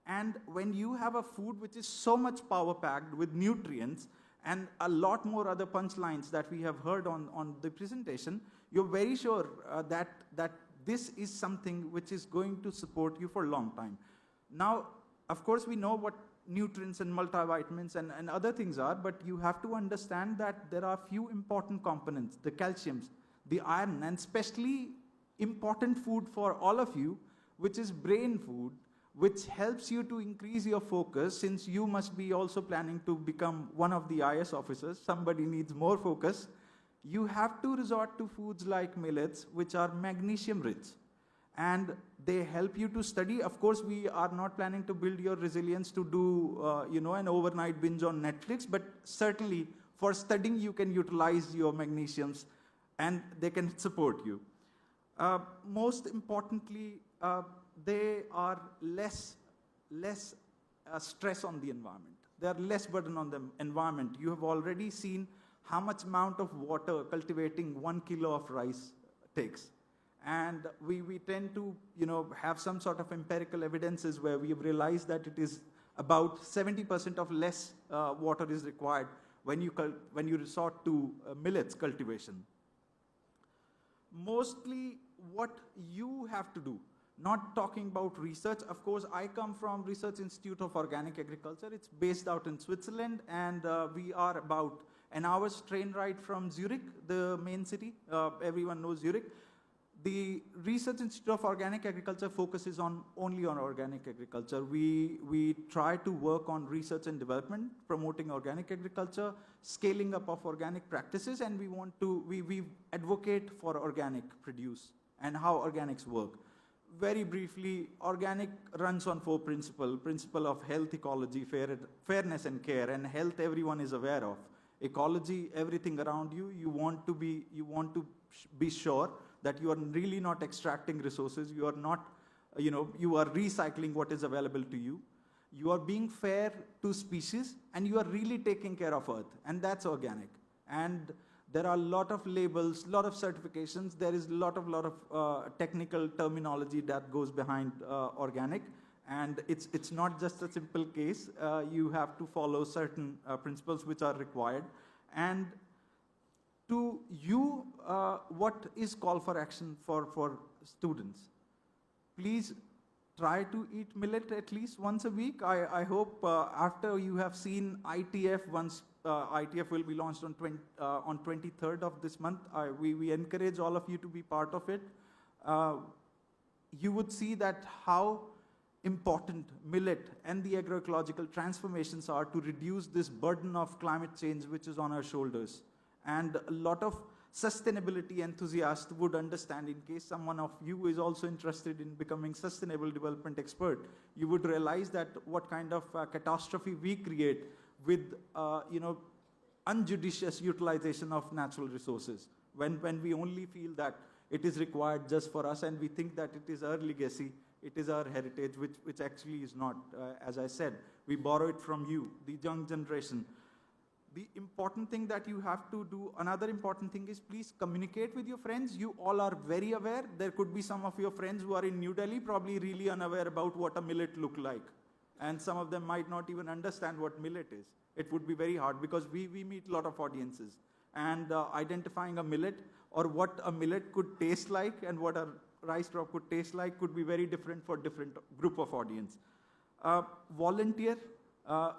And when you have a food which is so much power-packed with nutrients, and a lot more other punchlines that we have heard on the presentation, you're very sure that this is something which is going to support you for a long time. Now, of course, we know what nutrients and multivitamins and other things are, but you have to understand that there are few important components, the calciums, the iron, and especially important food for all of you, which is brain food, which helps you to increase your focus. Since you must be also planning to become one of the IS officers, somebody needs more focus, you have to resort to foods like millets, which are magnesium rich, and they help you to study. Of course, we are not planning to build your resilience to do an overnight binge on Netflix, but certainly for studying you can utilize your magnesiums and they can support you. Most importantly, they are less stress on the environment. They are less burden on the environment. You have already seen how much amount of water cultivating 1 kilo of rice takes. And we tend to have some sort of empirical evidences where we have realized that it is about 70% of less water is required when you resort to millets cultivation. Mostly what you have to do, not talking about research. Of course, I come from Research Institute of Organic Agriculture. It's based out in Switzerland, and we are about an hour's train ride from Zurich, the main city. Everyone knows Zurich. The Research Institute of Organic Agriculture focuses only on organic agriculture. We try to work on research and development, promoting organic agriculture, scaling up of organic practices, and we advocate for organic produce and how organics work. Very briefly, organic runs on 4 principles. Principle of health, ecology, fairness and care, and health everyone is aware of. Ecology, everything around you, you want to be sure that you are really not extracting resources, you are not, you are recycling what is available to you. You are being fair to species, and you are really taking care of Earth, and that's organic. And there are a lot of labels, lot of certifications. There is a lot of technical terminology that goes behind organic, and it's not just a simple case. You have to follow certain principles which are required. And to you, what is call for action for students? Please try to eat millet at least once a week. I hope after you have seen ITF, once ITF will be launched on 23rd of this month, we encourage all of you to be part of it. You would see that how important millet and the agroecological transformations are to reduce this burden of climate change which is on our shoulders. And a lot of sustainability enthusiasts would understand, in case someone of you is also interested in becoming sustainable development expert, you would realize that what kind of catastrophe we create with unjudicious utilization of natural resources, when we only feel that it is required just for us, and we think that it is our legacy, it is our heritage, which actually is not. As I said, we borrow it from you, the young generation. The important thing that you have to do, another important thing is, please communicate with your friends. You all are very aware. There could be some of your friends who are in New Delhi probably really unaware about what a millet look like. And some of them might not even understand what millet is. It would be very hard because we meet a lot of audiences. And identifying a millet or what a millet could taste like and what a rice crop could taste like could be very different for different group of audience. Volunteer.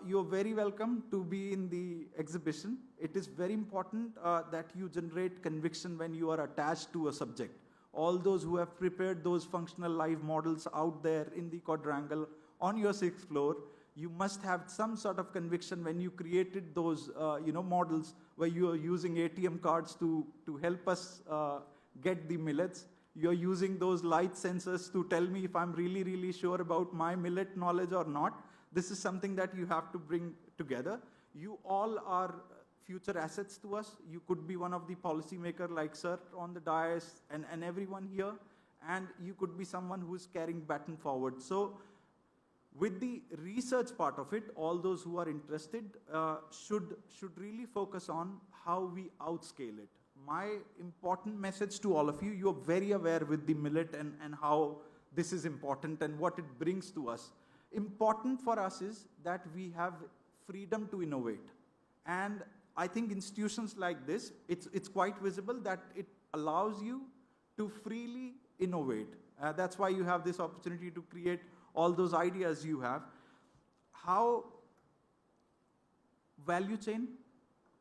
You're very welcome to be in the exhibition. It is very important that you generate conviction when you are attached to a subject. All those who have prepared those functional live models out there in the quadrangle on your 6th floor, you must have some sort of conviction when you created those models where you are using ATM cards to help us get the millets. You're using those light sensors to tell me if I'm really, really sure about my millet knowledge or not. This is something that you have to bring together. You all are future assets to us. You could be one of the policymakers like Sir on the dais and everyone here, and you could be someone who is carrying baton forward. So with the research part of it, all those who are interested should really focus on how we outscale it. My important message to all of you, you're very aware with the millet and how this is important and what it brings to us. Important for us is that we have freedom to innovate. And I think institutions like this, it's quite visible that it allows you to freely innovate. That's why you have this opportunity to create all those ideas you have. How value chain,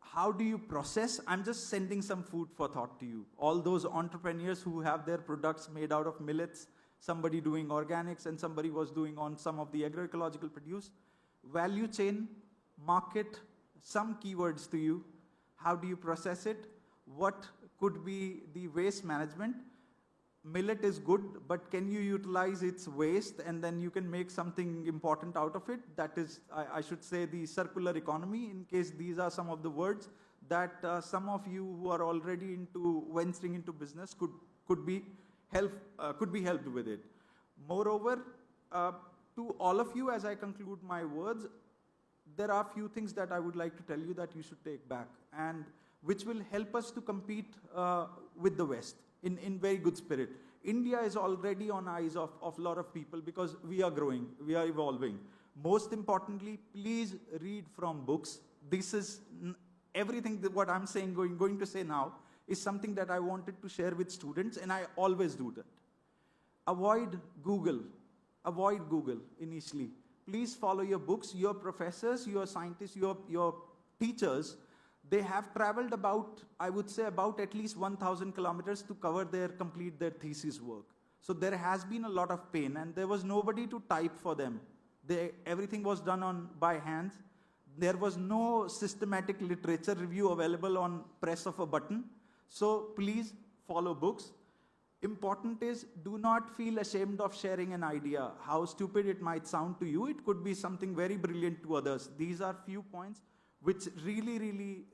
how do you process? I'm just sending some food for thought to you. All those entrepreneurs who have their products made out of millets, somebody doing organics and somebody was doing on some of the agroecological produce. Value chain, market, some keywords to you. How do you process it? What could be the waste management? Millet is good, but can you utilize its waste and then you can make something important out of it? That is, I should say, the circular economy, in case these are some of the words that some of you who are already into venturing into business could be helped with it. Moreover, to all of you, as I conclude my words, there are few things that I would like to tell you that you should take back and which will help us to compete with the West in very good spirit. India is already on eyes of a lot of people because we are growing, we are evolving. Most importantly, please read from books. This is everything that what I'm saying, going to say now, is something that I wanted to share with students, and I always do that. Avoid Google initially. Please follow your books, your professors, your scientists, your teachers. They have traveled about, I would say, about at least 1,000 kilometers to complete their thesis work. So there has been a lot of pain, and there was nobody to type for them. Everything was done by hands. There was no systematic literature review available on press of a button. So please follow books. Important is, do not feel ashamed of sharing an idea. How stupid it might sound to you, it could be something very brilliant to others. These are few points which really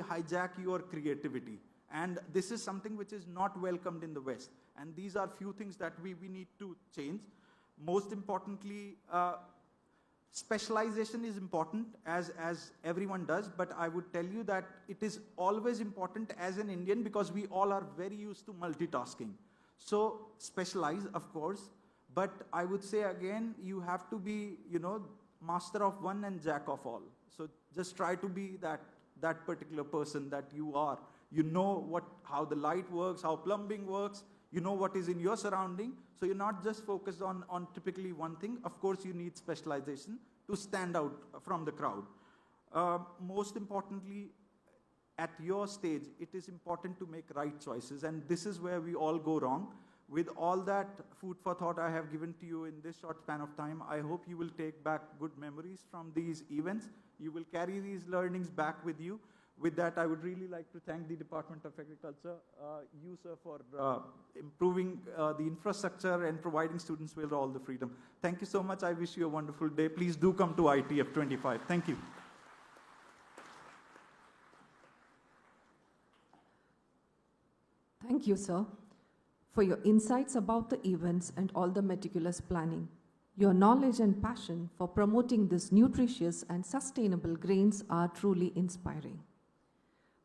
hijack your creativity. And this is something which is not welcomed in the West. And these are few things that we need to change. Most importantly, specialization is important, as everyone does, but I would tell you that it is always important as an Indian because we all are very used to multitasking. So specialize, of course, but I would say again, you have to be, master of one and jack of all. So just try to be that particular person that you are. You know how the light works, how plumbing works, you know what is in your surrounding. So you're not just focused on typically one thing. Of course, you need specialization to stand out from the crowd. Most importantly, at your stage, it is important to make right choices. And this is where we all go wrong. With all that food for thought I have given to you in this short span of time, I hope you will take back good memories from these events. You will carry these learnings back with you. With that, I would really like to thank the Department of Agriculture, you, sir, for improving the infrastructure and providing students with all the freedom. Thank you so much. I wish you a wonderful day. Please do come to ITF 25. Thank you. Thank you, sir, for your insights about the events and all the meticulous planning. Your knowledge and passion for promoting these nutritious and sustainable grains are truly inspiring.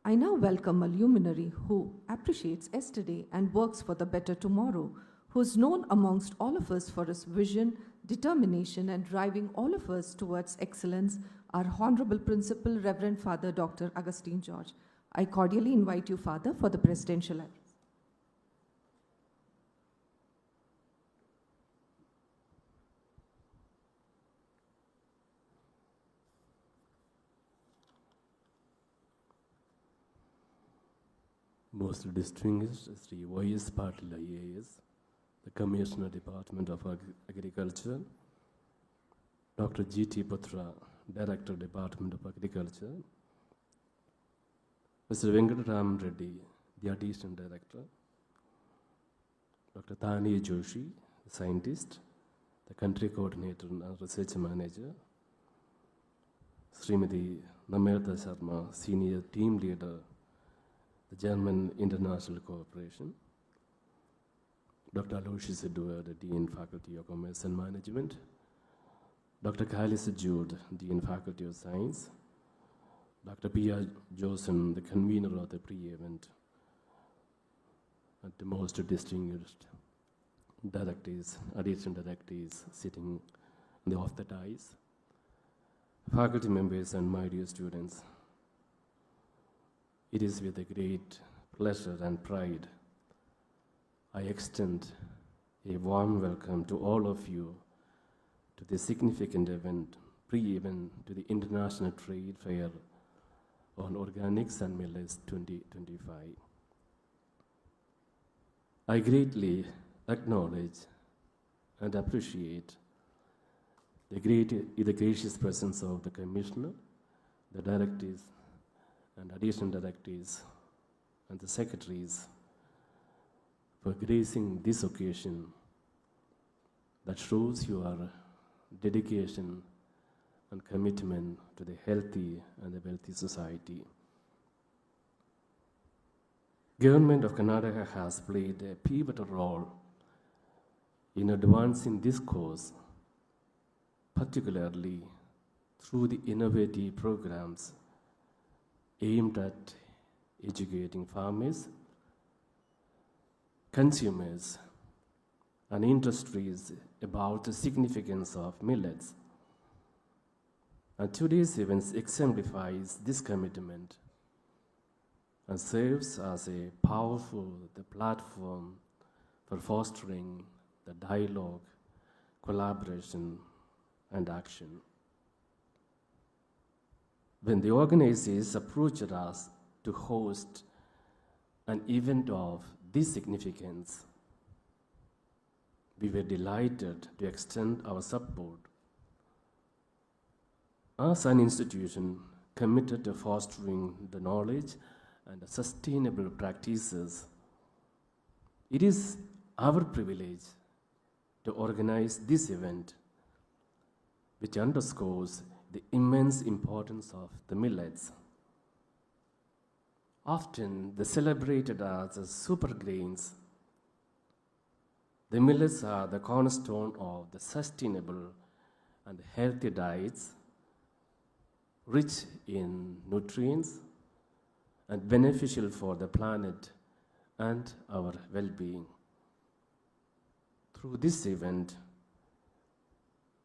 I now welcome a luminary who appreciates yesterday and works for the better tomorrow, who is known amongst all of us for his vision, determination, and driving all of us towards excellence, our Honorable Principal, Reverend Father Dr. Augustine George. I cordially invite you, Father, for the presidential address. Most distinguished Sri Y.S. Patil IAS, the Commissioner, Department of Agriculture, Dr. G.T. Putra, Director, Department of Agriculture, Mr. Venkatraman Reddy, the Additional Director, Dr. Tani Joshi, the Scientist, the Country Coordinator and Research Manager, Srimati Namerta Sharma, Senior Team Leader, the German International Cooperation, Dr. Aloysius Edward, the Dean, Faculty of Commerce and Management, Dr. Kailis Jude, Dean, Faculty of Science, Dr. Pia Johnson, the convener of the pre-event, and the most distinguished directors, additional directors sitting in the off the dais, faculty members and my dear students, It is with a great pleasure and pride I extend a warm welcome to all of you to this significant event, pre-event to the International Trade Fair on Organics and Millets 2025. I greatly acknowledge and appreciate the gracious presence of the Commissioner, the Directors and Additional Directors, and the Secretaries for gracing this occasion that shows your dedication and commitment to the healthy and the wealthy society. Government of Karnataka has played a pivotal role in advancing this cause, particularly through the innovative programs aimed at educating farmers, consumers, and industries about the significance of millets. And today's event exemplifies this commitment and serves as a powerful platform for fostering the dialogue, collaboration, and action. When the organizers approached us to host an event of this significance, we were delighted to extend our support. As an institution committed to fostering the knowledge and the sustainable practices, it is our privilege to organize this event, which underscores the immense importance of the millets. Often they're celebrated as super grains, the millets are the cornerstone of the sustainable and healthy diets, rich in nutrients and beneficial for the planet and our well-being. Through this event,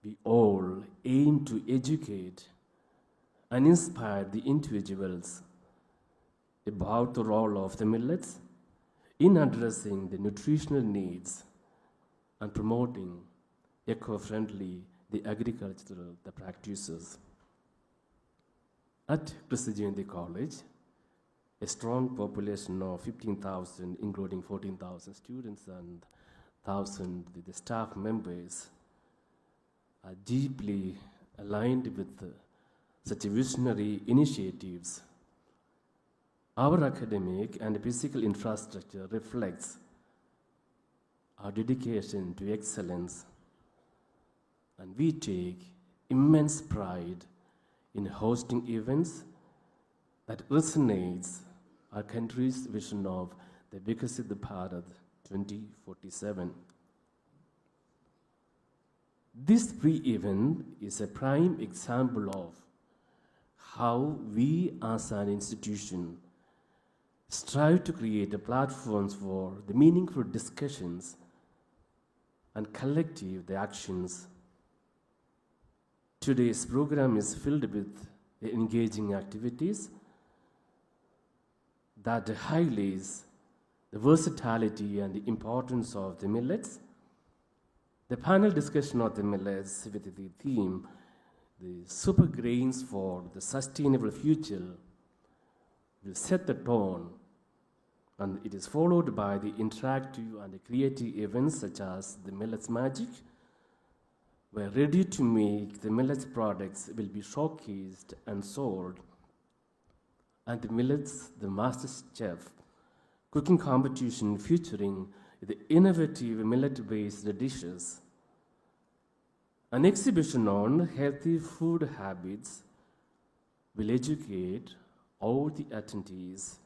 we all aim to educate and inspire the individuals about the role of the millets in addressing the nutritional needs and promoting eco-friendly agricultural practices. At 𝐏𝐫𝐞 Jayanti College, a strong population of 15,000, including 14,000 students and 1,000 staff members, are deeply aligned with such visionary initiatives. Our academic and physical infrastructure reflects our dedication to excellence, and we take immense pride in hosting events that resonates our country's vision of the Vikasit Bharat 2047. This pre-event is a prime example of how we as an institution strive to create platforms for the meaningful discussions and collective actions. Today's program is filled with engaging activities that highlights the versatility and the importance of the millets. The panel discussion of the millets with the theme, the super grains for the sustainable future, will set the tone, and it is followed by the interactive and the creative events such as the Millets Magic, where ready-to-make the millets products will be showcased and sold, and the Millets, the Master Chef cooking competition featuring the innovative millet-based dishes. An exhibition on healthy food habits will educate all the attendees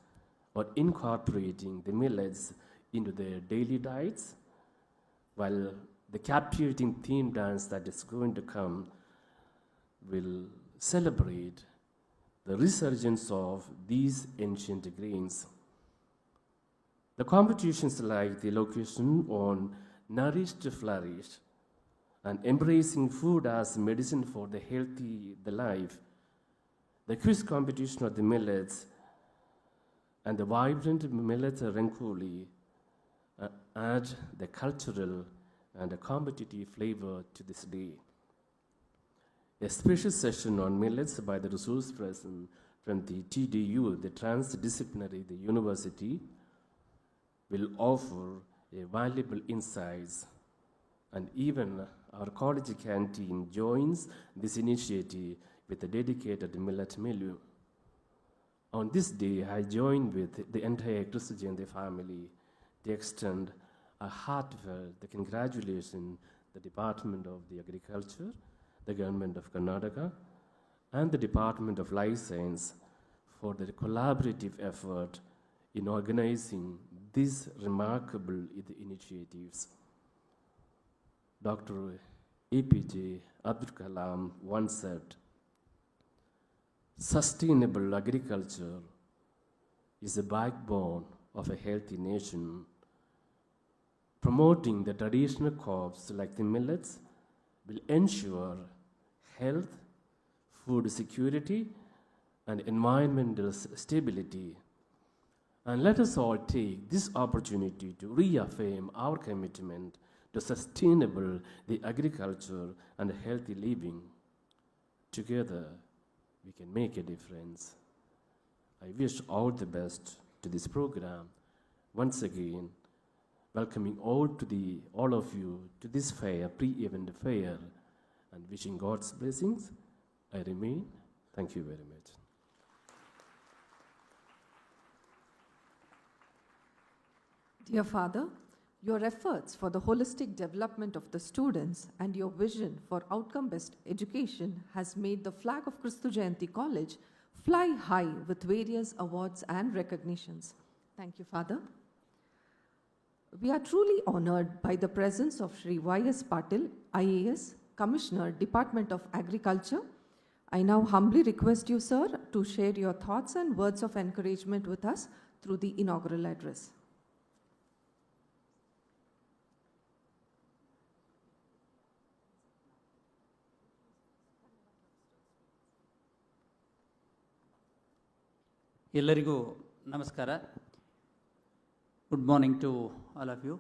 on incorporating the millets into their daily diets, while the captivating theme dance that is going to come will celebrate the resurgence of these ancient grains. The competitions like the location on Nourish to Flourish and embracing food as medicine for the healthy, the life, the quiz competition of the millets, and the vibrant millet Rangoli add the cultural and the competitive flavor to this day. A special session on millets by the resource person from the TDU, the Transdisciplinary the University, will offer a valuable insights, and even our college canteen joins this initiative with a dedicated millet menu. On this day, I join with the entire 𝐏𝐫𝐞-𝐄𝐯 family to extend a heartfelt congratulations to the Department of the Agriculture, the Government of Karnataka, and the Department of Life Science for their collaborative effort in organizing these remarkable initiatives. Dr. APJ Abdul Kalam once said, "Sustainable agriculture is the backbone of a healthy nation. Promoting the traditional crops like the millets will ensure health, food security, and environmental stability. And let us all take this opportunity to reaffirm our commitment to sustainable the agriculture and healthy living. Together, we can make a difference." I wish all the best to this program. Once again, welcoming all of you to this fair, pre-event fair, and wishing God's blessings. I remain. Thank you very much. Dear Father, your efforts for the holistic development of the students and your vision for outcome-based education has made the flag of 𝐏𝐫𝐞-𝐄𝐯 College fly high with various awards and recognitions. Thank you, Father. We are truly honored by the presence of Shri Y.S. Patil, IAS, Commissioner, Department of Agriculture. I now humbly request you, sir, to share your thoughts and words of encouragement with us through the inaugural address. ಎಲ್ಲರಿಗೂ ನಮಸ್ಕಾರ. Good morning to all of you.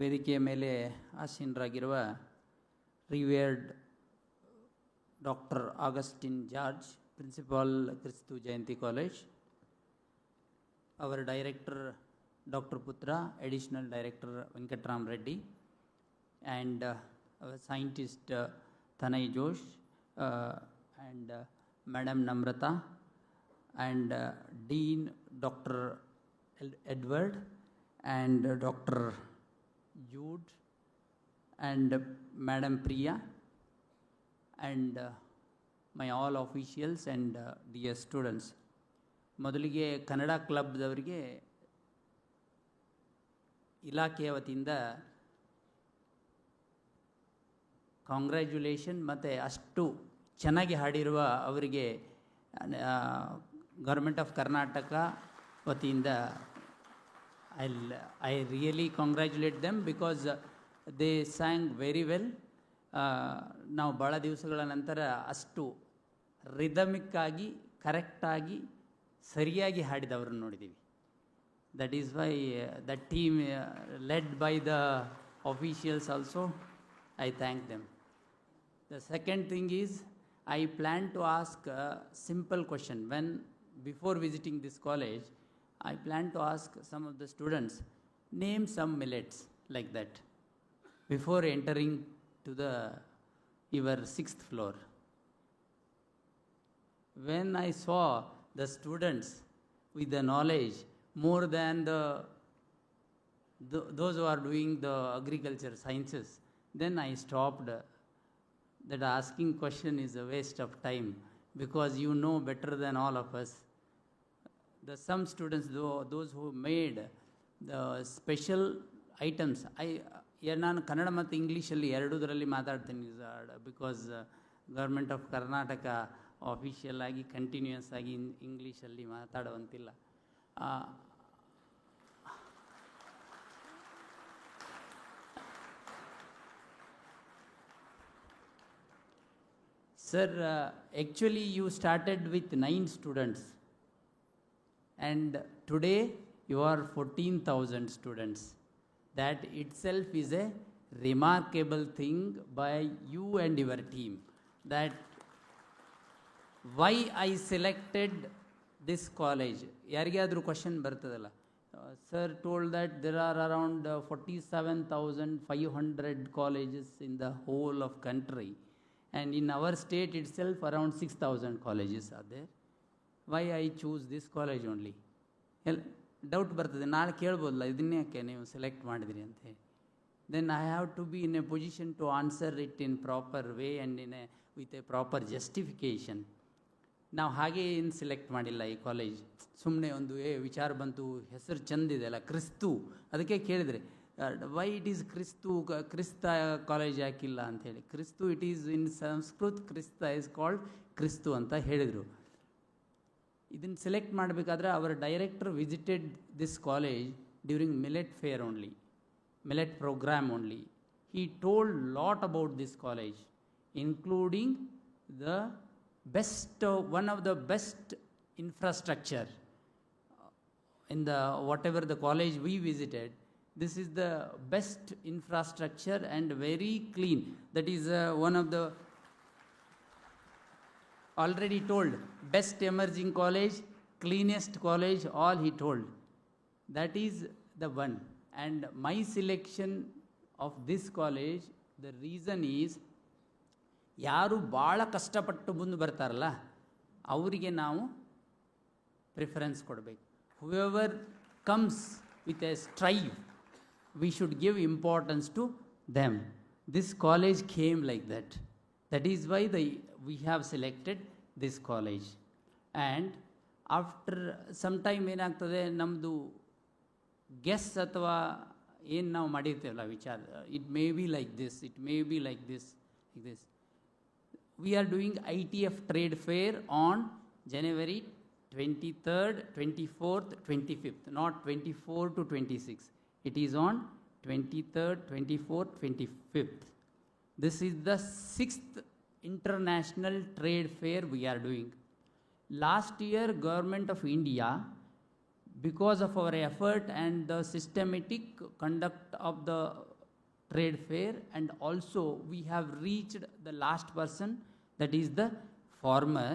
ವೇದಿಕೆಯ ಮೇಲೆ ಆಸೀನರಾಗಿರುವ reverend doctor Augustine George, principal 𝐏𝐫𝐞-𝐄𝐯 college, our director doctor Putra, additional director Venkataram Reddy, and our scientist Tanay Josh, and Madam Namrata, and Dean Dr. Edward, and Dr. Jude, and Madam Priya, and my all officials and dear students. ಮೊದಲಿಗೆ ಕನ್ನಡ ಕ್ಲಬ್ದವರಿಗೆ ಇಲಾಖೆಯ ವತಿಯಿಂದ congratulation, ಮತ್ತು ಅಷ್ಟು ಚೆನ್ನಾಗಿ ಹಾಡಿರುವ ಅವರಿಗೆ government of Karnataka ವತಿಯಿಂದ I really congratulate them because they sang very well. ನಾವು ಭಾಳ ದಿವಸಗಳ ನಂತರ ಅಷ್ಟು ರಿದಮಿಕ್ಕಾಗಿ, ಕರೆಕ್ಟಾಗಿ, ಸರಿಯಾಗಿ ಹಾಡಿದವ್ರನ್ನ ನೋಡಿದ್ದೀವಿ. That is why the team led by the officials also, I thank them. The second thing is, I plan to ask a simple question. Before visiting this college, I plan to ask some of the students, name some millets like that, before entering to your 6th floor. When I saw the students with the knowledge more than those who are doing the agriculture sciences, then I stopped. That asking question is a waste of time, because you know better than all of us. Some students, those who made the special items, ನಾನು ಕನ್ನಡ ಮತ್ತು ಇಂಗ್ಲೀಷಲ್ಲಿ ಎರಡೂದರಲ್ಲಿ ಮಾತಾಡ್ತೀನಿ, because government of Karnataka official ಆಗಿ continuous ಆಗಿ ಇಂಗ್ಲೀಷಲ್ಲಿ ಮಾತಾಡುವಂತಿಲ್ಲ. Sir, actually you started with 9 students. and today you are 14,000 students. That itself is a remarkable thing by you and your team. That why I selected this college. Yarigadu question bartadala. Sir told that there are around 47,500 colleges in the whole of country, and in our state itself around 6,000 colleges are there. Why I choose this college only? Doubt ಬರ್ತದೆ, ನಾಳೆ ಕೇಳ್ಬೋದಲ್ಲ ಇದನ್ನೇ ಯಾಕೆ ನೀವು select ಮಾಡಿದ್ರಿ ಅಂತ ಹೇಳಿ. Then I have to be in a position to answer it in proper way and with a proper justification. ನಾವು ಹಾಗೆ ಏನು ಸೆಲೆಕ್ಟ್ ಮಾಡಿಲ್ಲ ಈ ಕಾಲೇಜ್. ಸುಮ್ಮನೆ ಒಂದು ವಿಚಾರ ಬಂತು, ಹೆಸರು ಚಂದಿದೆ ಅಲ್ಲ ಕ್ರಿಸ್ತು, ಅದಕ್ಕೆ ಕೇಳಿದರೆ ವೈ ಇಟ್ ಈಸ್ ಕ್ರಿಸ್ತ ಕಾಲೇಜ್ ಯಾಕಿಲ್ಲ ಅಂಥೇಳಿ. ಕ್ರಿಸ್ತು ಇಟ್ ಈಸ್ ಇನ್ ಸಂಸ್ಕೃತ್, ಕ್ರಿಸ್ತ ಇಸ್ ಕಾಲ್ಡ್ ಕ್ರಿಸ್ತು ಅಂತ ಹೇಳಿದರು. ಇದನ್ನು ಸೆಲೆಕ್ಟ್ ಮಾಡಬೇಕಾದ್ರೆ ಅವರ director visited this college during millet fair only, millet program only. He told lot about this college, including the best, one of the best infrastructure in the whatever the college we visited. This is the best infrastructure and very clean. That is one of the already told best emerging college, cleanest college, all he told. That is the one. And my selection of this college, the reason is ಯಾರು ಭಾಳ ಕಷ್ಟಪಟ್ಟು ಮುಂದೆ ಬರ್ತಾರಲ್ಲ ಅವರಿಗೆ ನಾವು preference ಕೊಡಬೇಕು. Whoever comes with A strive, we should give importance to them. This college came like that. That is why we have selected this college. And after some time ಏನಾಗ್ತದೆ, ನಮ್ಮದು ಗೆಸ್ ಅಥವಾ ಏನು ನಾವು ಮಾಡಿರ್ತೇವಲ್ಲ ವಿಚಾರ, it may be like this, it may be like this, like this. We are doing ITF trade fair on January 23rd, 24th, 25th, not 24 to 26. It is on 23rd, 24th, 25th. This is the 6th international trade fair we are doing. Last year, Government of India, because of our effort and the systematic conduct of the trade fair, and also we have reached the last person, that is the farmer.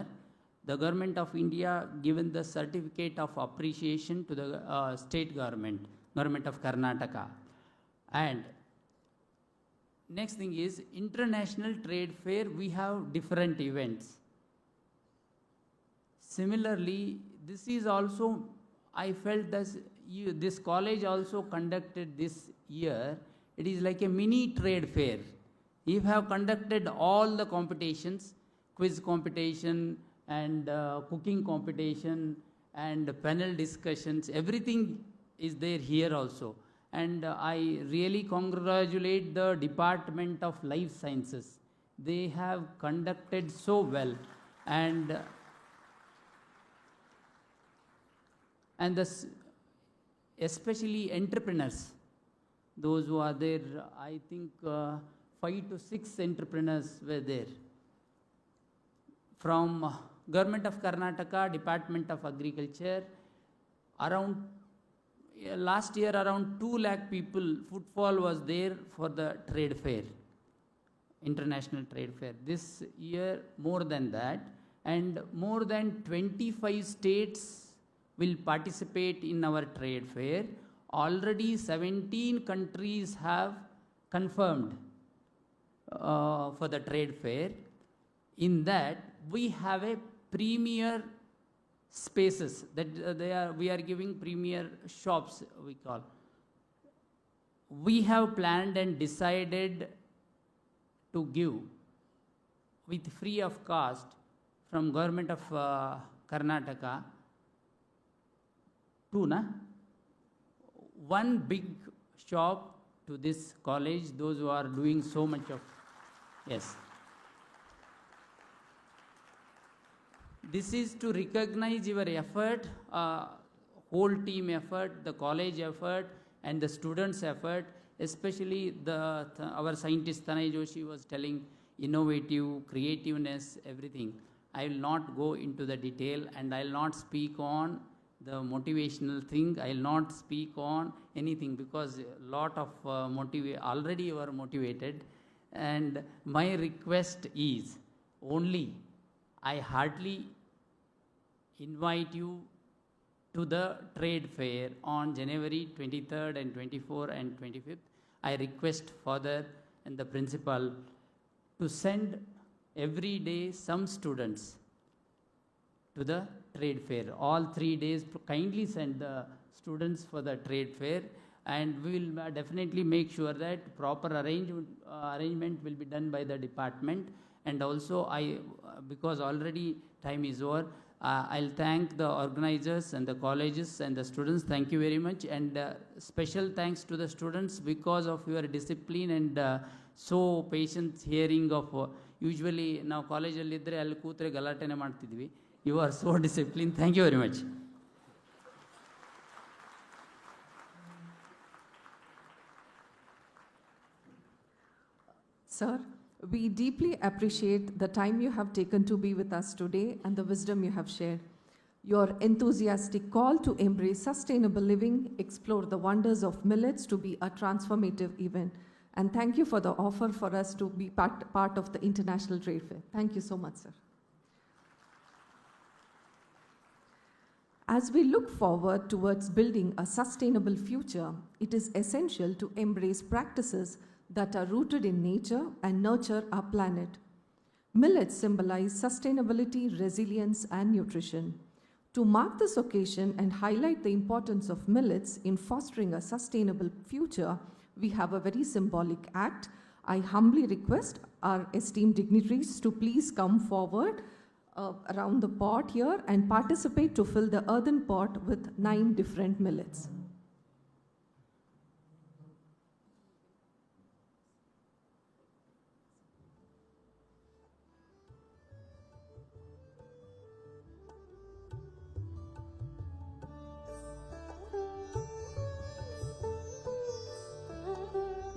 The Government of India given the certificate of appreciation to the state government, Government of Karnataka. And next thing is international trade fair, we have different events. Similarly, this is also, I felt that this college also conducted this year. It is like a mini trade fair. You have conducted all the competitions, quiz competition and cooking competition and panel discussions, everything is there here also. And I really congratulate the Department of Life Sciences. They have conducted so well. And especially entrepreneurs, those who are there, I think 5 to 6 entrepreneurs were there. From Government of Karnataka, Department of Agriculture, around last year around 2 lakh people footfall was there for the trade fair, international trade fair. This year more than that, and more than 25 states will participate in our trade fair. Already 17 countries have confirmed for the trade fair. In that, we have a premier spaces that we are giving premier shops, we call. We have planned and decided to give with free of cost from Government of Karnataka one big shop to this college, those who are doing so much of, yes. This is to recognize your effort, whole team effort, the college effort, and the students' effort, especially our scientist Tanay Joshi was telling innovative, creativeness, everything. I will not go into the detail, and I will not speak on the motivational thing. I'll not speak on anything because a lot of already you are motivated. And my request is only, I heartily invite you to the trade fair on January 23rd and 24th and 25th. I request father and the principal to send every day some students to the trade fair. All 3 days, kindly send the students for the trade fair, and we will definitely make sure that proper arrangement will be done by the department. And also, because already time is over, I'll thank the organizers and the colleges and the students. Thank you very much, and special thanks to the students because of your discipline and so patient hearing of usually now college alli idre alli ಕೂತ್ರೆ ಗಲಾಟೆನೆ ಮಾಡ್ತಿದ್ವಿ. You are so disciplined. Thank you very much. Sir, we deeply appreciate the time you have taken to be with us today and the wisdom you have shared. Your enthusiastic call to embrace sustainable living, explore the wonders of millets to be a transformative event. And thank you for the offer for us to be part of the International Trade Fair. Thank you so much, sir. As we look forward towards building a sustainable future, it is essential to embrace practices that are rooted in nature and nurture our planet. Millets symbolize sustainability, resilience, and nutrition. To mark this occasion and highlight the importance of millets in fostering a sustainable future, we have a very symbolic act. I humbly request our esteemed dignitaries to please come forward around the pot here and participate to fill the earthen pot with 9 different millets.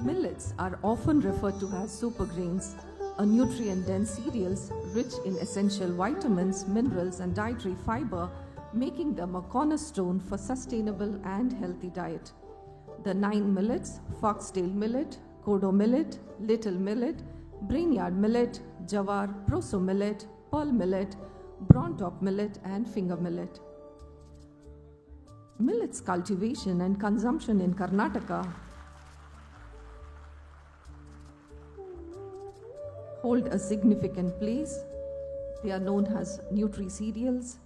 Millets are often referred to as super grains, a nutrient-dense cereals rich in essential vitamins, minerals, and dietary fiber, making them a cornerstone for sustainable and healthy diet. The 9 millets, foxtail millet, kodo millet, little millet, brainyard millet, jawar, proso millet, pearl millet, brown top millet, and finger millet. Millets cultivation and consumption in Karnataka hold a significant place. They are known as nutri-cereals.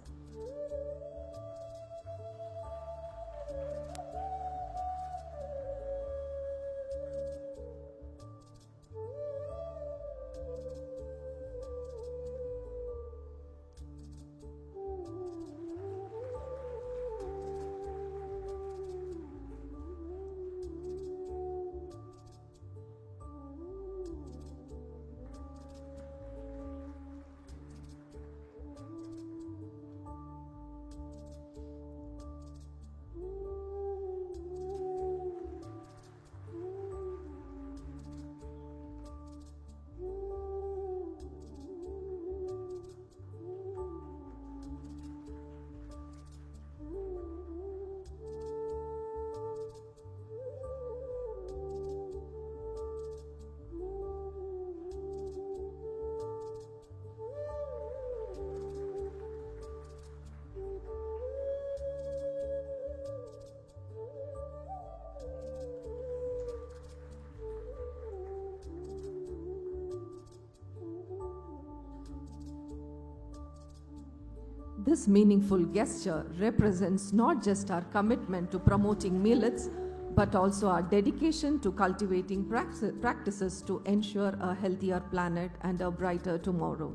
This meaningful gesture represents not just our commitment to promoting millets, but also our dedication to cultivating practices to ensure a healthier planet and a brighter tomorrow.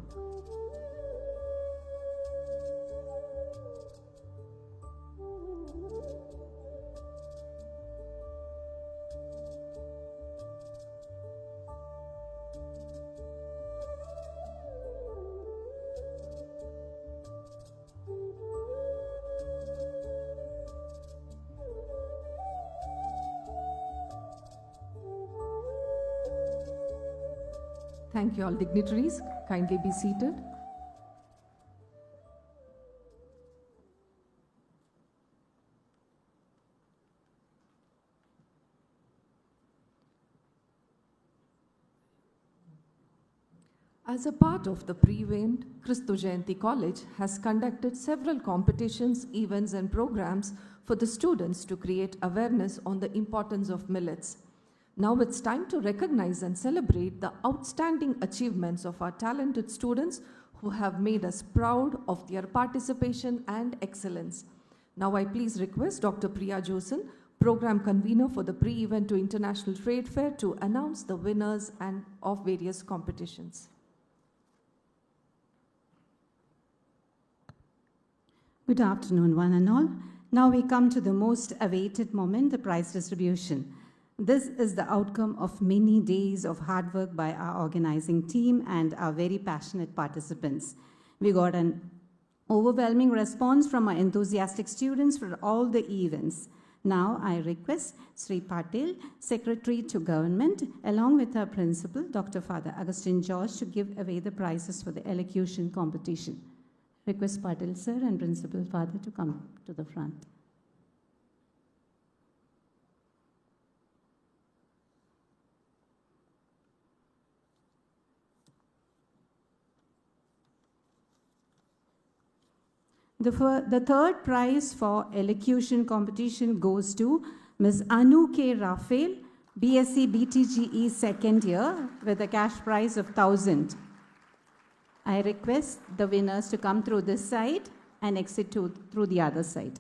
Thank you all dignitaries. Kindly be seated. As a part of the pre-event, 𝐏𝐫𝐞-𝐄𝐯 College has conducted several competitions, events and programs for the students to create awareness on the importance of millets. Now it's time to recognize and celebrate the outstanding achievements of our talented students who have made us proud of their participation and excellence. Now I please request Dr. Priya Josen, Program Convener for the Pre-Event to International Trade Fair, to announce the winners and of various competitions. Good afternoon, one and all. Now we come to the most awaited moment, the prize distribution. This is the outcome of many days of hard work by our organizing team and our very passionate participants. We got an overwhelming response from our enthusiastic students for all the events. Now I request Sri Patil, Secretary to Government, along with our Principal, Dr. Father Augustine George, to give away the prizes for the elocution competition. Request Patil sir and Principal Father to come to the front. The third prize for elocution competition goes to Ms. Anu K. Raphael, BSc BTGE second year, with a cash prize of 1,000. I request the winners to come through this side and exit through the other side.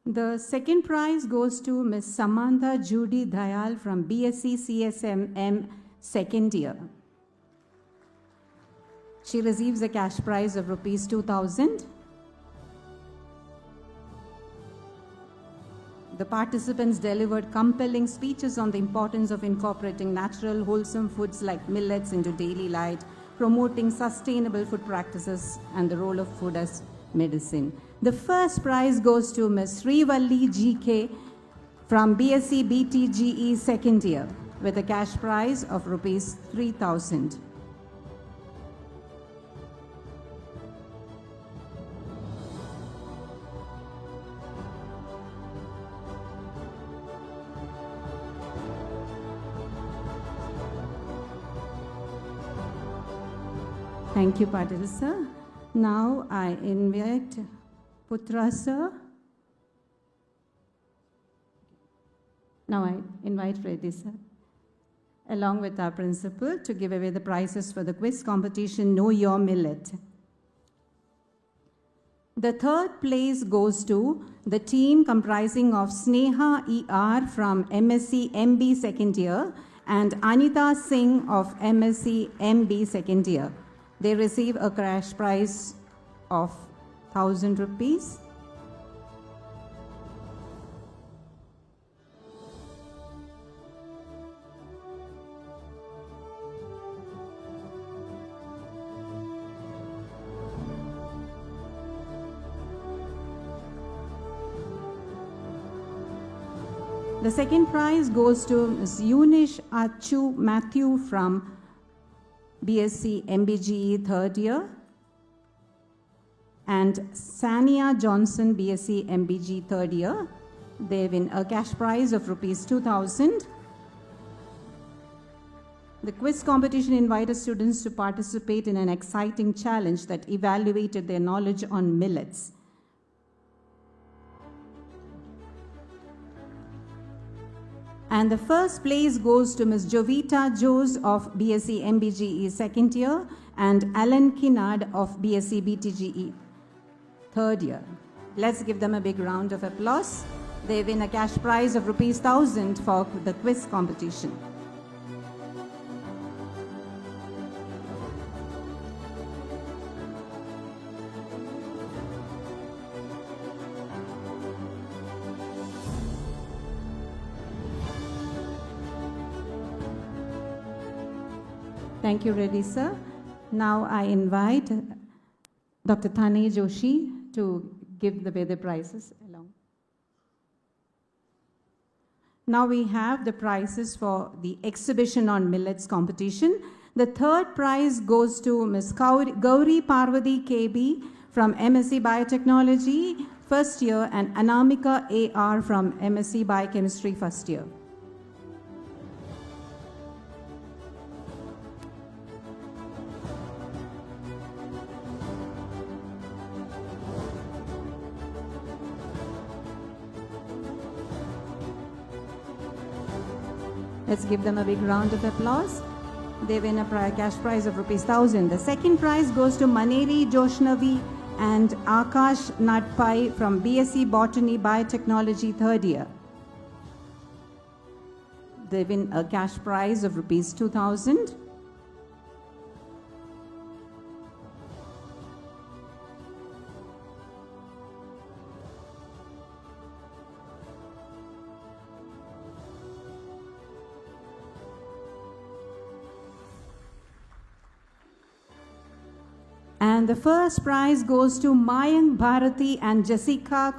The second prize goes to Ms. Samantha Judy Dayal from BSc CSMM second year. She receives a cash prize of Rs 2,000. The participants delivered compelling speeches on the importance of incorporating natural, wholesome foods like millets into daily life, promoting sustainable food practices, and the role of food as medicine. The first prize goes to Ms. Srivalli GK from BSc BTGE second year with a cash prize of Rs 3,000. Thank you, Patil sir. Now I invite Putra sir. Now I invite Reddy sir, along with our principal, to give away the prizes for the quiz competition Know Your Millet. The third place goes to the team comprising of Sneha ER from MSc MB second year and Anita Singh of MSc MB second year. They receive a cash prize of 1,000 rupees. The second prize goes to Ms. Eunice Achu Matthew from BSc MBGE third year, and Sania Johnson, BSc MBG third year. They win a cash prize of Rs 2,000. The quiz competition invited students to participate in an exciting challenge that evaluated their knowledge on millets. And the first place goes to Ms. Jovita Jose of BSc MBGE second year and Alan Kinnard of BSc BTGE third year. Let's give them a big round of applause. They win a cash prize of Rs 1,000 for the quiz competition. Thank you, Reddy sir. Now I invite Dr. Thane Joshi to give the prizes along. Now we have the prizes for the exhibition on millets competition. The third prize goes to Ms. Gauri Parvati KB from MSc Biotechnology, first year, and Anamika AR from MSc Biochemistry, first year. Let's give them a big round of applause. They win a cash prize of ₹1,000. The second prize goes to Maneri Joshnavi and Akash Natpai from BSc Botany Biotechnology, third year. They win a cash prize of ₹2,000. And the first prize goes to Mayank Bharati and Jessica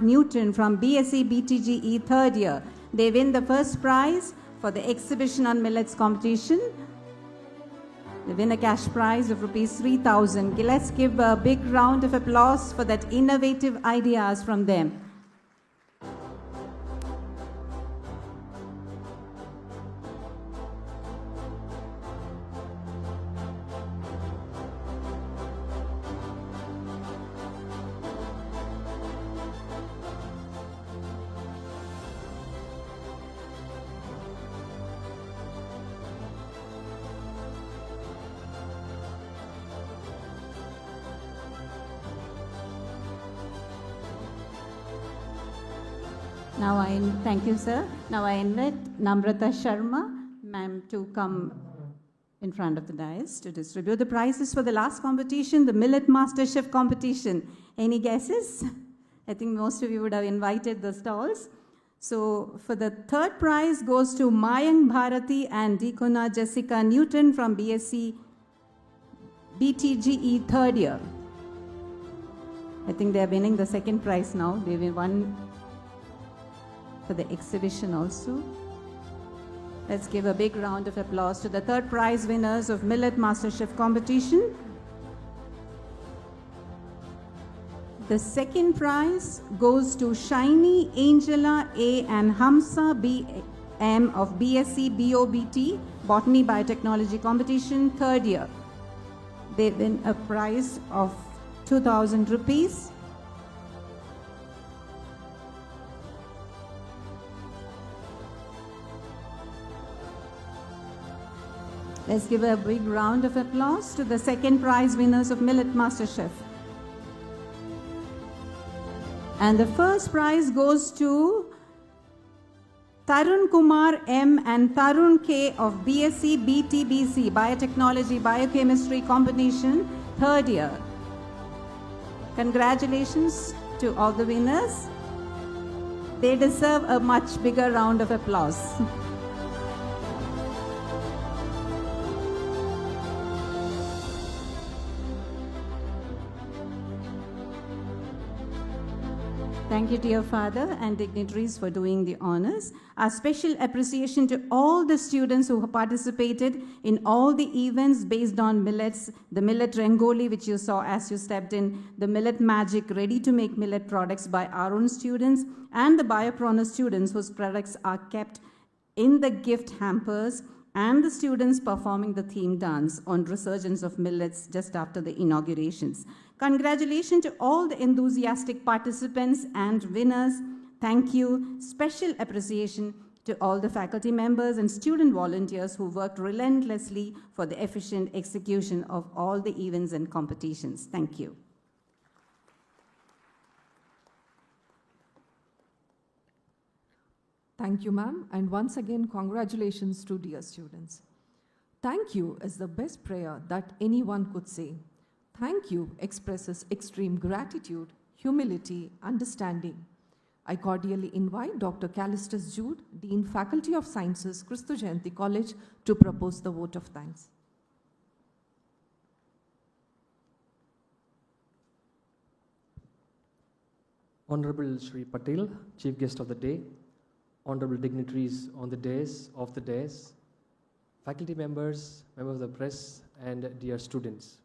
Newton from BSc BTGE, third year. They win the first prize for the exhibition on millets competition. They win a cash prize of ₹3,000. Let's give a big round of applause for that innovative ideas from them. Now thank you, sir. Now I invite Namrata Sharma, ma'am, to come in front of the dais to distribute the prizes for the last competition, the Millet Master Chef competition. Any guesses? I think most of you would have invited the stalls. So for the third prize goes to Mayank Bharati and Deekona Jessica Newton from BSc BTGE, third year. I think they are winning the second prize now. They won for the exhibition also. Let's give a big round of applause to the third prize winners of Millet Master Chef competition. The second prize goes to Shiny Angela A and Hamsa B M of BSc BOBT Botany Biotechnology competition, third year. They win a prize of ₹2,000. Let's give a big round of applause to the second prize winners of Millet Master Chef. And the first prize goes to Tarun Kumar M and Tarun K of BSc BTBC Biotechnology Biochemistry combination, third year. Congratulations to all the winners. They deserve a much bigger round of applause. Thank you to your father and dignitaries for doing the honors. Our special appreciation to all the students who participated in all the events based on millets, the millet rangoli, which you saw as you stepped in, the millet magic, ready to make millet products by our own students, and the Biopreneur students whose products are kept in the gift hampers, and the students performing the theme dance on resurgence of millets just after the inaugurations. Congratulations to all the enthusiastic participants and winners. Thank you. Special appreciation to all the faculty members and student volunteers who worked relentlessly for the efficient execution of all the events and competitions. Thank you. Thank you, ma'am, and once again, congratulations to dear students. Thank you is the best prayer that anyone could say. Thank you expresses extreme gratitude, humility, understanding. I cordially invite Dr. Callistus Jude, Dean, Faculty of Sciences, 𝐏𝐫𝐞 Jayanti College, to propose the vote of thanks. Honorable Shri Patel, Chief Guest of the Day, honorable dignitaries on the dais, faculty members, members of the press, and dear students.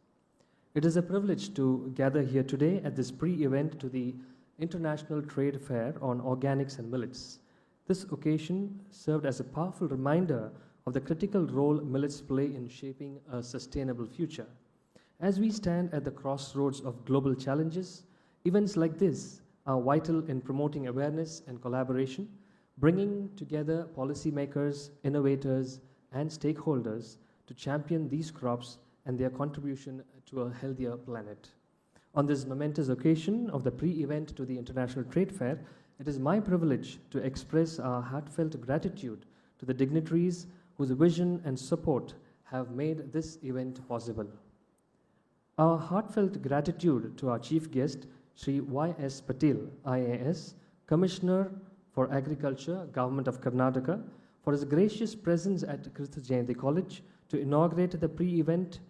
It is a privilege to gather here today at this pre-event to the International Trade Fair on Organics and Millets. This occasion served as a powerful reminder of the critical role millets play in shaping a sustainable future. As we stand at the crossroads of global challenges, events like this are vital in promoting awareness and collaboration, bringing together policymakers, innovators, and stakeholders to champion these crops and their contribution to a healthier planet. On this momentous occasion of the pre-event to the International Trade Fair, it is my privilege to express our heartfelt gratitude to the dignitaries whose vision and support have made this event possible. Our heartfelt gratitude to our chief guest, Shri Y.S. Patil, IAS, Commissioner for Agriculture, Government of Karnataka, for his gracious presence at 𝐏𝐫𝐞-𝐄𝐯 College to inaugurate the pre-event,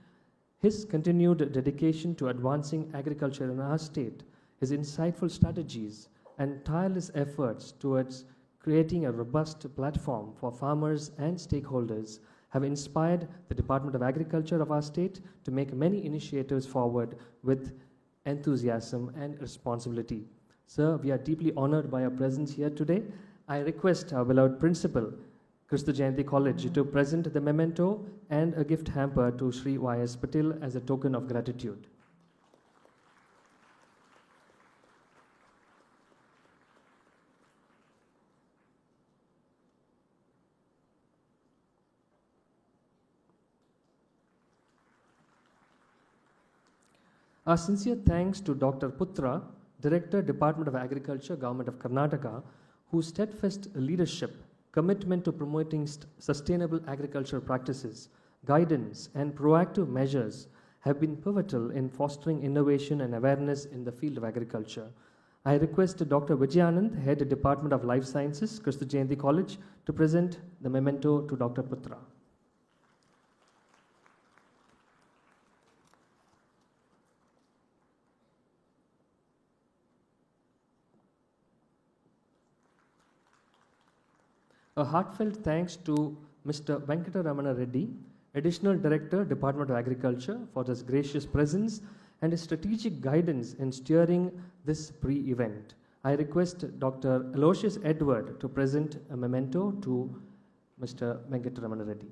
his continued dedication to advancing agriculture in our state, his insightful strategies, and tireless efforts towards creating a robust platform for farmers and stakeholders have inspired the Department of Agriculture of our state to make many initiatives forward with enthusiasm and responsibility. Sir, we are deeply honored by your presence here today. I request our beloved principal, 𝐏𝐫𝐞-𝐄𝐯 College, to present the memento and a gift hamper to Shri Y.S. Patil as a token of gratitude. Our sincere thanks to Dr. Putra, Director, Department of Agriculture, Government of Karnataka, whose steadfast leadership, commitment to promoting sustainable agricultural practices, guidance, and proactive measures have been pivotal in fostering innovation and awareness in the field of agriculture. I request Dr. Vijayanand, Head, Department of Life Sciences, 𝐏𝐫𝐞-𝐄𝐯 College, to present the memento to Dr. Putra. A heartfelt thanks to Mr. Venkateramana Reddy, Additional Director, Department of Agriculture, for his gracious presence and his strategic guidance in steering this pre-event. I request Dr. Aloysius Edward to present a memento to Mr. Venkateramana Reddy.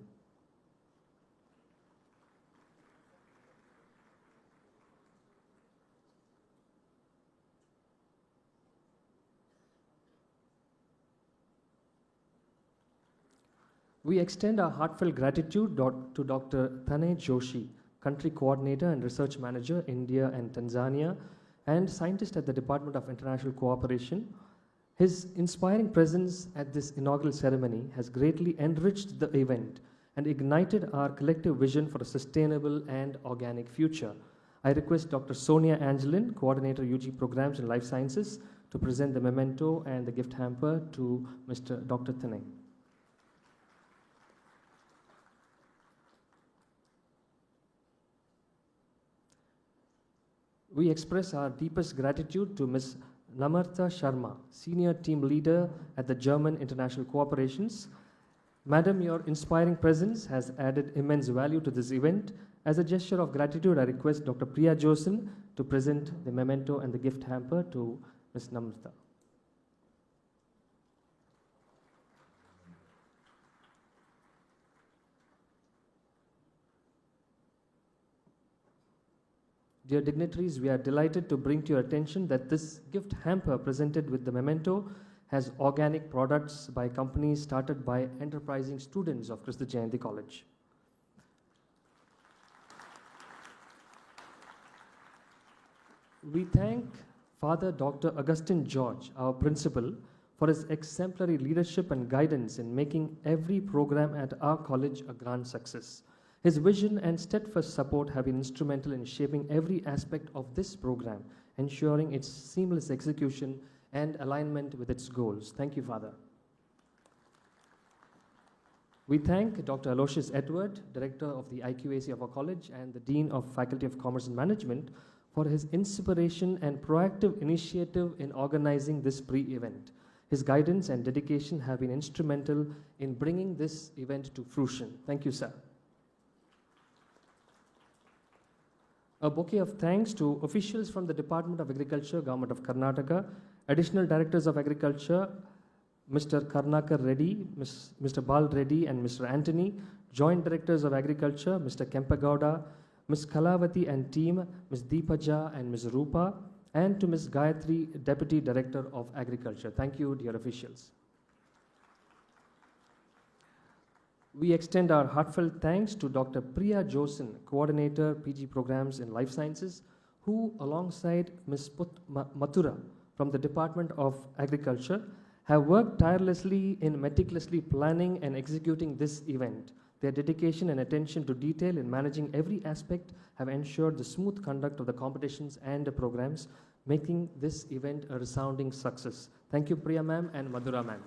We extend our heartfelt gratitude to Dr. Tanay Joshi, Country Coordinator and Research Manager, India and Tanzania, and Scientist at the Department of International Cooperation. His inspiring presence at this inaugural ceremony has greatly enriched the event and ignited our collective vision for a sustainable and organic future. I request Dr. Sonia Angelin, Coordinator UG Programs in Life Sciences, to present the memento and the gift hamper to Mr. Dr. Tanay. We express our deepest gratitude to Ms. Namarta Sharma, Senior Team Leader at the German International Cooperations. Madam, your inspiring presence has added immense value to this event. As a gesture of gratitude, I request Dr. Priya Josen to present the memento and the gift hamper to Ms. Namarta. Dear dignitaries, we are delighted to bring to your attention that this gift hamper presented with the memento has organic products by companies started by enterprising students of 𝐏𝐫𝐞-𝐄𝐯 College. We thank Father Dr. Augustine George, our principal, for his exemplary leadership and guidance in making every program at our college a grand success. His vision and steadfast support have been instrumental in shaping every aspect of this program, ensuring its seamless execution and alignment with its goals. Thank you, Father. We thank Dr. Aloysius Edward, Director of the IQAC of our college and the Dean of Faculty of Commerce and Management, for his inspiration and proactive initiative in organizing this pre-event. His guidance and dedication have been instrumental in bringing this event to fruition. Thank you, sir. A bouquet of thanks to officials from the Department of Agriculture, Government of Karnataka, Additional Directors of Agriculture, Mr. Karnakar Reddy, Mr. Bal Reddy and Mr. Anthony, Joint Directors of Agriculture, Mr. 𝐏𝐫𝐞, Ms. Kalavati and team, Ms. Deepaja and Ms. Rupa, and to Ms. Gayatri, Deputy Director of Agriculture. Thank you, dear officials. We extend our heartfelt thanks to Dr. Priya Josen, Coordinator, PG Programs in Life Sciences, who, alongside Ms. Mathura from the Department of Agriculture, have worked tirelessly in meticulously planning and executing this event. Their dedication and attention to detail in managing every aspect have ensured the smooth conduct of the competitions and the programs, making this event a resounding success. Thank you, Priya ma'am and Madhura ma'am.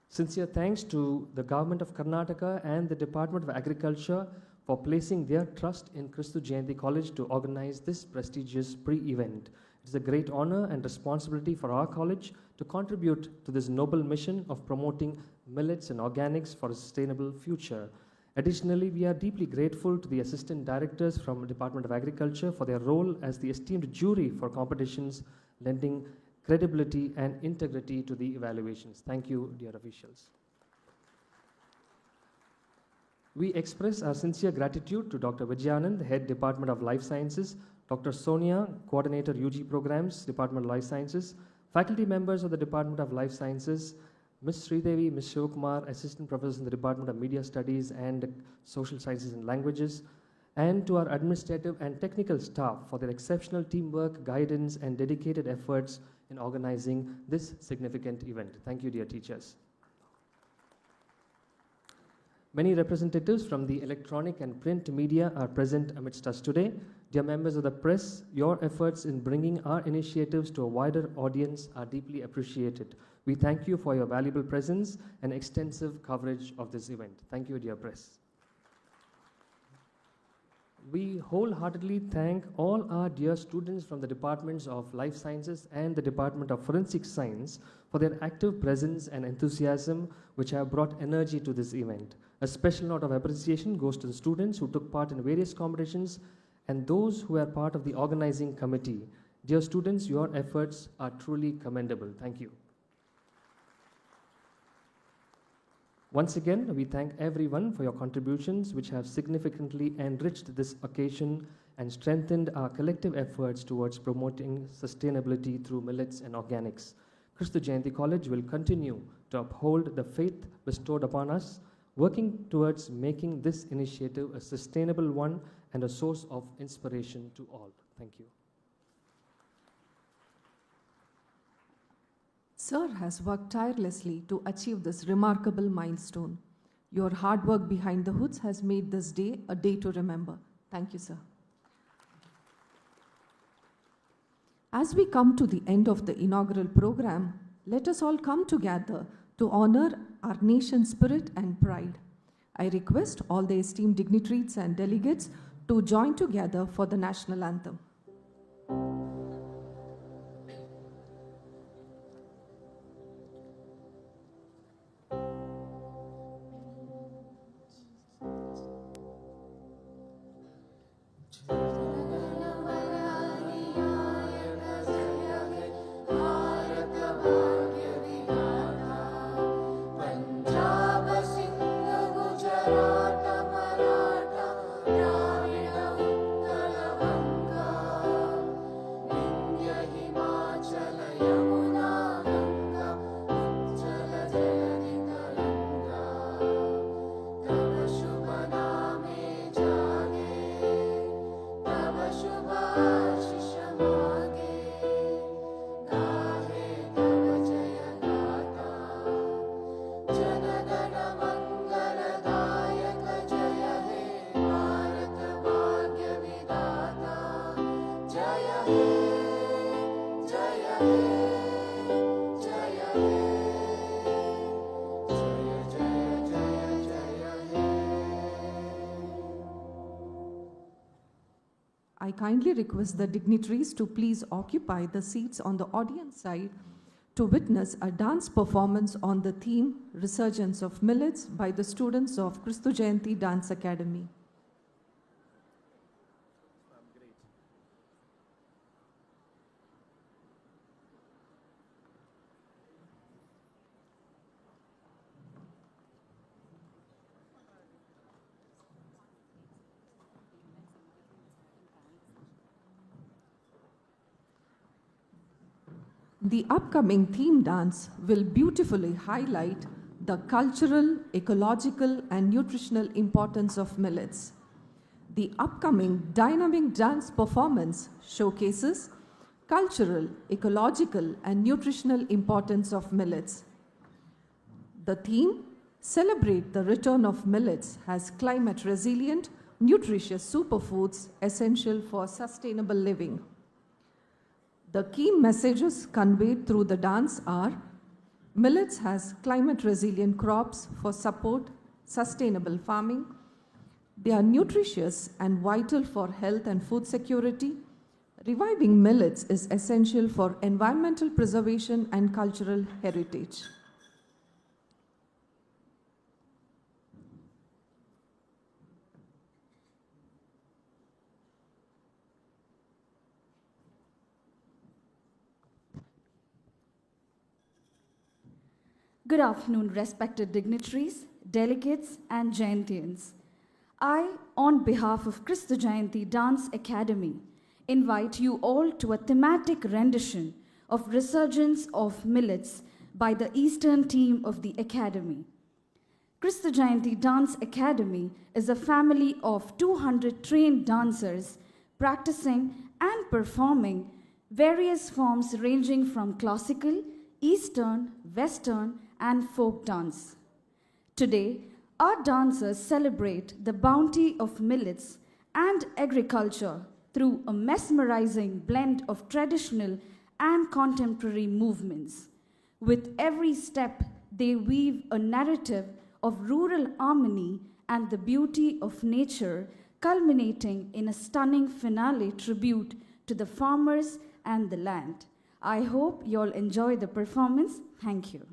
Sincere thanks to the Government of Karnataka and the Department of Agriculture for placing their trust in 𝐏𝐫𝐞-𝐄𝐯 College to organize this prestigious pre-event. It is a great honor and responsibility for our college to contribute to this noble mission of promoting millets and organics for a sustainable future. Additionally, we are deeply grateful to the assistant directors from the Department of Agriculture for their role as the esteemed jury for competitions, lending credibility and integrity to the evaluations. Thank you, dear officials. We express our sincere gratitude to Dr. Vijayanand, the Head Department of Life Sciences, Dr. Sonia, Coordinator UG Programs, Department of Life Sciences, faculty members of the Department of Life Sciences, Ms. Sridevi, Ms. Shivkumar, Assistant Professors in the Department of Media Studies and Social Sciences and Languages, and to our administrative and technical staff for their exceptional teamwork, guidance, and dedicated efforts in organizing this significant event. Thank you, dear teachers. Many representatives from the electronic and print media are present amidst us today. Dear members of the press, your efforts in bringing our initiatives to a wider audience are deeply appreciated. We thank you for your valuable presence and extensive coverage of this event. Thank you, dear press. We wholeheartedly thank all our dear students from the Departments of Life Sciences and the Department of Forensic Science for their active presence and enthusiasm which have brought energy to this event. A special note of appreciation goes to the students who took part in various competitions and those who are part of the organizing committee. Dear students, your efforts are truly commendable. Thank you. Once again, we thank everyone for your contributions which have significantly enriched this occasion and strengthened our collective efforts towards promoting sustainability through millets and organics. 𝐏𝐫𝐞-𝐄𝐯 College will continue to uphold the faith bestowed upon us, working towards making this initiative a sustainable one and a source of inspiration to all. Thank you. Sir has worked tirelessly to achieve this remarkable milestone. Your hard work behind the hoods has made this day a day to remember. Thank you, sir. As we come to the end of the inaugural program, let us all come together to honor our nation's spirit and pride. I request all the esteemed dignitaries and delegates to join together for the national anthem. 𝐿 I kindly request the dignitaries to please occupy the seats on the audience side to witness a dance performance on the theme Resurgence of Millets by the students of 𝐏𝐫𝐞-𝐄𝐯 Dance Academy. The upcoming theme dance will beautifully highlight the cultural, ecological, and nutritional importance of millets. The upcoming dynamic dance performance showcases cultural, ecological, and nutritional importance of millets. The theme, Celebrate the Return of Millets as Climate Resilient, Nutritious Superfoods Essential for Sustainable Living. The key messages conveyed through the dance are: millets as climate resilient crops for support sustainable farming. They are nutritious and vital for health and food security. Reviving millets is essential for environmental preservation and cultural heritage. Good afternoon, respected dignitaries, delegates, and Jayantians. I, on behalf of 𝐏𝐫𝐞-𝐄𝐯 Dance Academy, invite you all to a thematic rendition of Resurgence of Millets by the Eastern team of the Academy. 𝐏𝐫𝐞-𝐄𝐯 Dance Academy is a family of 200 trained dancers practicing and performing various forms ranging from classical, Eastern, Western, and folk dance. Today, our dancers celebrate the bounty of millets and agriculture through a mesmerizing blend of traditional and contemporary movements. With every step, they weave a narrative of rural harmony and the beauty of nature, culminating in a stunning finale tribute to the farmers and the land. I hope you all enjoy the performance. Thank you.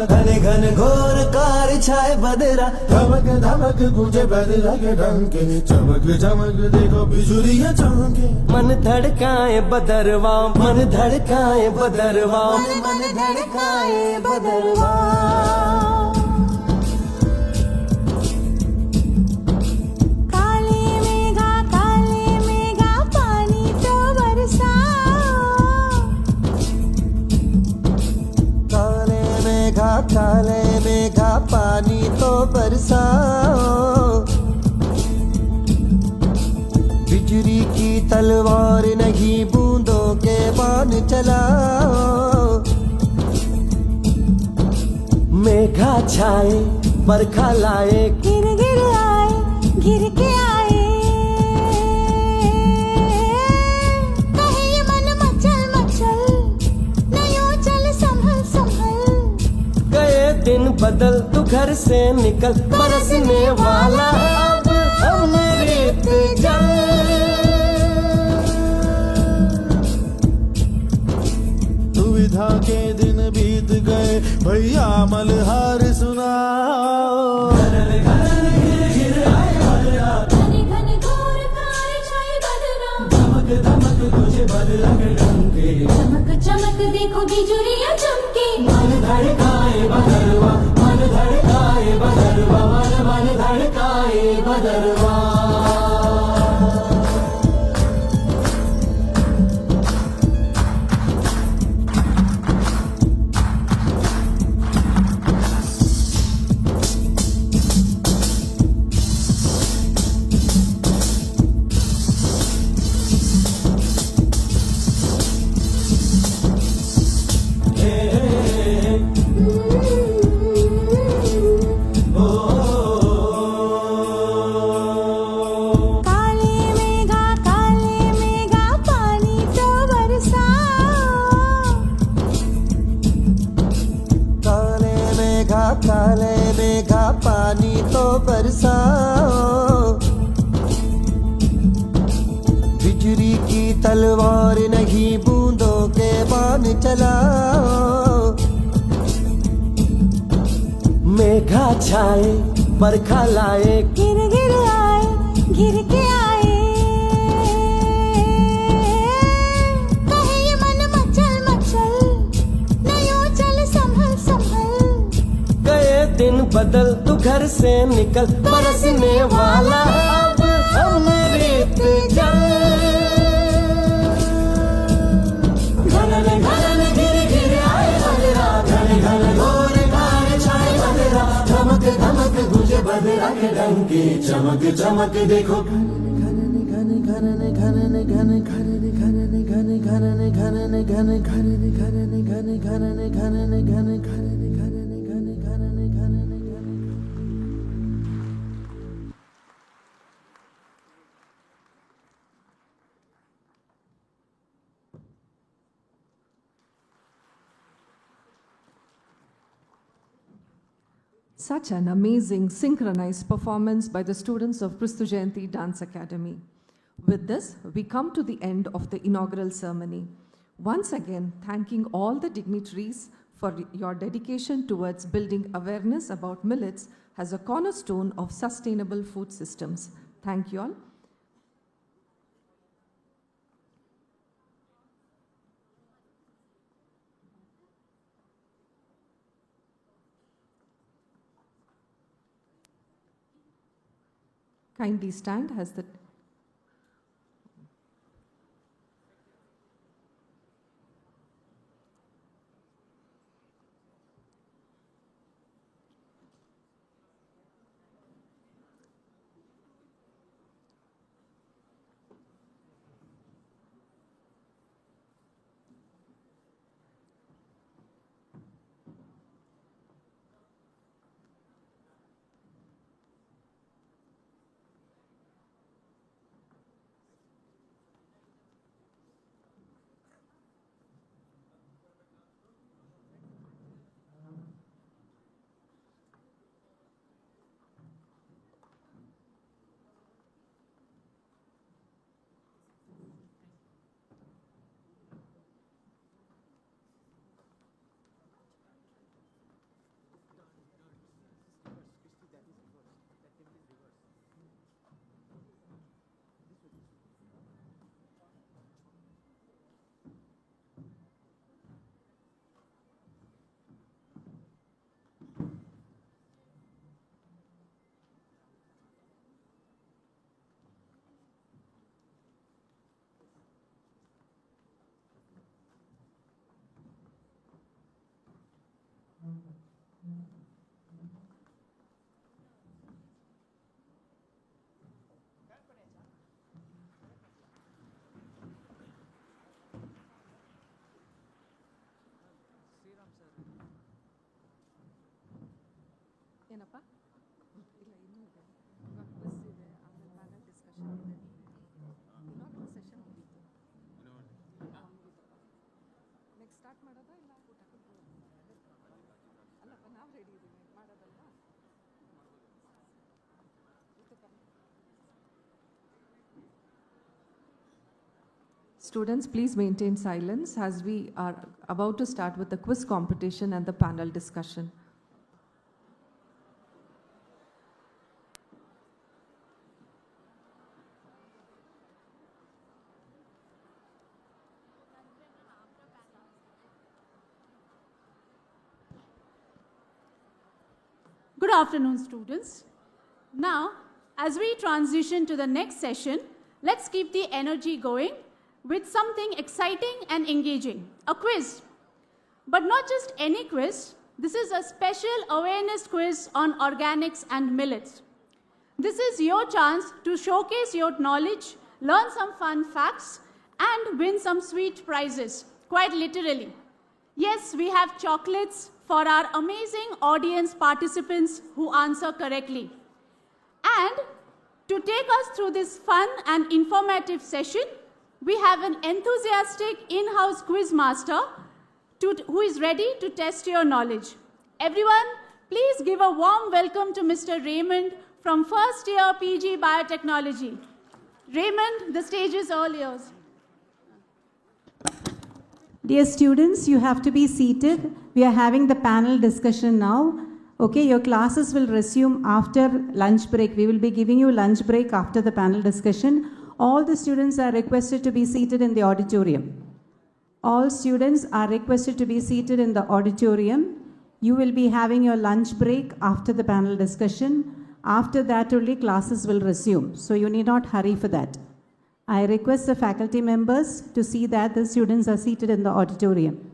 घन घन घोर car छाए बदरा धमक धमक गूंजे बदरा के डंके चमक चमक देखो बिजुलियां चमके मन धड़काए बदरवा मन धड़काए बदरवा मन धड़काए बदरवा काले मेघा पानी तो बरसाओ बिजली की तलवार नहीं बूंदों के बाण चलाओ मेघा छाए बरखा लाए गिर गिर आए गिर के आए कहीं मन मचल मचल नहीं चल संभल संभल दिन बदल तू घर से निकल बरसने वाला अब अमृत जल दुविधा के दिन बीत गए भैया मलहार सुनाओ घन घन घिर घिर आए बदरा घन घन घोर कार छाए बदरा धमक धमक गुजे बदरा के डंके चमक चमक देखो बिजुरियां चमके मन धड़काए बदरवा मन धड़काए बदरवा मन धड़काए बदरवा काले मेघा पानी तो बरसाओ बिजली की तलवार नहीं बूंदों के बाण चलाओ मेघा छाए बरखा लाए गिर गिर आए गिर के आए कहे ये मन मचल मचल नयो चल संभल संभल गए दिन बदल तू घर से निकल बरसने वाला अब अमृत जल घनन घनन गिर गिर आए बदरा घन घन घोर घार छाए बदरा धमक धमक गुजे बदरा के डंके चमक चमक देखो घन घन घन घन घन घन घन घन घन घन घन घन घन घन Such an amazing synchronized performance by the students of Kristu Jayanti Dance Academy. With this, we come to the end of the inaugural ceremony. Once again, thanking all the dignitaries for your dedication towards building awareness about millets as a cornerstone of sustainable food systems. Thank you all. Kindly stand as the ಏನಪ್ಪ ಇಲ್ಲ ಇನ್ನೂ ಇದೆ ಇವಾಗ quiz ಇದೆ ಆಮೇಲೆ panel discussion ಇದೆ ಇನ್ನೊಂದು session ಮುಗೀತು ಮುಗೀತಪ್ಪ ನೆಕ್ಸ್ಟ್ ಸ್ಟಾರ್ಟ್ ಮಾಡೋದಾ ಇಲ್ಲ ಅಲ್ಲಪ್ಪ ನಾವು ರೆಡಿ ಇದ್ದೀವಿ ಮಾಡೋದಲ್ವಾ Students, please maintain silence as we are about to start with the quiz competition and the panel discussion. Good afternoon, students. Now, as we transition to the next session, let's keep the energy going with something exciting and engaging, a quiz. But not just any quiz, this is a special awareness quiz on organics and millets. This is your chance to showcase your knowledge, learn some fun facts, and win some sweet prizes, quite literally. Yes, we have chocolates for our amazing audience participants who answer correctly. And to take us through this fun and informative session, we have an enthusiastic in-house quiz master who is ready to test your knowledge. Everyone, please give a warm welcome to Mr. Raymond from first year PG Biotechnology. Raymond, the stage is all yours. Dear students, you have to be seated. We are having the panel discussion now. Okay, your classes will resume after lunch break. We will be giving you lunch break after the panel discussion. All the students are requested to be seated in the auditorium. All students are requested to be seated in the auditorium. You will be having your lunch break after the panel discussion. After that only classes will resume. So you need not hurry for that. I request the faculty members to see that the students are seated in the auditorium.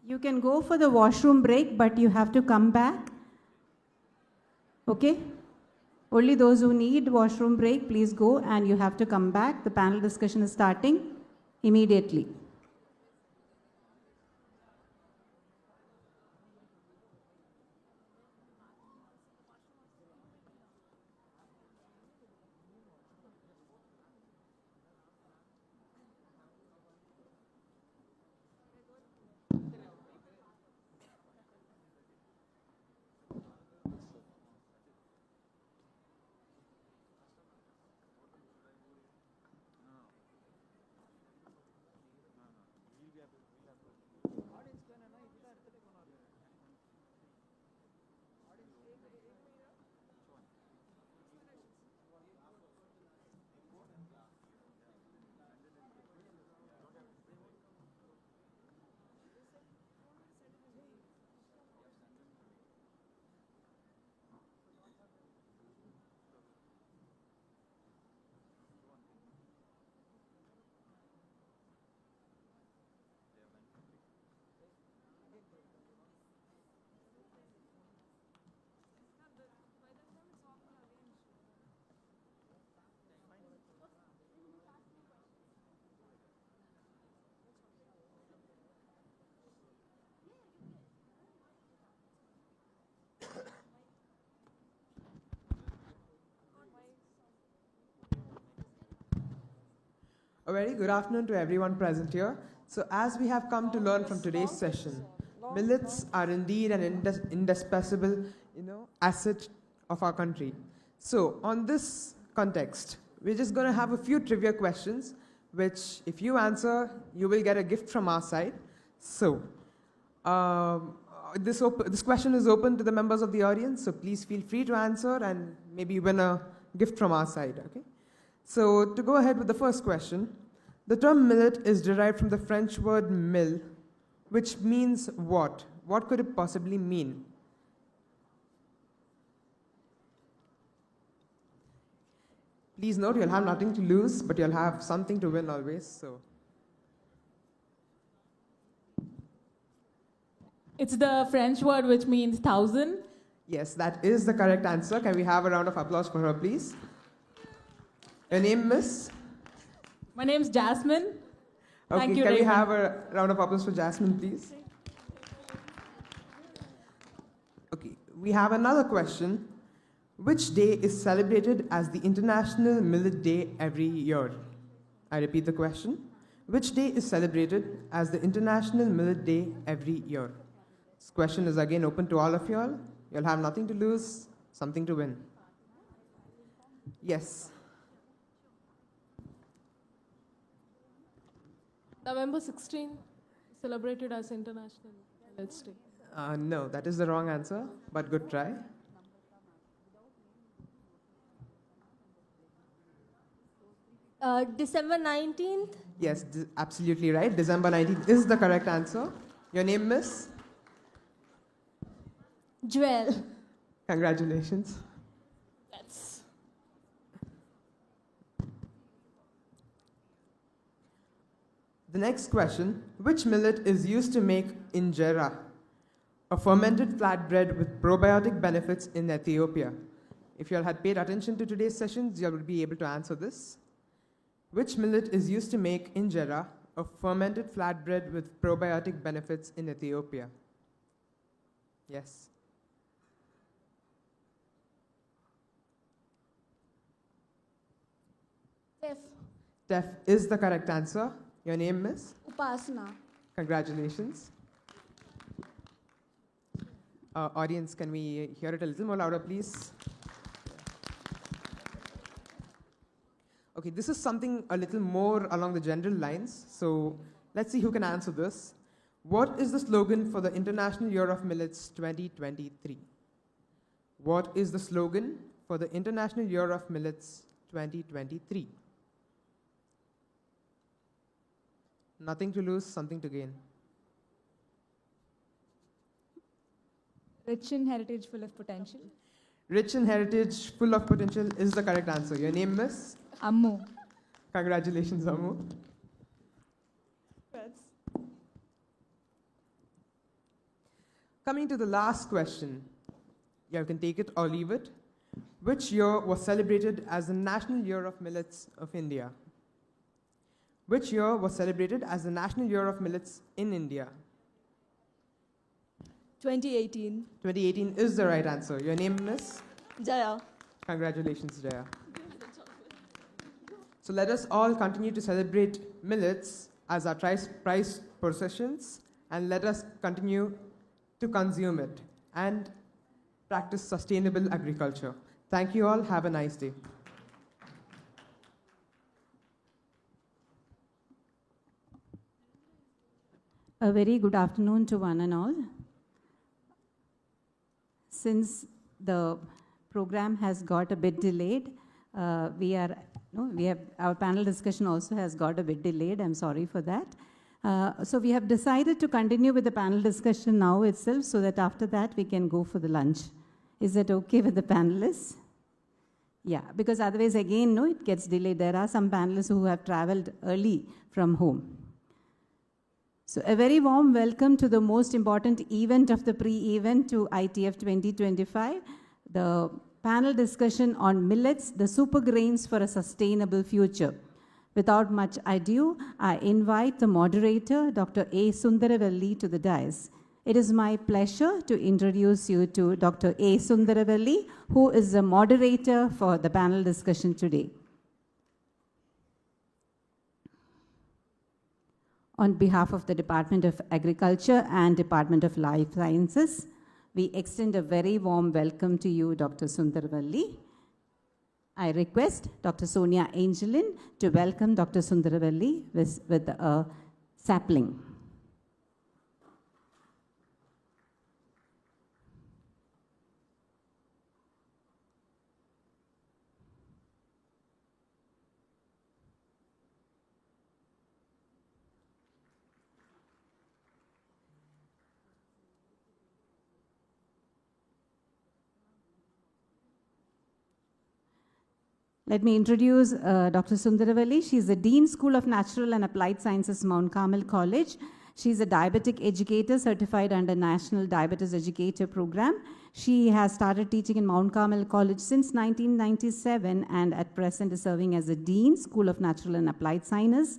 You can go for the washroom break, but you have to come back. Okay? Only those who need washroom break, please go and you have to come back. The panel discussion is starting immediately. A very good afternoon to everyone present here. So as we have come to learn from today's session, millets are indeed an indispensable, asset of our country. So on this context, we're just going to have a few trivia questions, which if you answer, you will get a gift from our side. So this question is open to the members of the audience, so please feel free to answer and maybe win a gift from our side, okay? So to go ahead with the first question, the term millet is derived from the French word mil, which means what? What could it possibly mean? Please note, you'll have nothing to lose, but you'll have something to win always, so. It's the French word which means 1,000. Yes, that is the correct answer. Can we have a round of applause for her, please? Your name, miss? My name's Jasmine. Okay, Thank you, can we Raymond. have a round of applause for Jasmine, please? Okay, we have another question. Which day is celebrated as the International Millet Day every year? I repeat the question. Which day is celebrated as the International Millet Day every year? This question is again open to all of you all. You'll have nothing to lose, something to win. Yes. November 16, celebrated as International Millets Day. No, that is the wrong answer, but good try. December 19th. Yes, absolutely right. December 19th is the correct answer. Your name, miss? Jewel. Congratulations. That's The next question, which millet is used to make injera, a fermented flatbread with probiotic benefits in Ethiopia? If you all had paid attention to today's sessions, you all would be able to answer this. Which millet is used to make injera, a fermented flatbread with probiotic benefits in Ethiopia? Yes. F. Teff is the correct answer. Your name, miss? Upasana. Congratulations. Audience, can we hear it a little more louder, please? Okay, this is something a little more along the general lines, so let's see who can answer this. What is the slogan for the International Year of Millets 2023? What is the slogan for the International Year of Millets 2023? Nothing to lose, something to gain. Rich in heritage, full of potential. Rich in heritage, full of potential is the correct answer. Your name, miss? Ammu. Congratulations, Ammu. Coming to the last question. You can take it or leave it. Which year was celebrated as the National Year of Millets of India? Which year was celebrated as the National Year of Millets in India? 2018. 2018 is the right answer. Your name, miss? Jaya. Congratulations, Jaya. So let us all continue to celebrate millets as our prize possessions, and let us continue to consume it and practice sustainable agriculture. Thank you all. Have a nice day. A very good afternoon to one and all. Since the program has got a bit delayed, our panel discussion also has got a bit delayed. I'm sorry for that. So we have decided to continue with the panel discussion now itself, so that after that we can go for the lunch. Is that okay with the panelists? Yeah, because otherwise again, it gets delayed. There are some panelists who have traveled early from home. So a very warm welcome to the most important event of the pre-event, to ITF 2025, the panel discussion on millets, the super grains for a sustainable future. Without much ado, I invite the moderator, Dr. A. Sundaravelli, to the dais. It is my pleasure to introduce you to Dr. A. Sundaravelli, who is the moderator for the panel discussion today. On behalf of the Department of Agriculture and Department of Life Sciences, we extend a very warm welcome to you, Dr. Sundaravelli. I request Dr. Sonia Angelin to welcome Dr. Sundaravelli with a sapling. Let me introduce Dr. Sundaravelli. She's the Dean School of Natural and Applied Sciences, Mount Carmel College. She's a diabetic educator certified under National Diabetes Educator Program. She has started teaching in Mount Carmel College since 1997 and at present is serving as the Dean, School of Natural and Applied Sciences.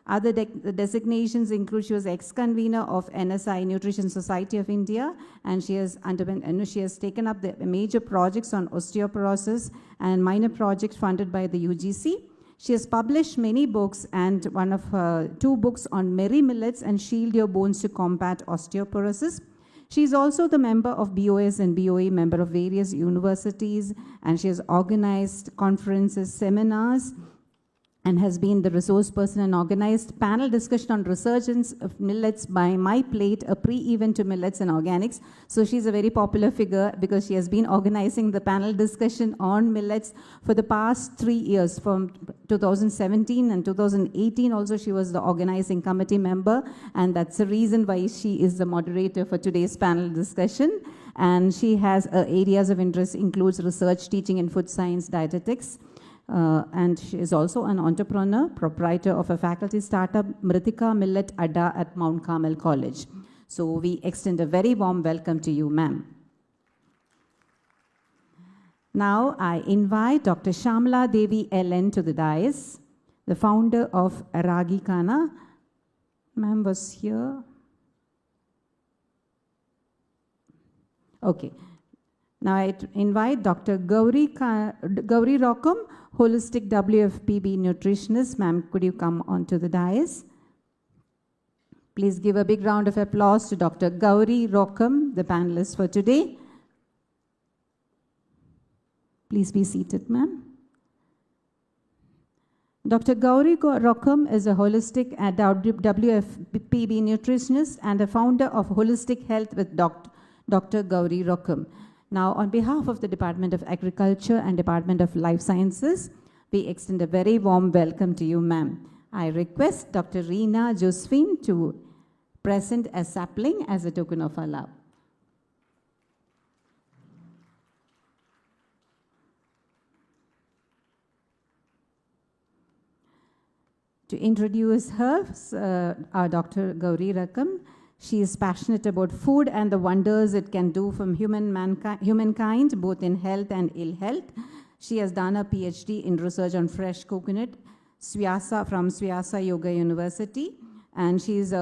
Other designations include she was ex-convener of NSI, Nutrition Society of India, and she has taken up the major projects on osteoporosis and minor projects funded by the UGC. She has published many books, and one of her 2 books on merry millets and shield your bones to combat osteoporosis. She is also the member of BOS and BOE, member of various universities, and she has organized conferences, seminars, and has been the resource person and organized panel discussion on resurgence of millets by My Plate, a pre-event to millets and organics. So she's a very popular figure because she has been organizing the panel discussion on millets for the past 3 years, from 2017 and 2018 also she was the organizing committee member, and that's the reason why she is the moderator for today's panel discussion. And she has areas of interest includes research, teaching in food science, dietetics, and she is also an entrepreneur, proprietor of a faculty startup, Mritika Millet Adda at Mount Carmel College. So we extend a very warm welcome to you, ma'am. Now I invite Dr. Shamla Devi LN to the dais, the founder of 𝐼𝐺𝐿. Ma'am was here. Okay. Now I invite Dr. 𝐏𝐫𝐞-𝐄𝐯, holistic WFPB nutritionist. Ma'am, could you come onto the dais? Please give a big round of applause to Dr. 𝐏𝐫𝐞, the panelist for today. Please be seated, ma'am. Dr. 𝐏𝐫𝐞 is a holistic WFPB nutritionist and a founder of Holistic Health with Dr. 𝐏𝐫𝐞. Now, on behalf of the Department of Agriculture and Department of Life Sciences, we extend a very warm welcome to you, ma'am. I request Dr. Reena Josephine to present a sapling as a token of our love. To introduce her, our Dr. 𝐏𝐫𝐞. She is passionate about food and the wonders it can do for humankind, both in health and ill health. She has done a PhD in research on fresh coconut from Vyasa Yoga University, and she's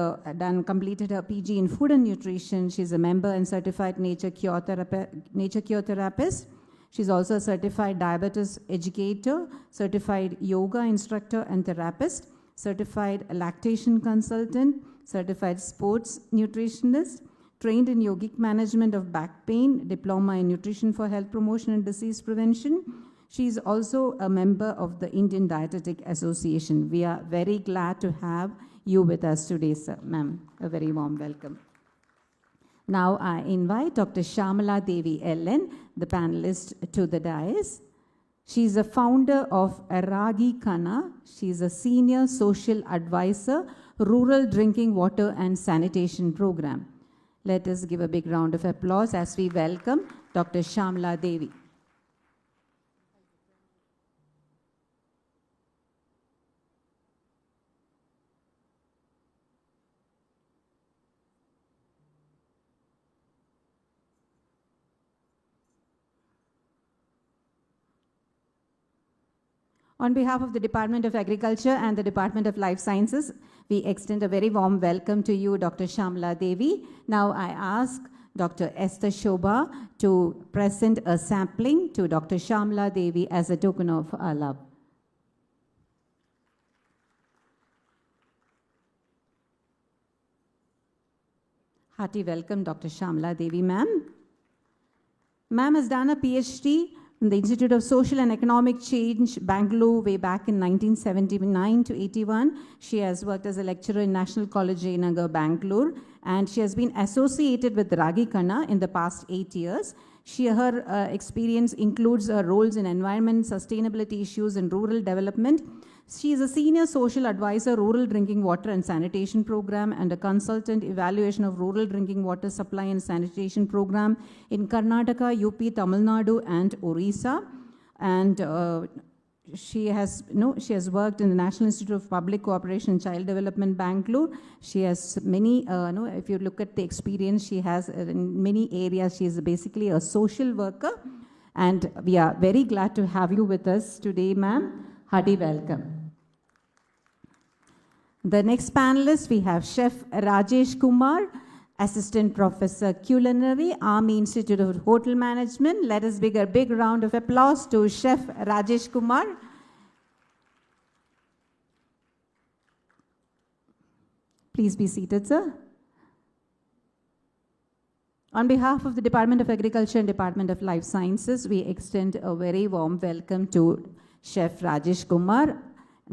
completed her PG in food and nutrition. She's a member and certified nature cure therapist. She's also a certified diabetes educator, certified yoga instructor and therapist, certified lactation consultant, certified sports nutritionist, trained in yogic management of back pain, diploma in nutrition for health promotion and disease prevention. She is also a member of the Indian Dietetic Association. We are very glad to have you with us today, sir. Ma'am, a very warm welcome. Now I invite Dr. Shamla Devi LN, the panelist, to the dais. She is a founder of 𝐼𝐺𝐿. She is a senior social advisor, Rural Drinking Water and Sanitation Program. Let us give a big round of applause as we welcome Dr. Shamla Devi. On behalf of the Department of Agriculture and the Department of Life Sciences, we extend a very warm welcome to you, Dr. Shamla Devi. Now I ask Dr. Esther Shobha to present a sapling to Dr. Shamla Devi as a token of our love. Hearty welcome, Dr. Shamla Devi, ma'am. Ma'am has done a PhD from the Institute of Social and Economic Change, Bangalore, way back in 1979 to 81. She has worked as a lecturer in National College, Jayanagar, Bangalore, and she has been associated with 𝐼𝐺𝐿 in the past 8 years. Her experience includes her roles in environment, sustainability issues, and rural development. She is a senior social advisor, Rural Drinking Water and Sanitation Program, and a consultant evaluation of rural drinking water supply and sanitation program in Karnataka, UP, Tamil Nadu, and Orissa. And she has worked in the National Institute of Public Cooperation and Child Development, Bangalore. She has many, if you look at the experience she has in many areas, she is basically a social worker. And we are very glad to have you with us today, ma'am. Hearty welcome. The next panelist, we have Chef Rajesh Kumar, Assistant Professor Culinary, Army Institute of Hotel Management. Let us give a big round of applause to Chef Rajesh Kumar. Please be seated, sir. On behalf of the Department of Agriculture and Department of Life Sciences, we extend a very warm welcome to Chef Rajesh Kumar.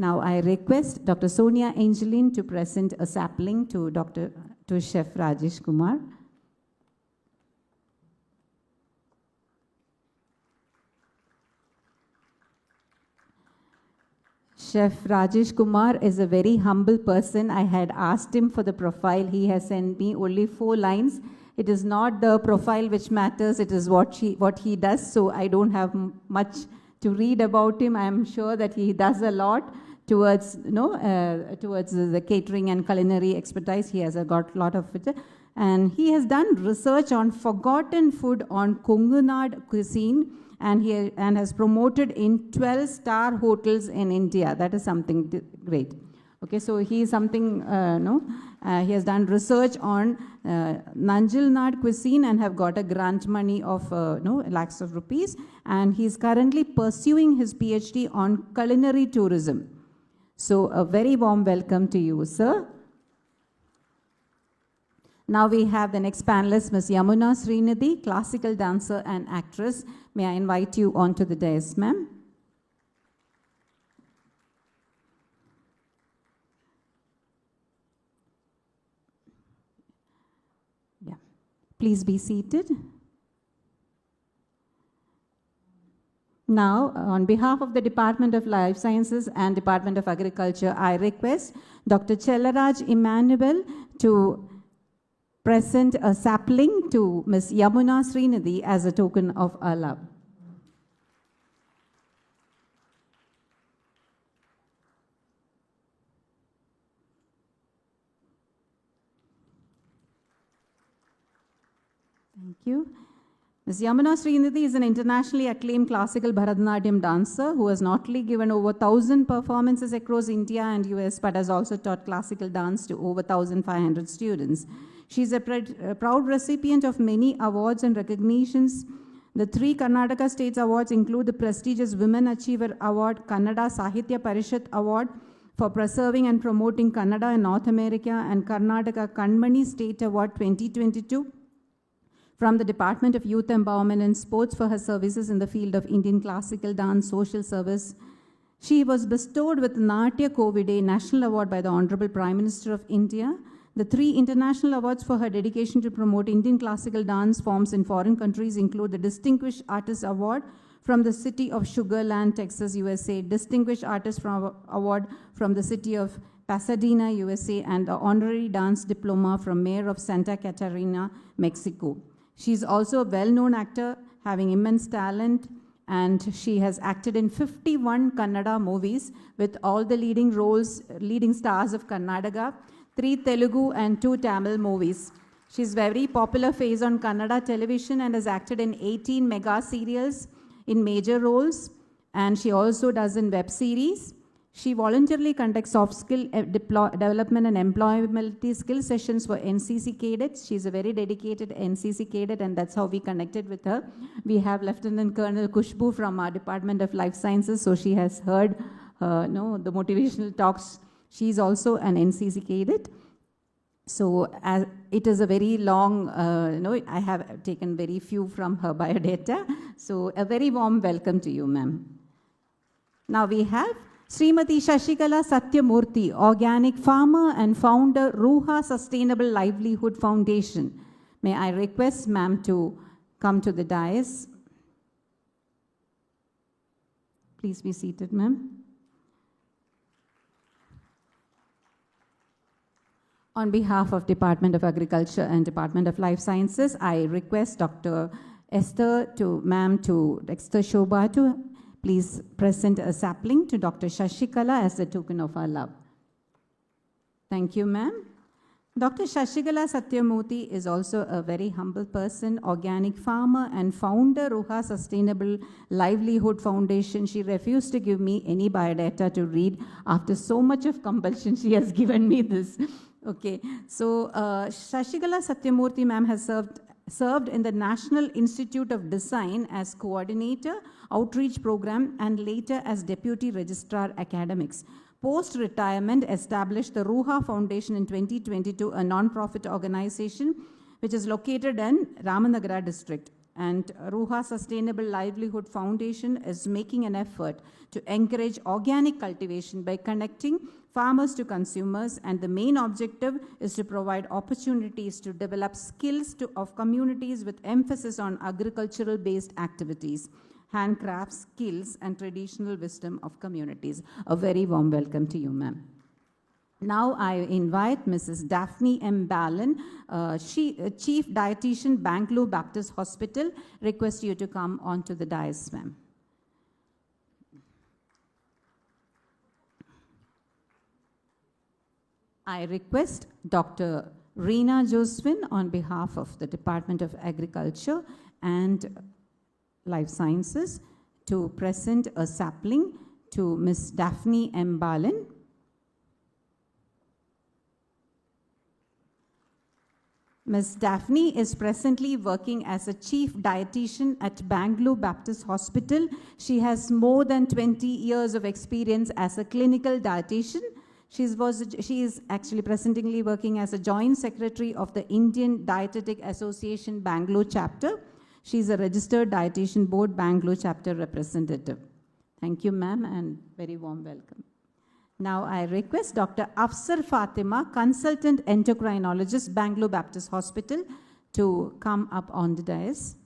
Now I request Dr. Sonia Angeline to present a sapling to Chef Rajesh Kumar. Chef Rajesh Kumar is a very humble person. I had asked him for the profile. He has sent me only 4 lines. It is not the profile which matters, it is what he does. So I don't have much to read about him. I am sure that he does a lot towards, towards the catering and culinary expertise. He has got a lot of it. And he has done research on forgotten food on Kongunad cuisine, and has promoted in 12-star hotels in India. That is something great. Okay, so he is something, he has done research on Nanjalnad cuisine and have got a grant money of lakhs of rupees. And he is currently pursuing his PhD on culinary tourism. So a very warm welcome to you, sir. Now we have the next panelist, Ms. Yamuna Srinidhi, classical dancer and actress. May I invite you onto the dais, ma'am? Yeah. Please be seated. Now, on behalf of the Department of Life Sciences and Department of Agriculture, I request Dr. Chellaraj Emmanuel to present a sapling to Ms. Yamuna Srinidhi as a token of our love. Thank you. Ms. Yamuna Srinidhi is an internationally acclaimed classical Bharatanatyam dancer who has not only given over 1,000 performances across India and US, but has also taught classical dance to over 1,500 students. She is a proud recipient of many awards and recognitions. The 3 Karnataka States Awards include the prestigious Women Achiever Award, Kannada Sahitya Parishat Award for preserving and promoting Kannada in North America, and Karnataka Kanmani State Award 2022 from the Department of Youth Empowerment and Sports for her services in the field of Indian classical dance, social service. She was bestowed with Natya Kovide National Award by the Honorable Prime Minister of India. The 3 international awards for her dedication to promote Indian classical dance forms in foreign countries include the Distinguished Artist Award from the city of Sugar Land, Texas, USA, Distinguished Artist Award from the city of Pasadena, USA, and the Honorary Dance Diploma from Mayor of Santa Catarina, Mexico. She is also a well-known actor, having immense talent, and she has acted in 51 Kannada movies with all the leading stars of Karnataka, 3 Telugu and 2 Tamil movies. She is a very popular face on Kannada television and has acted in 18 mega serials in major roles, and she also does in web series. She voluntarily conducts soft skill development and employability skill sessions for NCC cadets. She is a very dedicated NCC cadet, and that's how we connected with her. We have Lieutenant Colonel Kushbu from our Department of Life Sciences, so she has heard the motivational talks. She is also an NCC cadet. So it is a very long, I have taken very few from her biodata. So a very warm welcome to you, ma'am. Now we have Srimati Shashikala Satyamurthy, organic farmer and founder, Ruha Sustainable Livelihood Foundation. May I request ma'am to come to the dais. Please be seated, ma'am. On behalf of Department of Agriculture and Department of Life Sciences, I request Dr. Esther Shobha to please present a sapling to Dr. Shashikala as a token of our love. Thank you, ma'am. Dr. Shashikala Satyamurthy is also a very humble person, organic farmer and founder, Ruha Sustainable Livelihood Foundation. She refused to give me any biodata to read. After so much of compulsion, she has given me this. Okay, so Shashikala Satyamurthy, ma'am, has served in the National Institute of Design as coordinator, outreach program, and later as deputy registrar academics. Post-retirement, established the Ruha Foundation in 2022, a non-profit organization which is located in Ramanagara district. And Ruha Sustainable Livelihood Foundation is making an effort to encourage organic cultivation by connecting farmers to consumers, and the main objective is to provide opportunities to develop skills of communities with emphasis on agricultural-based activities, handcrafts, skills, and traditional wisdom of communities. A very warm welcome to you, ma'am. Now I invite Mrs. Daphne M. Ballin, Chief Dietitian, Bangalore Baptist Hospital. Request you to come onto the dais, ma'am. I request Dr. Reena Joswin on behalf of the Department of Agriculture and Life Sciences to present a sapling to Ms. Daphne M. Ballin. Ms. Daphne is presently working as a chief dietitian at Bangalore Baptist Hospital. She has more than 20 years of experience as a clinical dietitian. She is actually presently working as a joint secretary of the Indian Dietetic Association Bangalore chapter. She is a registered dietitian board Bangalore chapter representative. Thank you, ma'am, and very warm welcome. Now I request Dr. Afsar Fatima, consultant endocrinologist, Bangalore Baptist Hospital, to come up on the dais.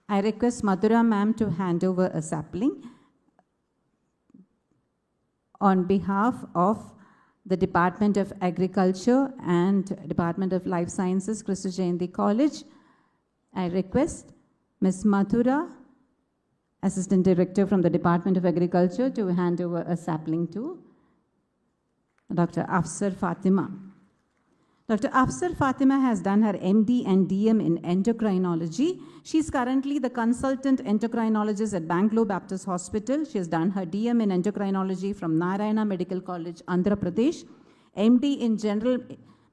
I request Madhura ma'am to hand over a sapling on behalf of the Department of Agriculture and Department of Life Sciences, 𝐏𝐫𝐞-𝐄𝐯 College. I request Ms. Madhura, Assistant Director from the Department of Agriculture, to hand over a sapling to Dr. Afsar Fatima. Dr. Afsar Fatima has done her MD and DM in endocrinology. She's currently the consultant endocrinologist at Bangalore Baptist Hospital. She has done her DM in endocrinology from Narayana Medical College, Andhra Pradesh. MD in general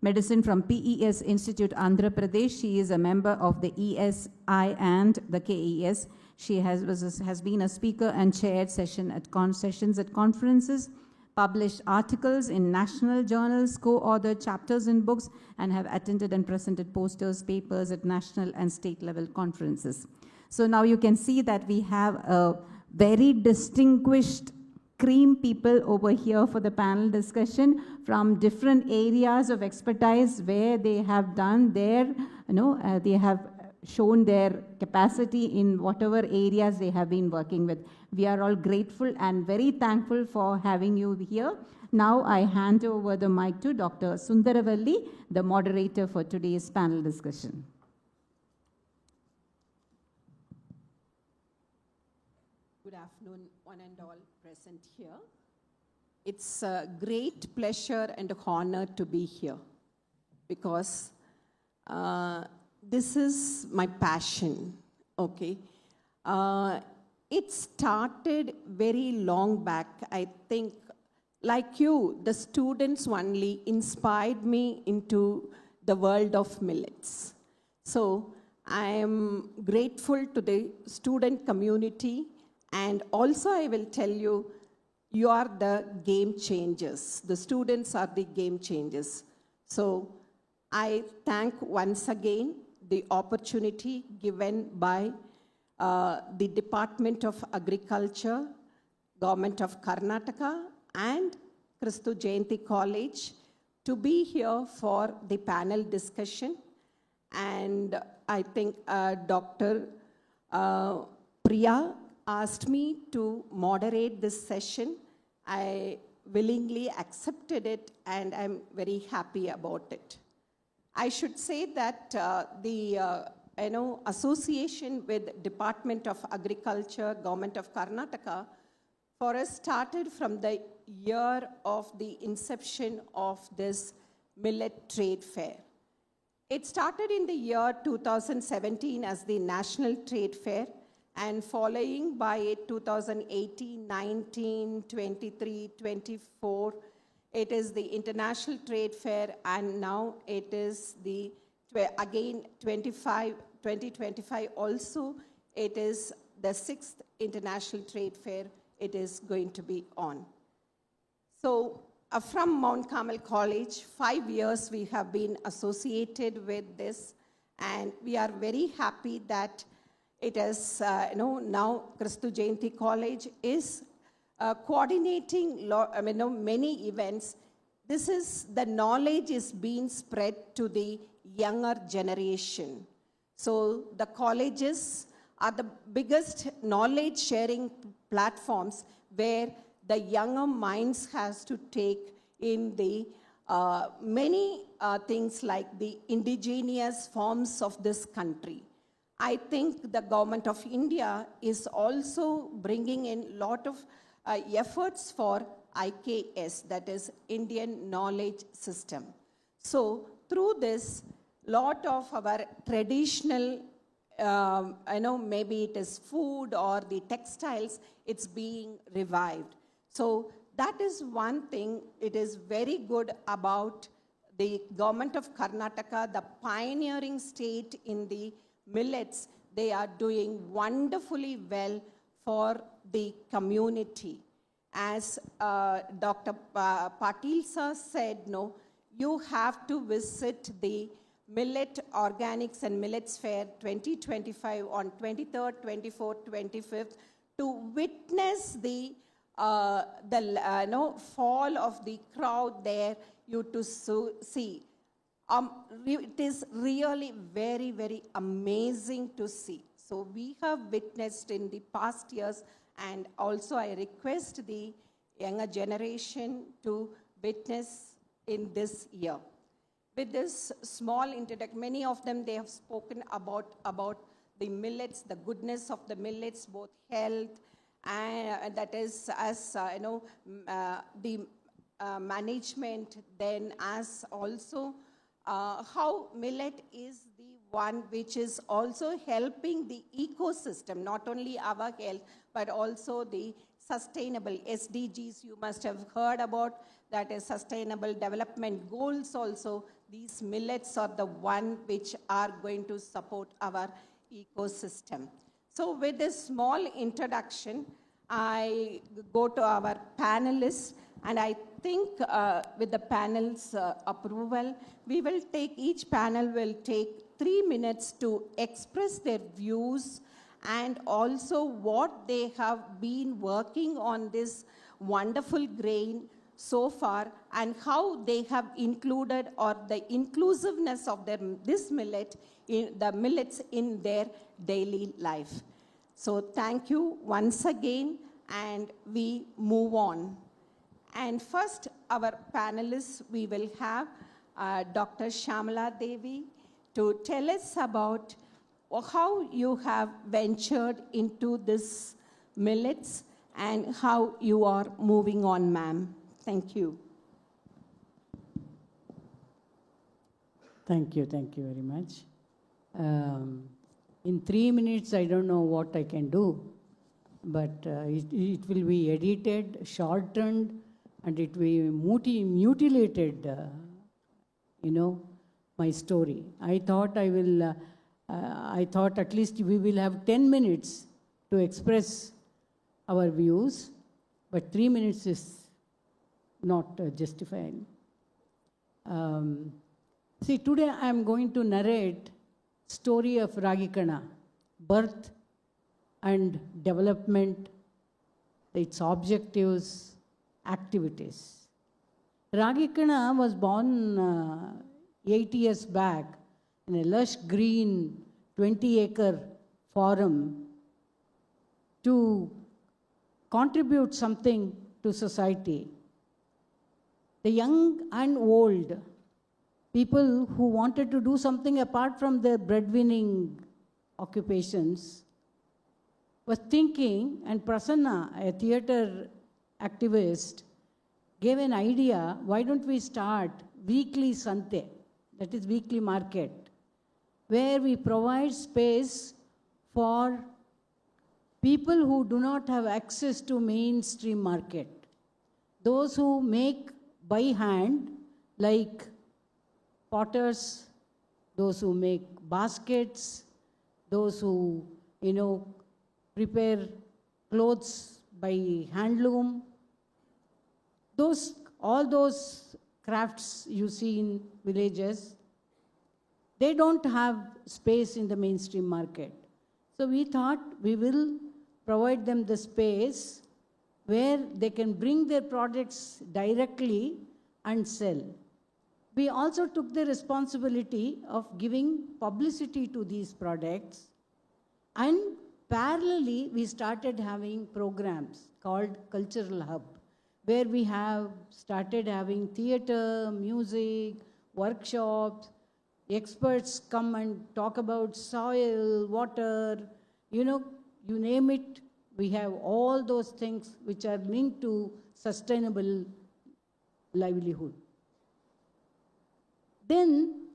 medicine from PES Institute, Andhra Pradesh. She is a member of the ESI and the KES. She has been a speaker and chaired sessions at conferences, published articles in national journals, co-authored chapters in books, and have attended and presented posters, papers at national and state level conferences. So now you can see that we have a very distinguished cream people over here for the panel discussion from different areas of expertise where they have done their, they have shown their capacity in whatever areas they have been working with. We are all grateful and very thankful for having you here. Now I hand over the mic to Dr. Sundaravalli, the moderator for today's panel discussion. Good afternoon, one and all present here. It's a great pleasure and honor to be here because this is my passion, okay? It started very long back. I think, like you, the students only inspired me into the world of millets. So I am grateful to the student community, and also I will tell you, you are the game changers. The students are the game changers. So I thank once again the opportunity given by the Department of Agriculture, Government of Karnataka, and 𝐏𝐫𝐞-𝐄𝐯 College to be here for the panel discussion. And I think Dr. Priya asked me to moderate this session. I willingly accepted it, and I'm very happy about it. I should say that the association with Department of Agriculture, Government of Karnataka, for us started from the year of the inception of this millet trade fair. It started in the year 2017 as the National Trade Fair, and following by it 2018, 19, 23, 24, it is the International Trade Fair, and now it is the, again, 2025 also, it is the 6th International Trade Fair it is going to be on. So from Mount Carmel College. 5 years we have been associated with this, and we are very happy that it is, now 𝐏𝐫𝐞-𝐄𝐯 College is coordinating many events. This is, the knowledge is being spread to the younger generation. So the colleges are the biggest knowledge sharing platforms where the younger minds has to take in the many things like the indigenous forms of this country. I think the government of India is also bringing in a lot of efforts for IKS, that is Indian Knowledge System. So through this, lot of our traditional, maybe it is food or the textiles, it's being revived. So that is one thing, it is very good about the government of Karnataka, the pioneering state in the millets. They are doing wonderfully well for the community. As Dr. Patil sir said, no, you have to visit the Millet Organics and Millets Fair 2025 on 23rd, 24th, 25th to witness the fall of the crowd there, you to see. It is really very, very amazing to see. So we have witnessed in the past years, and also I request the younger generation to witness in this year. With this small introduction, many of them, they have spoken about the millets, the goodness of the millets, both health, and that is as, the management, then as also how millet is the one which is also helping the ecosystem, not only our health, but also the sustainable SDGs you must have heard about, that is sustainable development goals also. These millets are the one which are going to support our ecosystem. So with this small introduction, I go to our panelists, and I think with the panel's approval, we will take, each panel will take 3 minutes to express their views and also what they have been working on this wonderful grain so far, and how they have included, or the inclusiveness of this millet, in the millets in their daily life. So thank you once again, and we move on. And first, our panelists, we will have Dr. Shyamala Devi to tell us about how you have ventured into this millets and how you are moving on, ma'am. Thank you. Thank you very much. In 3 minutes, I don't know what I can do, but it will be edited, shortened, and it will be mutilated, my story. I thought at least we will have 10 minutes to express our views, but 3 minutes is not justifying. See, today I am going to narrate story of 𝐼𝐺𝐭, birth and development, its objectives, activities. 𝐼𝐺𝐭 was born 8 years back in a lush green 20-acre farm to contribute something to society. The young and old, people who wanted to do something apart from their breadwinning occupations, was thinking, and Prasanna, a theater activist, gave an idea, why don't we start weekly sante, that is weekly market, where we provide space for people who do not have access to mainstream market. Those who make by hand, like potters, those who make baskets, those who, prepare clothes by handloom, those all those crafts you see in villages, they don't have space in the mainstream market. So we thought we will provide them the space where they can bring their products directly and sell. We also took the responsibility of giving publicity to these products, and parallelly we started having programs called Cultural Hub, where we have started having theater, music, workshops, experts come and talk about soil, water, you name it. We have all those things which are linked to sustainable livelihood. Then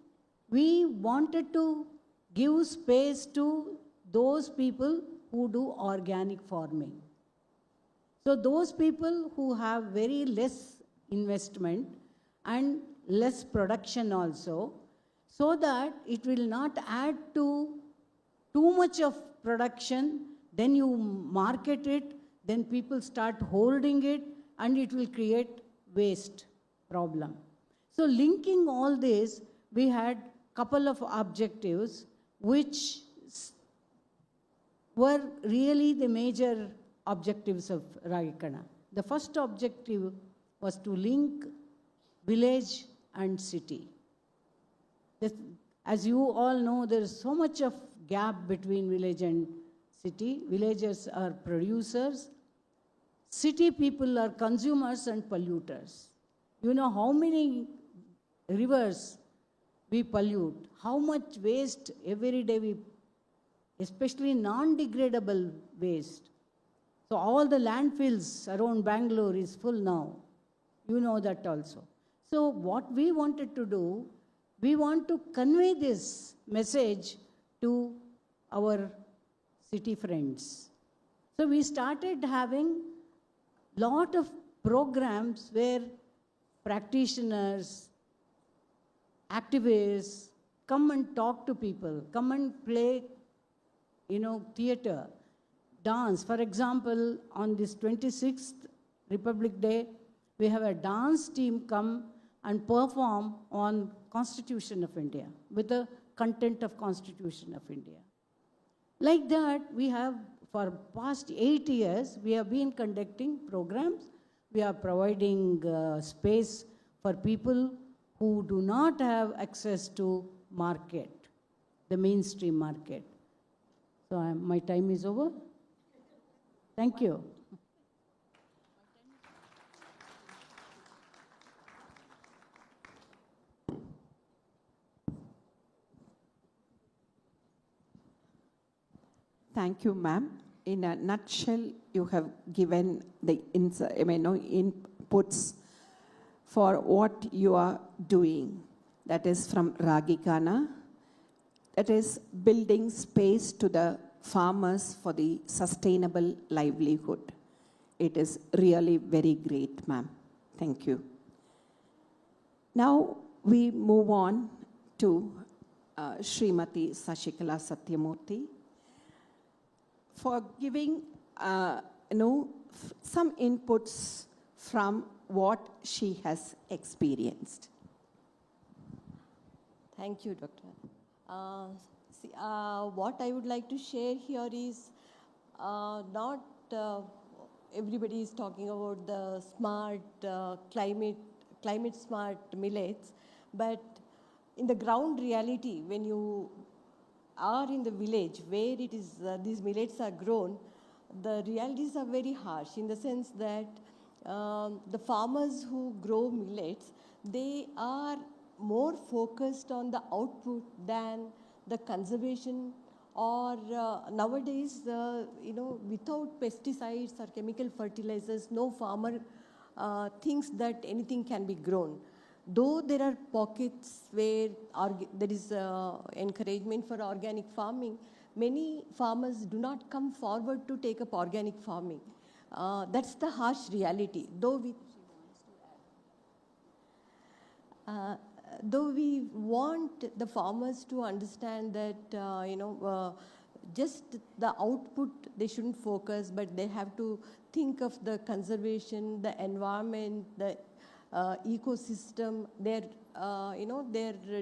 we wanted to give space to those people who do organic farming. So those people who have very less investment and less production also, so that it will not add to too much of production, then you market it, then people start holding it, and it will create waste problem. So linking all this, we had couple of objectives which were really the major objectives of 𝐼𝐺𝐾. The first objective was to link village and city. As you all know, there is so much of gap between village and city. Villagers are producers. City people are consumers and polluters. You know how many rivers we pollute, how much waste every day we, especially non-degradable waste. So all the landfills around Bangalore is full now. You know that also. So what we wanted to do, we want to convey this message to our city friends. So we started having lot of programs where practitioners, activists come and talk to people, come and play, theater, dance. For example, on this 26th Republic Day, we have a dance team come and perform on Constitution of India, with the content of Constitution of India. Like that, we have, for past 8 years, we have been conducting programs. We are providing space for people who do not have access to market, the mainstream market. So my time is over. Thank you. Thank you, ma'am. In a nutshell, you have given the inputs for what you are doing. That is from Ragikana. That is building space to the farmers for the sustainable livelihood. It is really very great, ma'am. Thank you. Now we move on to Srimati Sashikala Satyamurthy for giving some inputs from what she has experienced. Thank you, Doctor. What I would like to share here is not everybody is talking about the smart climate smart millets, but in the ground reality, when you are in the village where it is these millets are grown, the realities are very harsh in the sense that the farmers who grow millets, they are more focused on the output than the conservation, or nowadays, without pesticides or chemical fertilizers, no farmer thinks that anything can be grown. Though there are pockets where there is encouragement for organic farming, many farmers do not come forward to take up organic farming. That's the harsh reality. Though we want the farmers to understand that, just the output, they shouldn't focus, but they have to think of the conservation, the environment, the ecosystem. They're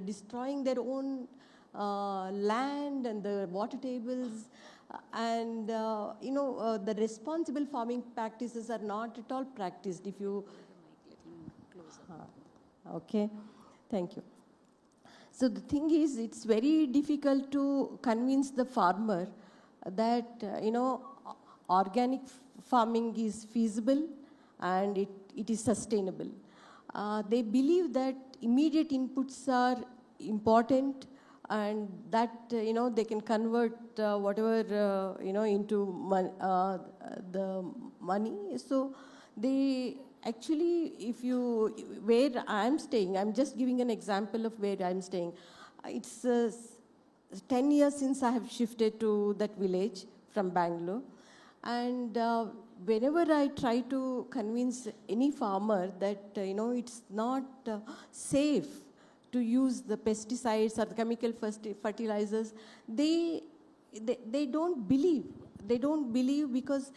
destroying their own land and the water tables, and the responsible farming practices are not at all practiced. If you okay, thank you. So the thing is, it's very difficult to convince the farmer that organic farming is feasible and it is sustainable. They believe that immediate inputs are important, and that they can convert whatever into the money. So they actually, where I'm staying, I'm just giving an example of where I'm staying. It's 10 years since I have shifted to that village from Bangalore, and whenever I try to convince any farmer that it's not safe to use the pesticides or the chemical fertilizers, they don't believe. They don't believe because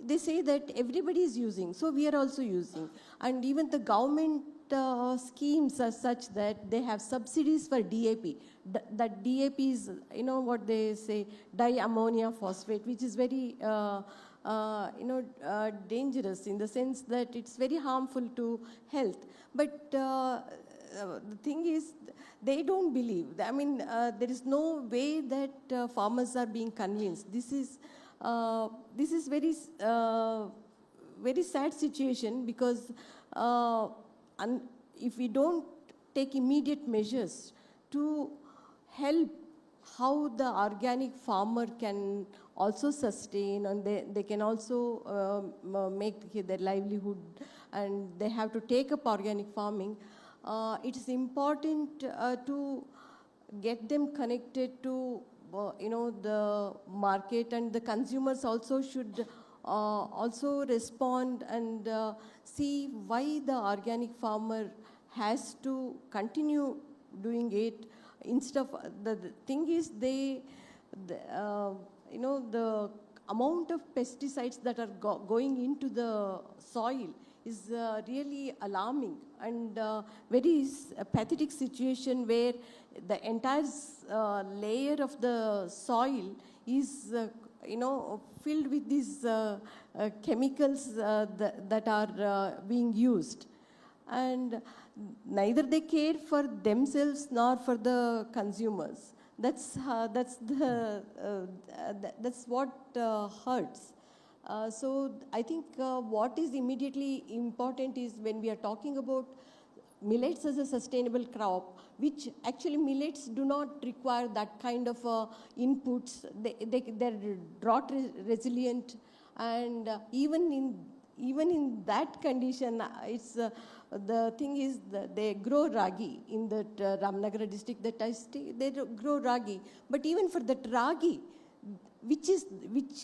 they say that everybody is using, so we are also using. And even the government schemes are such that they have subsidies for DAP. That DAP is, what they say, diammonia phosphate, which is very dangerous in the sense that it's very harmful to health. But the thing is, they don't believe. I mean, there is no way that farmers are being convinced. This is very very sad situation, because if we don't take immediate measures to help how the organic farmer can also sustain, and they can also make their livelihood, and they have to take up organic farming, it is important to get them connected to the market, and the consumers also should also respond and see why the organic farmer has to continue doing it. Instead of the thing is, the amount of pesticides that are going into the soil is really alarming, and very pathetic situation where the entire layer of the soil is filled with these chemicals that are being used, and neither they care for themselves nor for the consumers. That's what hurts. So I think what is immediately important is, when we are talking about millets as a sustainable crop, which actually millets do not require that kind of inputs. They're drought resilient, and even in that condition, it's the thing is that they grow ragi in that Ramnagara district that I stay. They grow ragi, but even for that ragi, which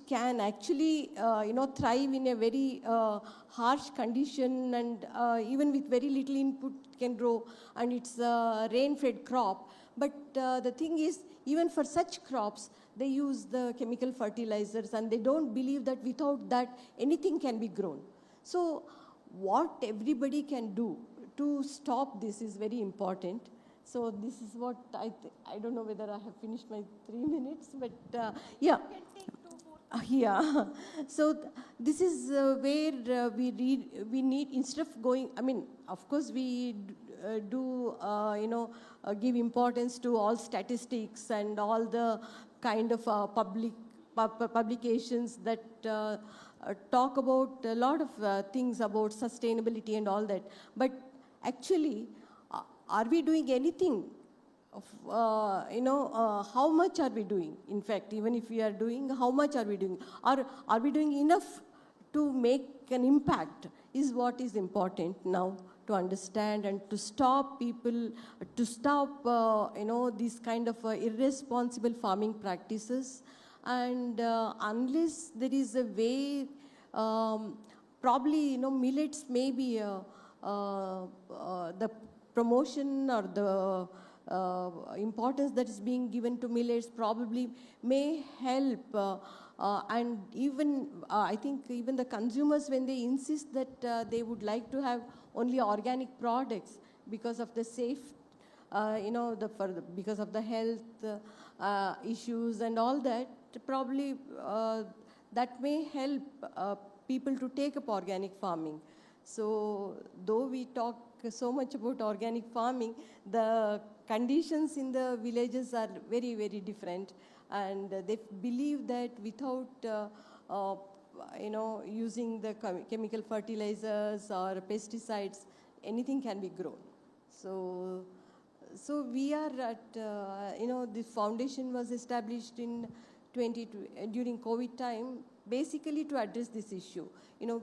can actually thrive in a very harsh condition, and even with very little input can grow, and it's a rain-fed crop. But the thing is, even for such crops, they use the chemical fertilizers, and they don't believe that without that anything can be grown. So what everybody can do to stop this is very important. So this is what I don't know whether I have finished my 3 minutes, but yeah. Yeah. So this is where we need, instead of going, I mean, of course we do give importance to all statistics and all the kind of publications that talk about a lot of things about sustainability and all that. But actually, are we doing anything? How much are we doing? In fact, even if we are doing, how much are we doing? Are we doing enough to make an impact is what is important now to understand, and to stop people, to stop, these kind of irresponsible farming practices. And unless there is a way, probably, millets may be the promotion or importance that is being given to millets probably may help. And even, I think even the consumers, when they insist that they would like to have only organic products because of the safe, because of the health issues and all that, probably that may help people to take up organic farming. So though we talk so much about organic farming, the conditions in the villages are very, very different. And they believe that without, using the chemical fertilizers or pesticides, anything can be grown. So we are at, this foundation was established in during COVID time, basically to address this issue.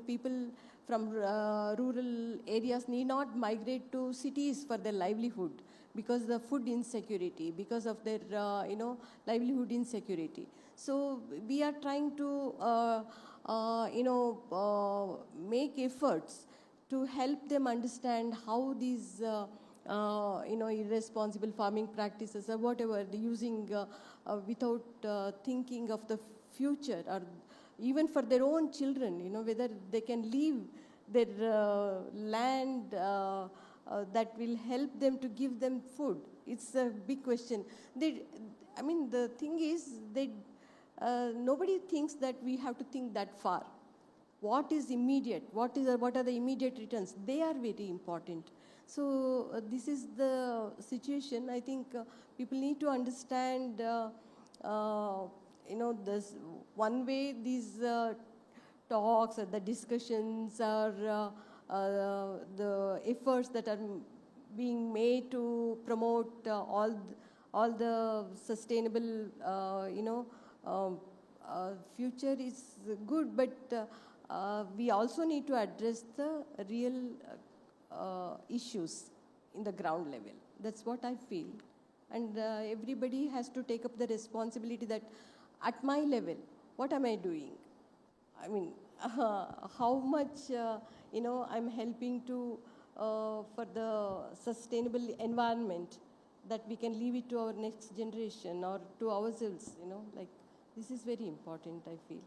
People from rural areas need not migrate to cities for their livelihood because of the food insecurity, because of their, livelihood insecurity. So we are trying to, make efforts to help them understand how these, irresponsible farming practices or whatever, using without thinking of the future, or even for their own children, whether they can leave their land that will help them to give them food. It's a big question. The thing is, nobody thinks that we have to think that far. What is immediate? What are the immediate returns? They are very important. So this is the situation. I think people need to understand, this one way these talks or the discussions or the efforts that are being made to promote all the sustainable, future is good, but we also need to address the real issues in the ground level. That's what I feel. And everybody has to take up the responsibility that at my level, what am I doing? How much, I'm helping to, for the sustainable environment, that we can leave it to our next generation or to ourselves, this is very important, I feel.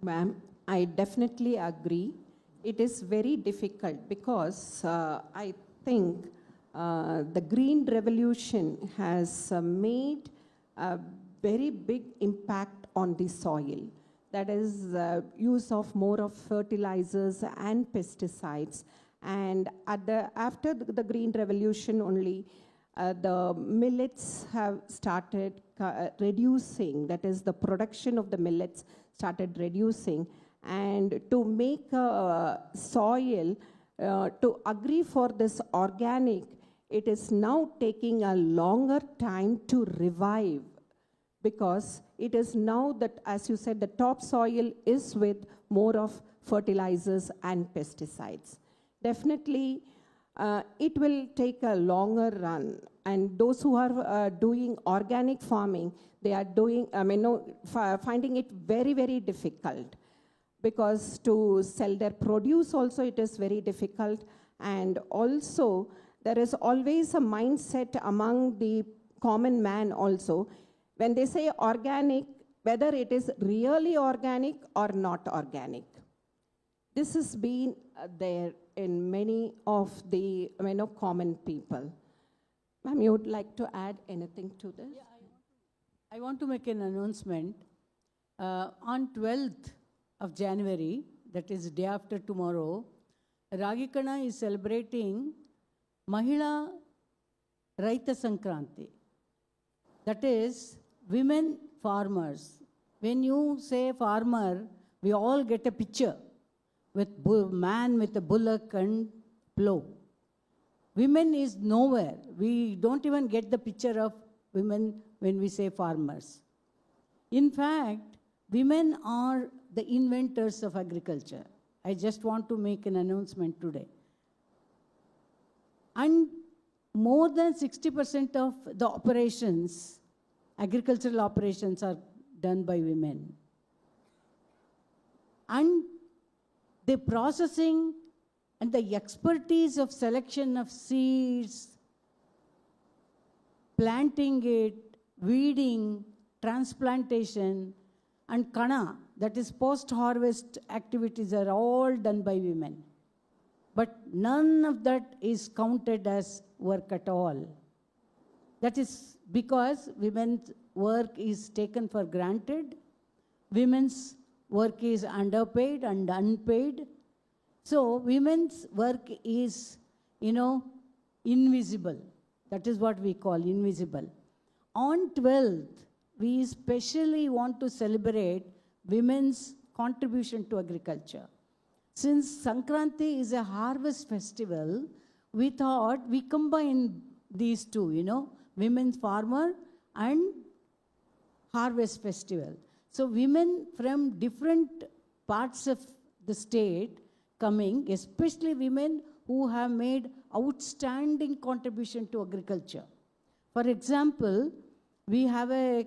Ma'am, I definitely agree. It is very difficult because I think the green revolution has made a very big impact on the soil. That is use of more of fertilizers and pesticides. And after the green revolution only, the millets have started reducing. That is, the production of the millets started reducing. And to make soil to agree for this organic, it is now taking a longer time to revive, because it is now that, as you said, the topsoil is with more of fertilizers and pesticides. Definitely, it will take a longer run. And those who are doing organic farming, they are doing, finding it very, very difficult, because to sell their produce also it is very difficult. And also, there is always a mindset among the common man also, when they say organic, whether it is really organic or not organic. This has been there in many of the common people. Ma'am, you would like to add anything to this? Yeah, I want to make an announcement. On 12th of January, that is day after tomorrow, 𝐏𝐫𝐞 is celebrating Mahila Raita Sankranti. That is, women farmers. When you say farmer, we all get a picture with man with a bullock and plow. Women is nowhere. We don't even get the picture of women when we say farmers. In fact, women are the inventors of agriculture. I just want to make an announcement today. And more than 60% of the operations, agricultural operations, are done by women. And the processing And the expertise of selection of seeds, planting it, weeding, transplantation, and kana, that is post-harvest activities, are all done by women. But none of that is counted as work at all. That is because women's work is taken for granted. Women's work is underpaid and unpaid. So women's work is, invisible. That is what we call invisible. On 12th, we especially want to celebrate women's contribution to agriculture. Since Sankranti is a harvest festival, we thought we combine these two, women's farmer and harvest festival. So women from different parts of the state coming, especially women who have made outstanding contribution to agriculture. For example, we have a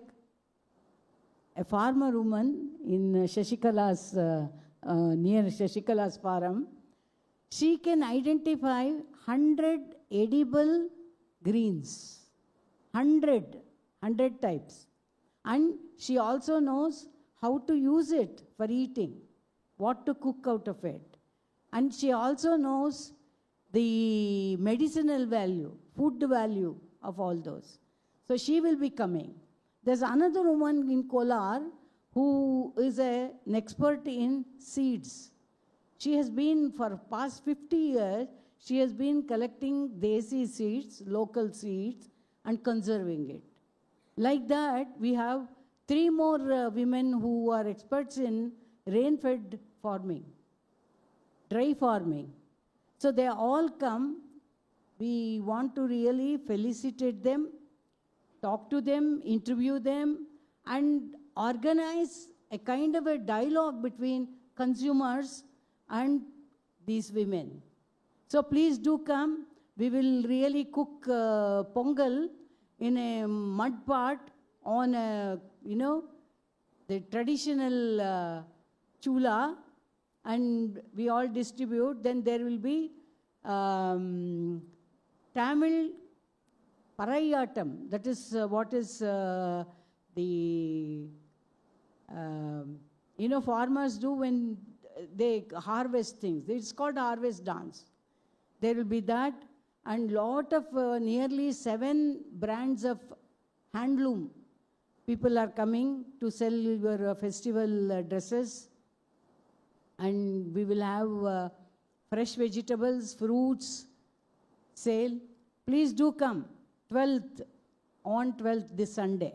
farmer woman in Shashikala's, near Shashikala's farm. She can identify 100 edible greens, 100 types. And she also knows how to use it for eating, what to cook out of it. And she also knows the medicinal value, food value of all those. So she will be coming. There's another woman in Kolar who is an expert in seeds. She has been, for past 50 years, she has been collecting desi seeds, local seeds, and conserving it. Like that, we have 3 more women who are experts in rain-fed farming, dry farming. So they all come. We want to really felicitate them, talk to them, interview them, and organize a kind of a dialogue between consumers and these women. So please do come. We will really cook pongal in a mud pot on a, the traditional chula, and we all distribute. Then there will be Tamil Parayatam. That is what is farmers do when they harvest things. It's called harvest dance. There will be that, and lot of nearly 7 brands of handloom. People are coming to sell your festival dresses, and we will have fresh vegetables, fruits, sale. Please do come, 12th, on 12th this Sunday.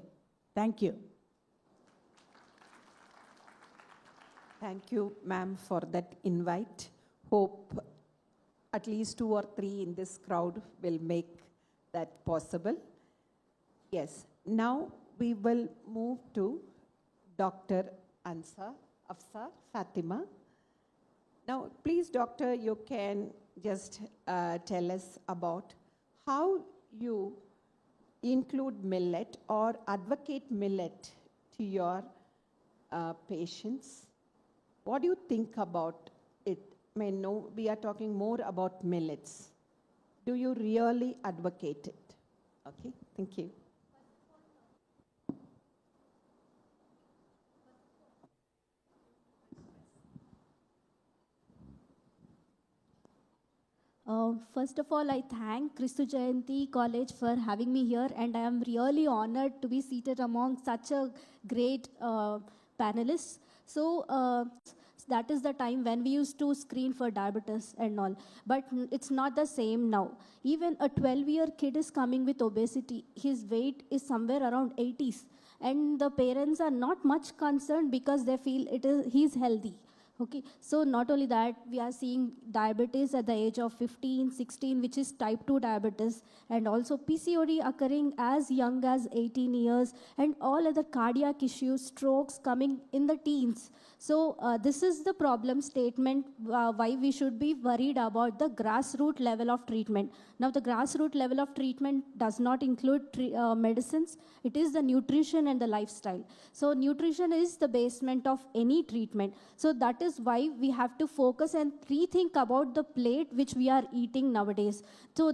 Thank you. Thank you, ma'am, for that invite. Hope at least 2 or 3 in this crowd will make that possible. Yes, now we will move to Dr. Afsar Fatima. Now, please, doctor, you can just tell us about how you include millet or advocate millet to your patients. What do you think about it? I mean, no, we are talking more about millets. Do you really advocate it? Okay, thank you. First of all, I thank 𝐏𝐫𝐞-𝐄𝐯 College for having me here, and I am really honored to be seated among such a great panelists. So that is the time when we used to screen for diabetes and all, but it's not the same now. Even a 12-year kid is coming with obesity. His weight is somewhere around 80s, and the parents are not much concerned because they feel he's healthy. Okay, so not only that, we are seeing diabetes at the age of 15, 16, which is type 2 diabetes, and also PCOD occurring as young as 18 years, and all other cardiac issues, strokes coming in the teens. So this is the problem statement why we should be worried about the grassroots level of treatment. Now, the grassroots level of treatment does not include medicines. It is the nutrition and the lifestyle. So nutrition is the basement of any treatment. So that is is why we have to focus and rethink about the plate which we are eating nowadays. So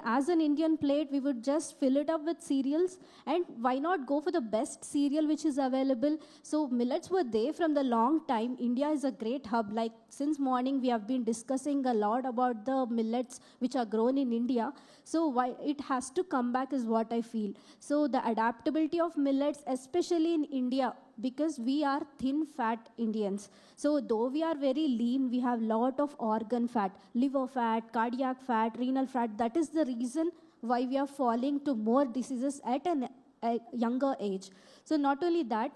as an Indian plate, we would just fill it up with cereals, and why not go for the best cereal which is available? So millets were there from the long time. India is a great hub. Like since morning, we have been discussing a lot about the millets which are grown in India. So why it has to come back is what I feel. So the adaptability of millets, especially in India, because we are thin fat Indians. So though we are very lean, we have lot of organ fat, liver fat, cardiac fat, renal fat. That is the reason why we are falling to more diseases at a younger age. So not only that,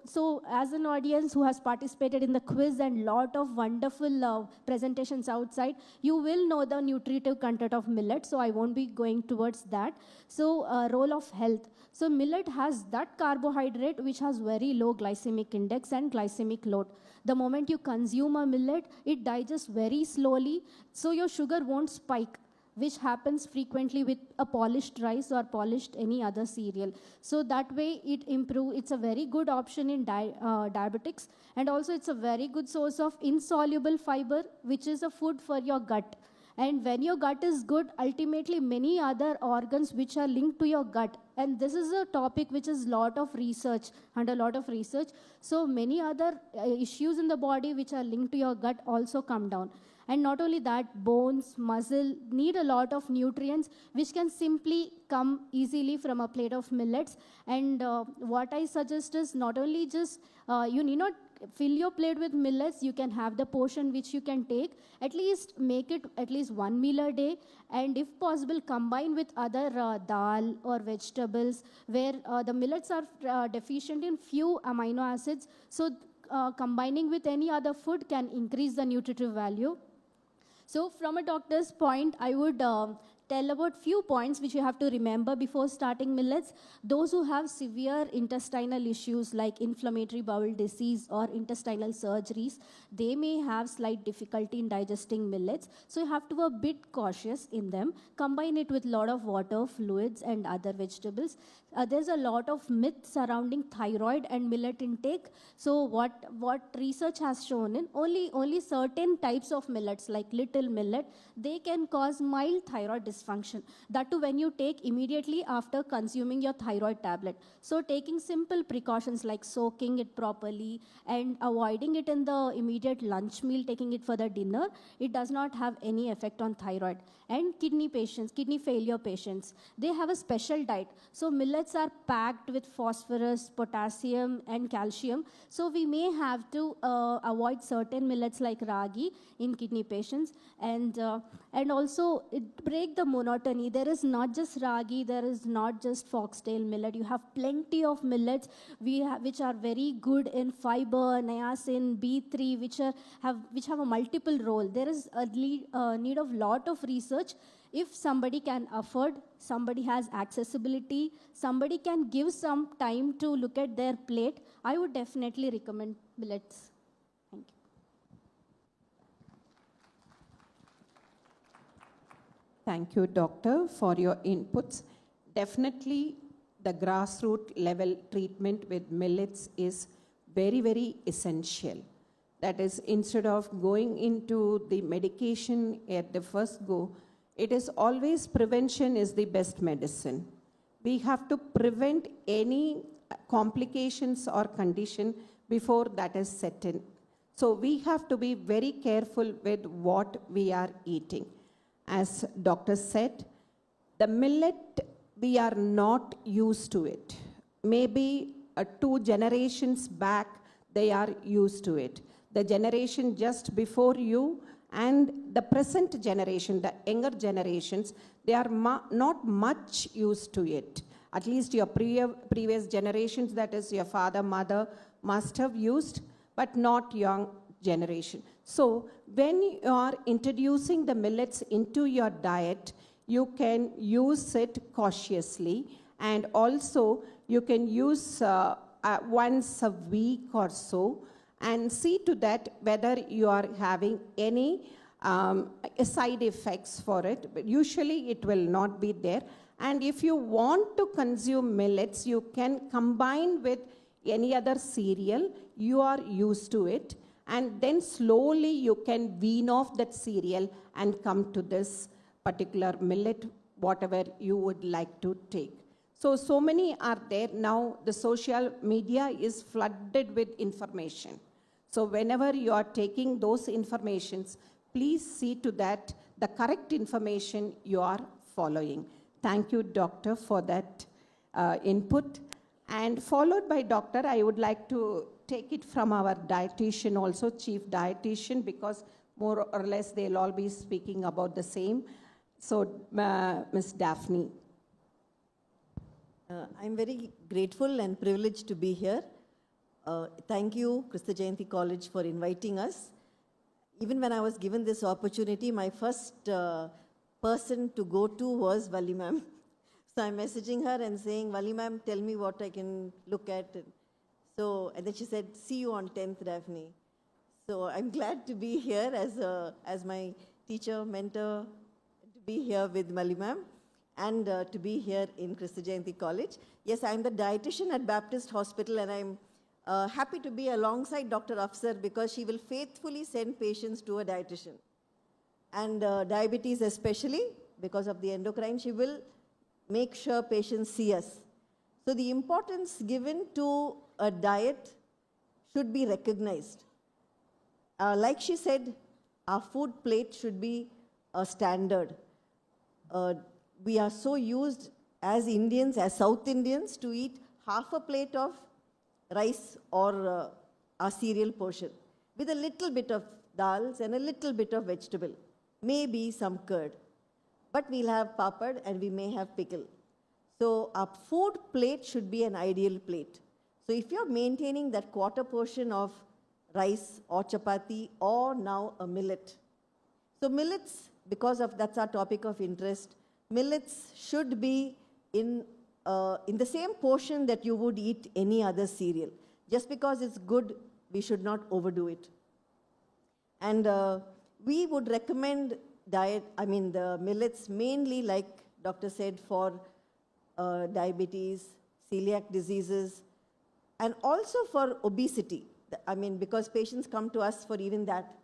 so as an audience who has participated in the quiz and lot of wonderful presentations outside, you will know the nutritive content of millet, so I won't be going towards that. So role of health. So millet has that carbohydrate which has very low glycemic index and glycemic load. The moment you consume a millet, it digests very slowly, so your sugar won't spike, which happens frequently with a polished rice or polished any other cereal. So that way it's a very good option in diabetics, and also it's a very good source of insoluble fiber, which is a food for your gut. And when your gut is good, ultimately many other organs which are linked to your gut, and this is a topic which is under a lot of research. So many other issues in the body which are linked to your gut also come down. And not only that, bones, muscle need a lot of nutrients which can simply come easily from a plate of millets. And what I suggest is not only just, you need not fill your plate with millets, you can have the portion which you can take, at least make it at least one meal a day, and if possible combine with other dal or vegetables where the millets are deficient in few amino acids. So combining with any other food can increase the nutritive value. So from a doctor's point, I would tell about few points which you have to remember before starting millets. Those who have severe intestinal issues like inflammatory bowel disease or intestinal surgeries, they may have slight difficulty in digesting millets. So you have to be a bit cautious in them. Combine it with a lot of water, fluids, and other vegetables. There's a lot of myth surrounding thyroid and millet intake. So what research has shown in only certain types of millets like little millet, they can cause mild thyroid dysfunction. That too when you take immediately after consuming your thyroid tablet. So taking simple precautions like soaking it properly and avoiding it in the immediate lunch meal, taking it for the dinner, it does not have any effect on thyroid. And kidney failure patients, they have a special diet. So millets are packed with phosphorus, potassium, and calcium. So we may have to avoid certain millets like ragi in kidney patients. And also it break the monotony. There is not just ragi, there is not just foxtail millet. You have plenty of millets which are very good in fiber, niacin, B3, which have a multiple role. There is a need of lot of research. If somebody can afford, somebody has accessibility, somebody can give some time to look at their plate, I would definitely recommend millets. Thank you. Thank you, Doctor, for your inputs. Definitely, the grassroots level treatment with millets is very, very essential. That is, instead of going into the medication at the first go, it is always prevention is the best medicine. We have to prevent any complications or condition before that is set in. So we have to be very careful with what we are eating. As doctor said, the millet, we are not used to it. Maybe 2 generations back, they are used to it. The generation just before you and the present generation, the younger generations, they are not much used to it. At least your previous generations, that is your father, mother, must have used, but not young generation. So when you are introducing the millets into your diet, you can use it cautiously, and also you can use once a week or so, and see to that whether you are having any side effects for it. But usually it will not be there. And if you want to consume millets, you can combine with any other cereal you are used to it, And then slowly you can wean off that cereal and come to this particular millet, whatever you would like to take. So many are there. Now the social media is flooded with information. So whenever you are taking those informations, please see to that the correct information you are following. Thank you, Doctor, for that input. And followed by Doctor, I would like to take it from our dietitian also, Chief Dietitian, because more or less they'll all be speaking about the same. So, Ms. Daphne. I'm very grateful and privileged to be here. Thank you, 𝐏𝐫𝐞-𝐄𝐯 College, for inviting us. Even when I was given this opportunity, my first person to go to was Vali ma'am. So I'm messaging her and saying, Vali ma'am, tell me what I can look at. And then she said, see you on 10th, Daphne. So I'm glad to be here as my teacher, mentor, to be here with Vali ma'am, and to be here in 𝐏𝐫𝐞-𝐄𝐯 College. Yes, I'm the dietitian at Baptist Hospital, and I'm happy to be alongside Dr. Afsar because she will faithfully send patients to a dietitian. And diabetes especially, because of the endocrine, she will make sure patients see us. So the importance given to a diet should be recognized. Like she said, our food plate should be a standard. We are so used as Indians, as South Indians, to eat half a plate of rice or our cereal portion with a little bit of dals and a little bit of vegetable, maybe some curd. But we'll have papad and we may have pickle. So our food plate should be an ideal plate. So if you're maintaining that quarter portion of rice or chapati or now a millet. So millets, because of that's our topic of interest, millets should be in the same portion that you would eat any other cereal. Just because it's good, we should not overdo it. And we would recommend the millets mainly, like doctor said, for diabetes, celiac diseases, and also for obesity. Because patients come to us for even that.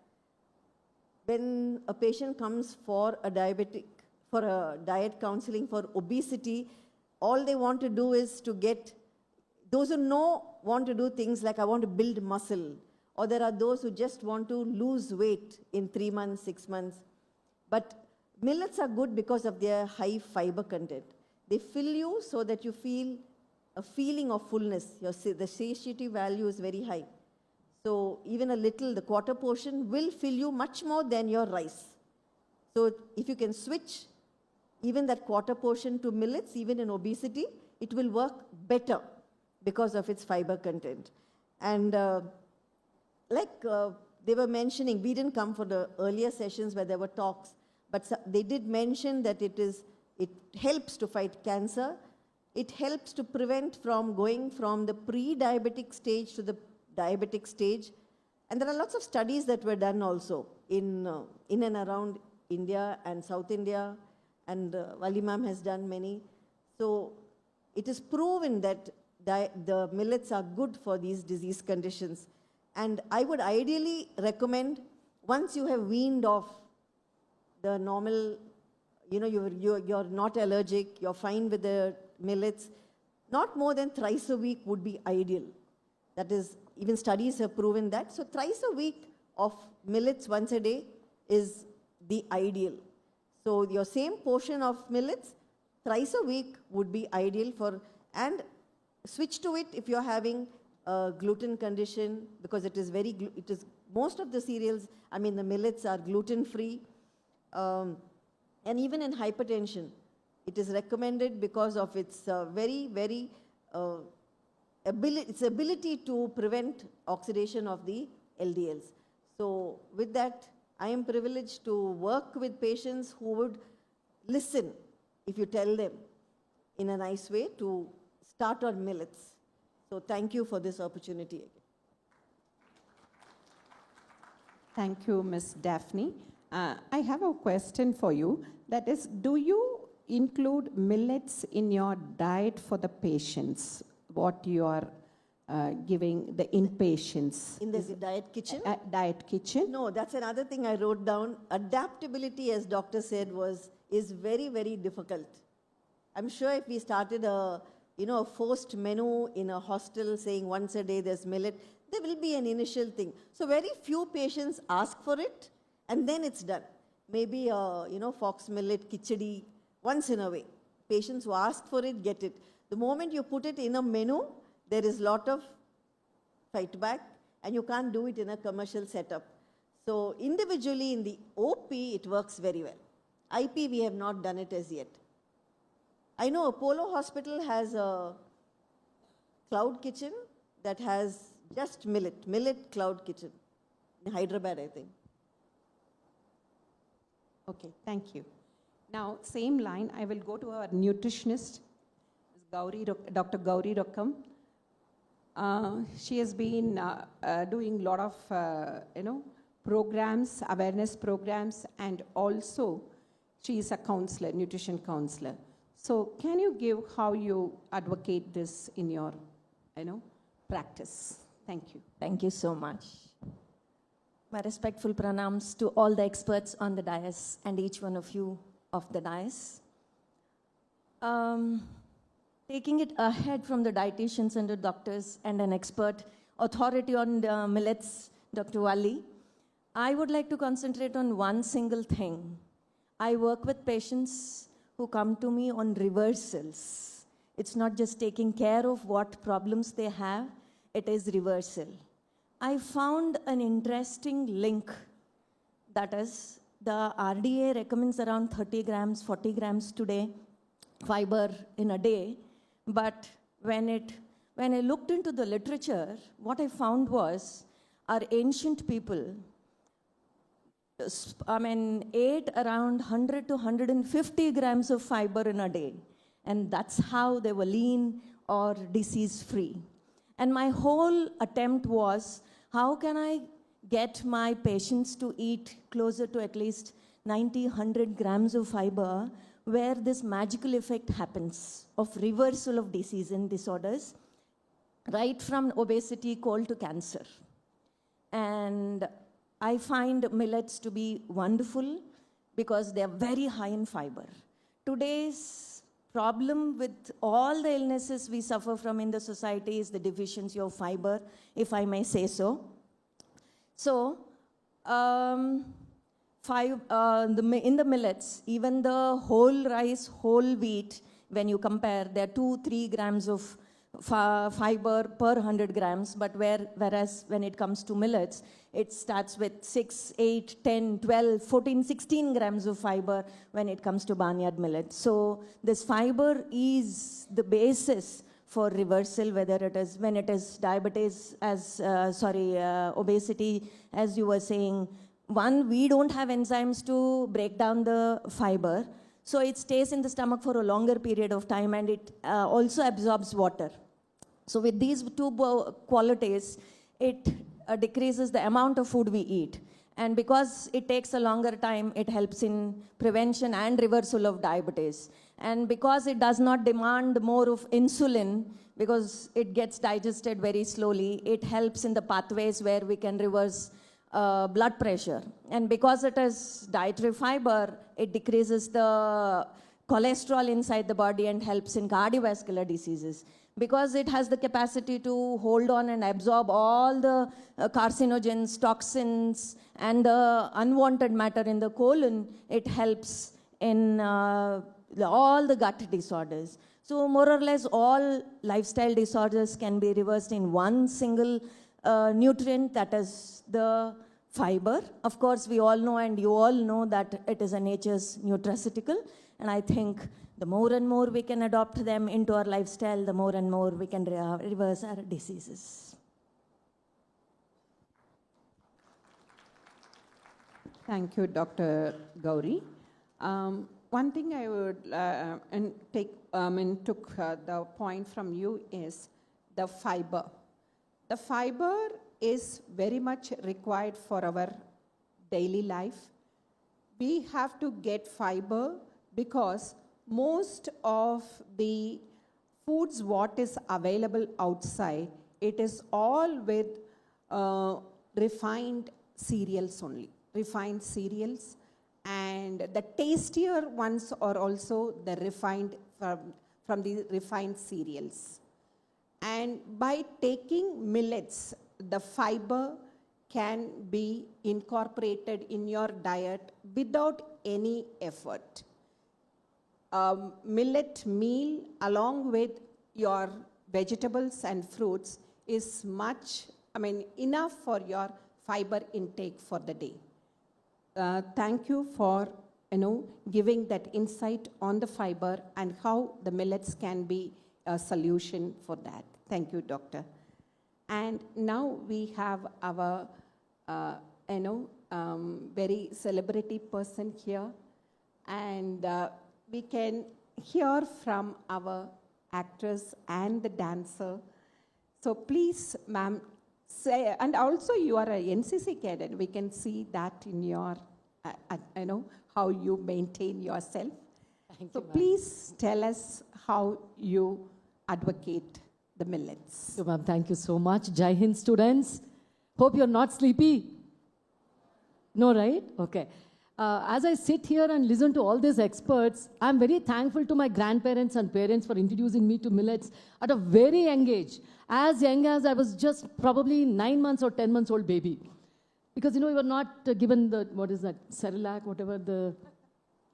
When a patient comes for a diet counseling for obesity, all they want to do is to get, those who want to do things like I want to build muscle, or there are those who just want to lose weight in 3 months, 6 months. But millets are good because of their high fiber content. They fill you so that you feel a feeling of fullness. The satiety value is very high. So even a little, the quarter portion will fill you much more than your rice. So if you can switch even that quarter portion to millets, even in obesity, it will work better because of its fiber content. And they were mentioning, we didn't come for the earlier sessions where there were talks, but they did mention that it helps to fight cancer. It helps to prevent from going from the pre-diabetic stage to the diabetic stage. And there are lots of studies that were done also in and around India and South India, and Vali ma'am has done many. So it is proven that the millets are good for these disease conditions. And I would ideally recommend, once you have weaned off the normal, you're not allergic, you're fine with the millets, not more than thrice a week would be ideal. That is, even studies have proven that. So thrice a week of millets once a day is the ideal. So your same portion of millets, thrice a week would be ideal for, and switch to it if you're having a gluten condition, because it is most of the cereals, the millets are gluten-free. And even in hypertension, it is recommended because of its its ability to prevent oxidation of the LDLs. So with that, I am privileged to work with patients who would listen if you tell them in a nice way to start on millets. So thank you for this opportunity again. Thank you, Ms. Daphne. I have a question for you. That is, do you include millets in your diet for the patients, what you are giving the inpatients. In the diet kitchen? Diet kitchen. No, that's another thing I wrote down. Adaptability, as doctor said, is very, very difficult. I'm sure if we started a forced menu in a hostel saying once a day there's millet, there will be an initial thing. So very few patients ask for it, and then it's done. Maybe fox millet, khichdi, once in a way. Patients who ask for it get it. The moment you put it in a menu, there is a lot of fight back, and you can't do it in a commercial setup. So individually in the OP, it works very well. IP, we have not done it as yet. I know Apollo Hospital has a cloud kitchen that has just millet cloud kitchen in Hyderabad, I think. Okay, thank you. Now, same line, I will go to our nutritionist, Dr. Gauri Rokkam. She has been doing a lot of, programs, awareness programs, and also she is a counselor, nutrition counselor. So can you give how you advocate this in your, practice? Thank you. Thank you so much. My respectful pranams to all the experts on the dais and each one of you of the dais. Taking it ahead from the dietitians and the doctors and an expert authority on the millets, Dr. Wali, I would like to concentrate on one single thing. I work with patients who come to me on reversals. It's not just taking care of what problems they have, it is reversal. I found an interesting link, that is, the RDA recommends around 30 grams, 40 grams today, fiber in a day, but when I looked into the literature, what I found was our ancient people, ate around 100 to 150 grams of fiber in a day. And that's how they were lean or disease-free. And my whole attempt was, how can I get my patients to eat closer to at least 90, 100 grams of fiber, where this magical effect happens of reversal of disease and disorders, right from obesity, cold to cancer. And I find millets to be wonderful because they are very high in fiber. Today's problem with all the illnesses we suffer from in the society is the deficiency of fiber, if I may say so. So, in the millets, even the whole rice, whole wheat, when you compare, there are 2-3 grams of fiber per 100 grams, but whereas when it comes to millets, it starts with 6, 8, 10, 12, 14, 16 grams of fiber when it comes to barnyard millet. So this fiber is the basis for reversal, whether it is when it is diabetes, obesity, as you were saying. One, we don't have enzymes to break down the fiber, so it stays in the stomach for a longer period of time, and it also absorbs water. So with these two qualities, it decreases the amount of food we eat. And because it takes a longer time, it helps in prevention and reversal of diabetes. And because it does not demand more of insulin, because it gets digested very slowly, it helps in the pathways where we can reverse blood pressure. And because it is dietary fiber, it decreases the cholesterol inside the body and helps in cardiovascular diseases. Because it has the capacity to hold on and absorb all the carcinogens, toxins, and the unwanted matter in the colon, it helps in all the gut disorders. So more or less all lifestyle disorders can be reversed in one single nutrient, that is the fiber. Of course, we all know, and you all know, that it is a nature's nutraceutical, and I think the more and more we can adopt them into our lifestyle, the more and more we can reverse our diseases. Thank you, Dr. Gauri. One thing I would took the point from you is the fiber. The fiber is very much required for our daily life. We have to get fiber because most of the foods what is available outside, it is all with refined cereals only, refined cereals. And the tastier ones are also the refined from the refined cereals. And by taking millets, the fiber can be incorporated in your diet without any effort. Millet meal along with your vegetables and fruits is enough for your fiber intake for the day. Thank you for giving that insight on the fiber and how the millets can be a solution for that. Thank you, Doctor. And now we have our very celebrity person here, and we can hear from our actress and the dancer. So please, ma'am, say, and also you are a NCC cadet. We can see that in your, how you maintain yourself. So please tell us how you advocate the millets. So, ma'am, thank you so much. Jai Hind, students. Hope you're not sleepy. No, right? Okay. As I sit here and listen to all these experts, I'm very thankful to my grandparents and parents for introducing me to millets at a very young age. As young as I was just probably 9 months or 10 months old baby. Because, we were not given the, what is that, Cerelac, whatever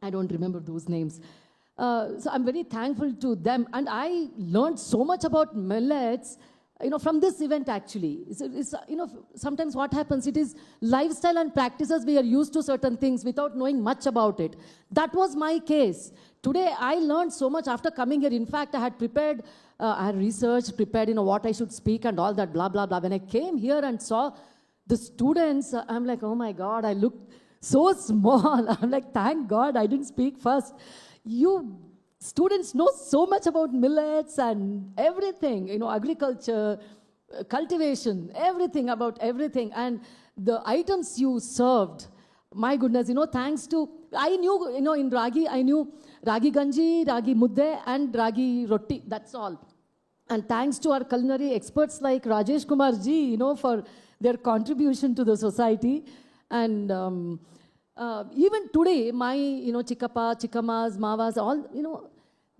I don't remember those names. So I'm very thankful to them. And I learned so much about millets, from this event actually. Sometimes what happens, it is lifestyle and practices, we are used to certain things without knowing much about it. That was my case. Today, I learned so much after coming here. In fact, I had prepared, I had researched, prepared, what I should speak and all that, blah, blah, blah. When I came here and saw the students, I'm like, oh my God, I look so small. I'm like, thank God I didn't speak first. You students know so much about millets and everything, agriculture, cultivation, everything about everything. And the items you served, my goodness, thanks to, I knew, in Ragi, I knew Ragi Ganji, Ragi Mudde, and Ragi Roti, that's all. And thanks to our culinary experts like Rajesh Kumar ji, for their contribution to the society. And even today, my, Chikkappa, Chikkammas, Mavas, all,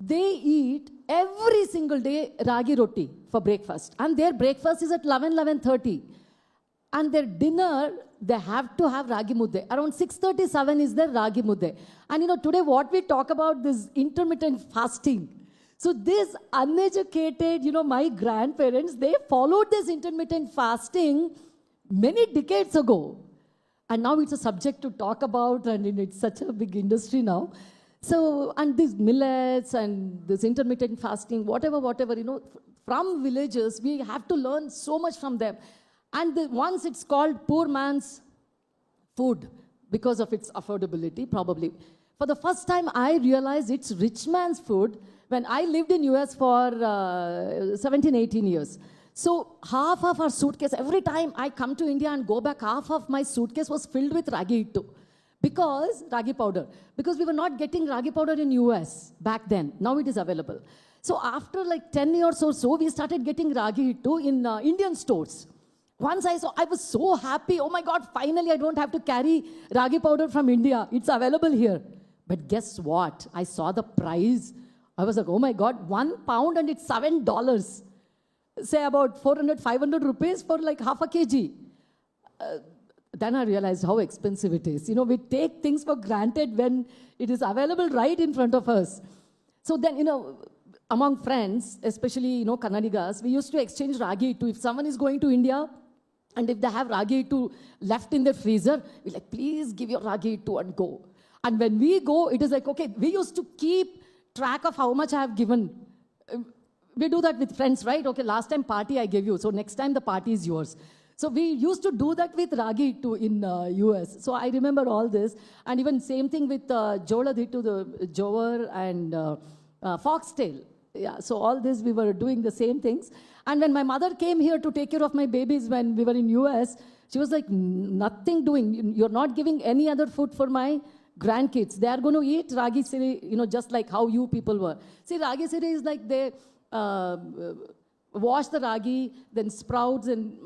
they eat every single day Ragi Roti for breakfast. And their breakfast is at 11:30. And their dinner, they have to have Ragi Mudde. Around 6:37 is their Ragi Mudde. And today what we talk about, this intermittent fasting. So this uneducated, my grandparents, they followed this intermittent fasting many decades ago. And now it's a subject to talk about, and it's such a big industry now. So, and these millets and this intermittent fasting, whatever, from villages, we have to learn so much from them. And once it's called poor man's food because of its affordability, probably. For the first time, I realized it's rich man's food when I lived in US for 17, 18 years. So half of our suitcase, every time I come to India and go back, half of my suitcase was filled with ragi ittu. Because, ragi powder. Because we were not getting ragi powder in US back then. Now it is available. So after like 10 years or so, we started getting ragi ittu in Indian stores. Once I saw, I was so happy. Oh my God, finally I don't have to carry ragi powder from India. It's available here. But guess what? I saw the price. I was like, oh my God, 1 pound and it's $7. Say about 400, 500 rupees for like half a kg. Then I realized how expensive it is. We take things for granted when it is available right in front of us. So then, among friends, especially, Kannadigas, we used to exchange ragi ittu. If someone is going to India, and if they have ragi ittu left in their freezer, we're like, please give your ragi ittu and go. And when we go, it is like, okay, we used to keep track of how much I have given. We do that with friends, right? Okay, last time party I gave you, so next time the party is yours. So we used to do that with ragi ittu in US. So I remember all this. And even same thing with jolad ittu, the jowar and foxtail. Yeah, so all this we were doing the same things. And when my mother came here to take care of my babies when we were in US, she was like, nothing doing. You're not giving any other food for my grandkids. They are going to eat ragi siri, just like how you people were. See, ragi siri is like they wash the ragi, then sprouts and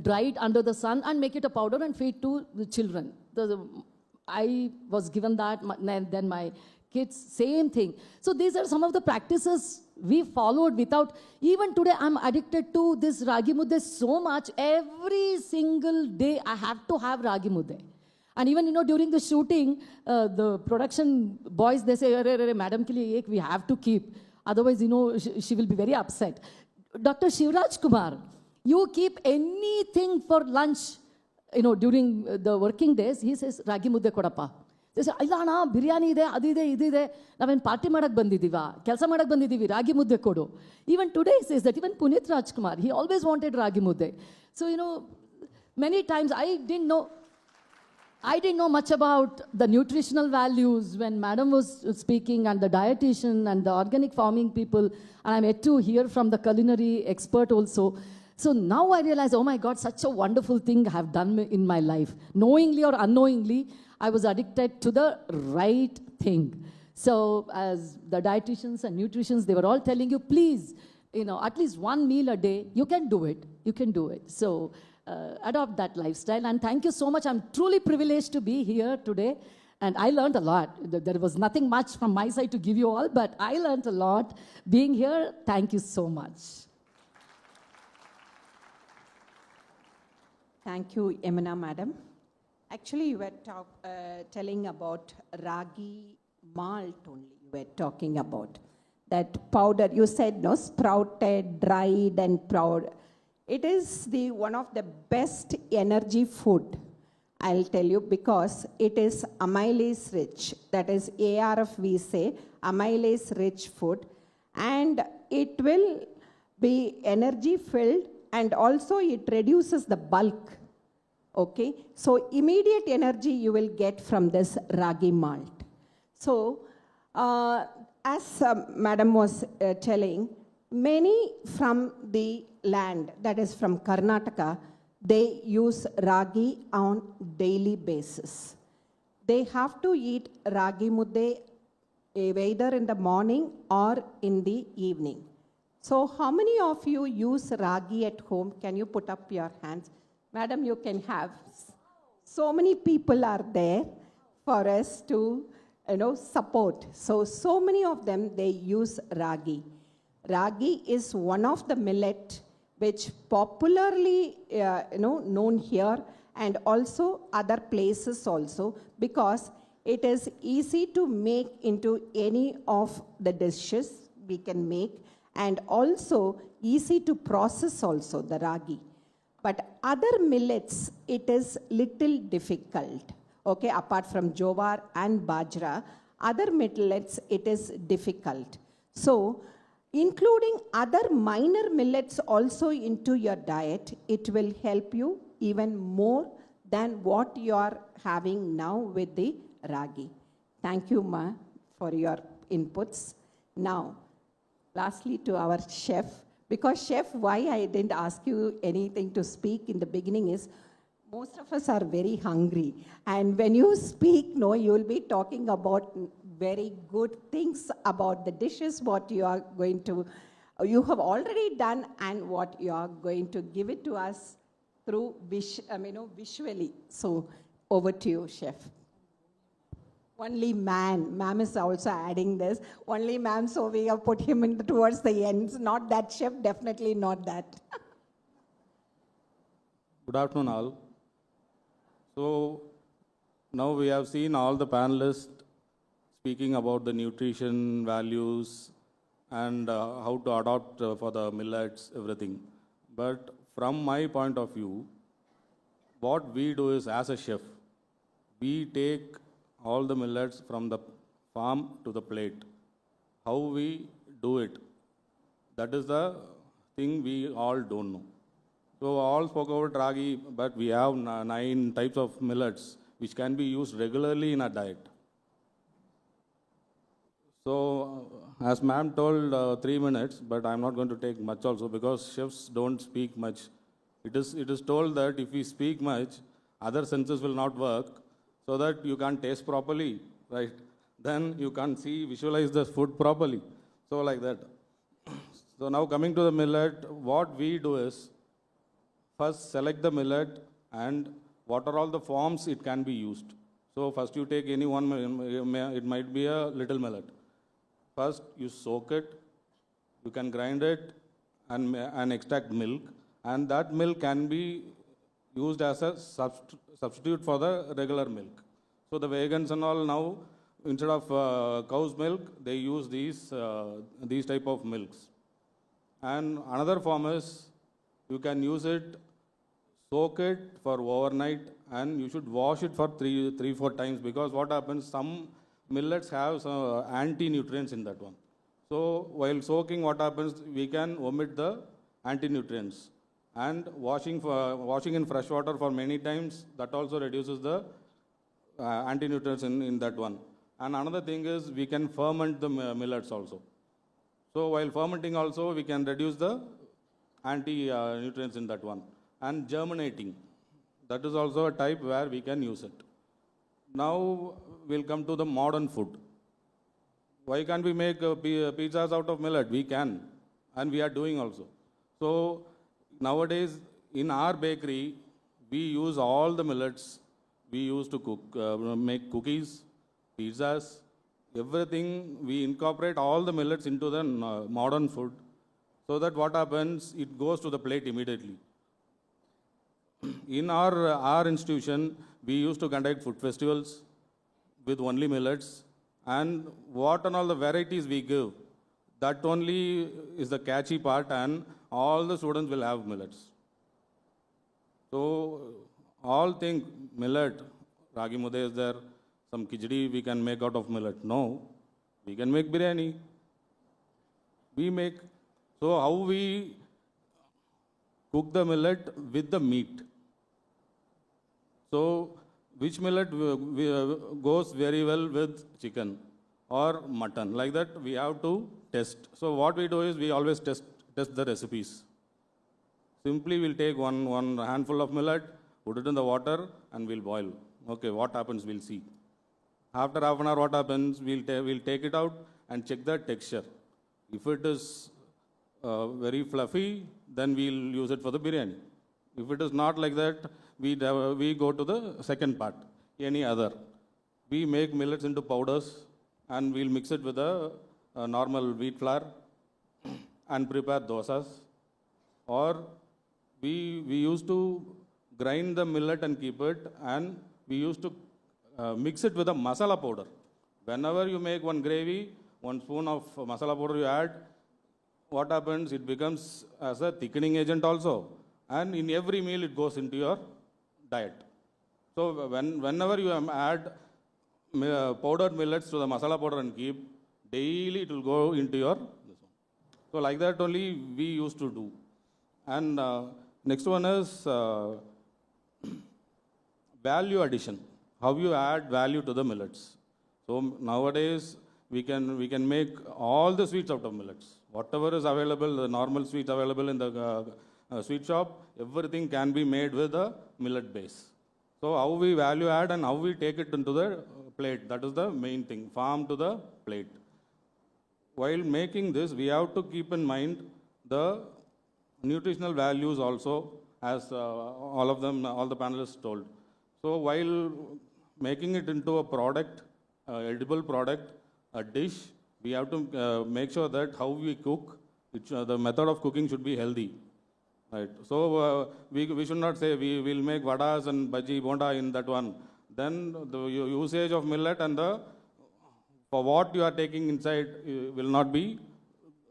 dry it under the sun and make it a powder and feed to the children. I was given that, then my kids, same thing. So these are some of the practices we followed without, even today I'm addicted to this ragi mudde so much. Every single day I have to have ragi mudde. And even, you know, during the shooting, the production boys, they say, madam ke liye ek we have to keep. Otherwise, you know, she will be very upset. Dr. Shivraj Kumar, you keep anything for lunch, you know, during the working days, he says, ragi mudde kodappa. They say, ಇಲ್ಲ ಅಣ್ಣ ಬಿರಿಯಾನಿ ಇದೆ ಅದಿದೆ ಇದಿದೆ ನಾವೇನು party ಮಾಡಕ್ಕೆ ಬಂದಿದ್ದೀವ ಕೆಲಸ ಮಾಡಕ್ಕೆ ಬಂದಿದ್ದೀವಿ ರಾಗಿ ಮುದ್ದೆ ಕೊಡು. Even today he says that. Even Puneet Rajkumar, he always wanted ragi mudde. So, you know, many times I didn't know much about the nutritional values when madam was speaking, and the dietitian and the organic farming people, and I'm yet to hear from the culinary expert also. So now I realize, oh my God, such a wonderful thing I have done in my life. Knowingly or unknowingly, I was addicted to the right thing. So as the dietitians and nutritionists, they were all telling you, please, you know, at least one meal a day, you can do it. You can do it. So adopt that lifestyle. And thank you so much. I'm truly privileged to be here today. And I learned a lot. There was nothing much from my side to give you all, but I learned a lot being here. Thank you so much. Thank you, Yamuna madam. Actually, you were telling about ragi malt only. You were talking about that powder. You said, no, sprouted, dried, and powder. It is one of the best energy food, I'll tell you, because it is amylase rich. That is ARF, we say, amylase rich food. And it will be energy filled, and also it reduces the bulk. Okay, so immediate energy you will get from this ragi malt. So, as madam was telling, many from the land, that is from Karnataka, they use ragi on daily basis. They have to eat ragi mudde either in the morning or in the evening. So how many of you use ragi at home? Can you put up your hands? Madam, you can have. So many people are there for us to, you know, support. So many of them, they use ragi. Ragi is one of the millet which popularly, known here and also other places also, because it is easy to make into any of the dishes we can make, and also easy to process also, the ragi. But other millets, it is little difficult. Okay, apart from jowar and bajra, other millets, it is difficult. So, including other minor millets also into your diet, it will help you even more than what you are having now with the ragi. Thank you, Ma, for your inputs. Now, lastly to our chef. Because chef, why I didn't ask you anything to speak in the beginning is, most of us are very hungry. And when you speak, you will be talking about very good things about the dishes, what you are going to, you have already done, and what you are going to give it to us through visually. So over to you, chef. Only man. Ma'am is also adding this. Only ma'am, so we have put him towards the ends. Not that chef, definitely not that. Good afternoon, all. So, now we have seen all the panelists speaking about the nutrition values and how to adopt for the millets, everything. But from my point of view, what we do is, as a chef, we take all the millets from the farm to the plate. How we do it, that is the thing we all don't know. So all spoke about ragi, but we have 9 types of millets which can be used regularly in our diet. So as ma'am told 3 minutes, but I'm not going to take much also, because chefs don't speak much. It is told that if we speak much, other senses will not work, so that you can't taste properly, right? Then you can't see, visualize the food properly. So like that. So now coming to the millet, what we do is first select the millet and what are all the forms it can be used. So first you take any one, it might be a little millet. First you soak it, you can grind it and extract milk, and that milk can be used as a substitute for the regular milk. So the vegans and all now, instead of cow's milk, they use these type of milks. And another form is you can use it, soak it for overnight, and you should wash it for 3-4 times, because what happens, some millets have some anti-nutrients in that one. So while soaking, what happens, we can omit the anti-nutrients. And washing in fresh water for many times, that also reduces the anti-nutrients in that one. And another thing is we can ferment the millets also. So while fermenting also, we can reduce the anti-nutrients in that one. And germinating, that is also a type where we can use it. Now we'll come to the modern food. Why can't we make pizzas out of millet? We can, and we are doing also. So nowadays in our bakery, we use all the millets. We use to make cookies, pizzas, everything. We incorporate all the millets into the modern food, so that what happens, it goes to the plate immediately. In our institution, we used to conduct food festivals with only millets, and what and all the varieties we give, that only is the catchy part, and all the students will have millets. So all think millet, ragi mudde is there, some khichdi we can make out of millet. No, we can make biryani. We make. So how we cook the millet with the meat. So which millet goes very well with chicken or mutton, like that we have to test. So what we do is we always test the recipes. Simply we'll take one handful of millet, put it in the water, and we'll boil. Okay, what happens, we'll see. After half an hour, what happens, we'll take it out and check the texture. If it is very fluffy, then we'll use it for the biryani. If it is not like that, we go to the second part, any other. We make millets into powders, and we'll mix it with a normal wheat flour and prepare dosas. Or we used to grind the millet and keep it, and we used to mix it with a masala powder. Whenever you make one gravy, 1 spoon of masala powder you add, what happens, it becomes as a thickening agent also. And in every meal, it goes into your diet. So whenever you add powdered millets to the masala powder and keep, daily it will go into your. So like that only we used to do. And next one is value addition. How you add value to the millets. So nowadays we can make all the sweets out of millets. Whatever is available, the normal sweets available in the sweet shop, everything can be made with a millet base. So how we value add and how we take it into the plate, that is the main thing, farm to the plate. While making this, we have to keep in mind the nutritional values also, as all the panelists told. So while making it into a product, edible product, a dish, we have to make sure that how we cook, the method of cooking should be healthy. Right. So we should not say we will make vadas and bhaji, bonda in that one. Then the usage of millet and for what you are taking inside will not be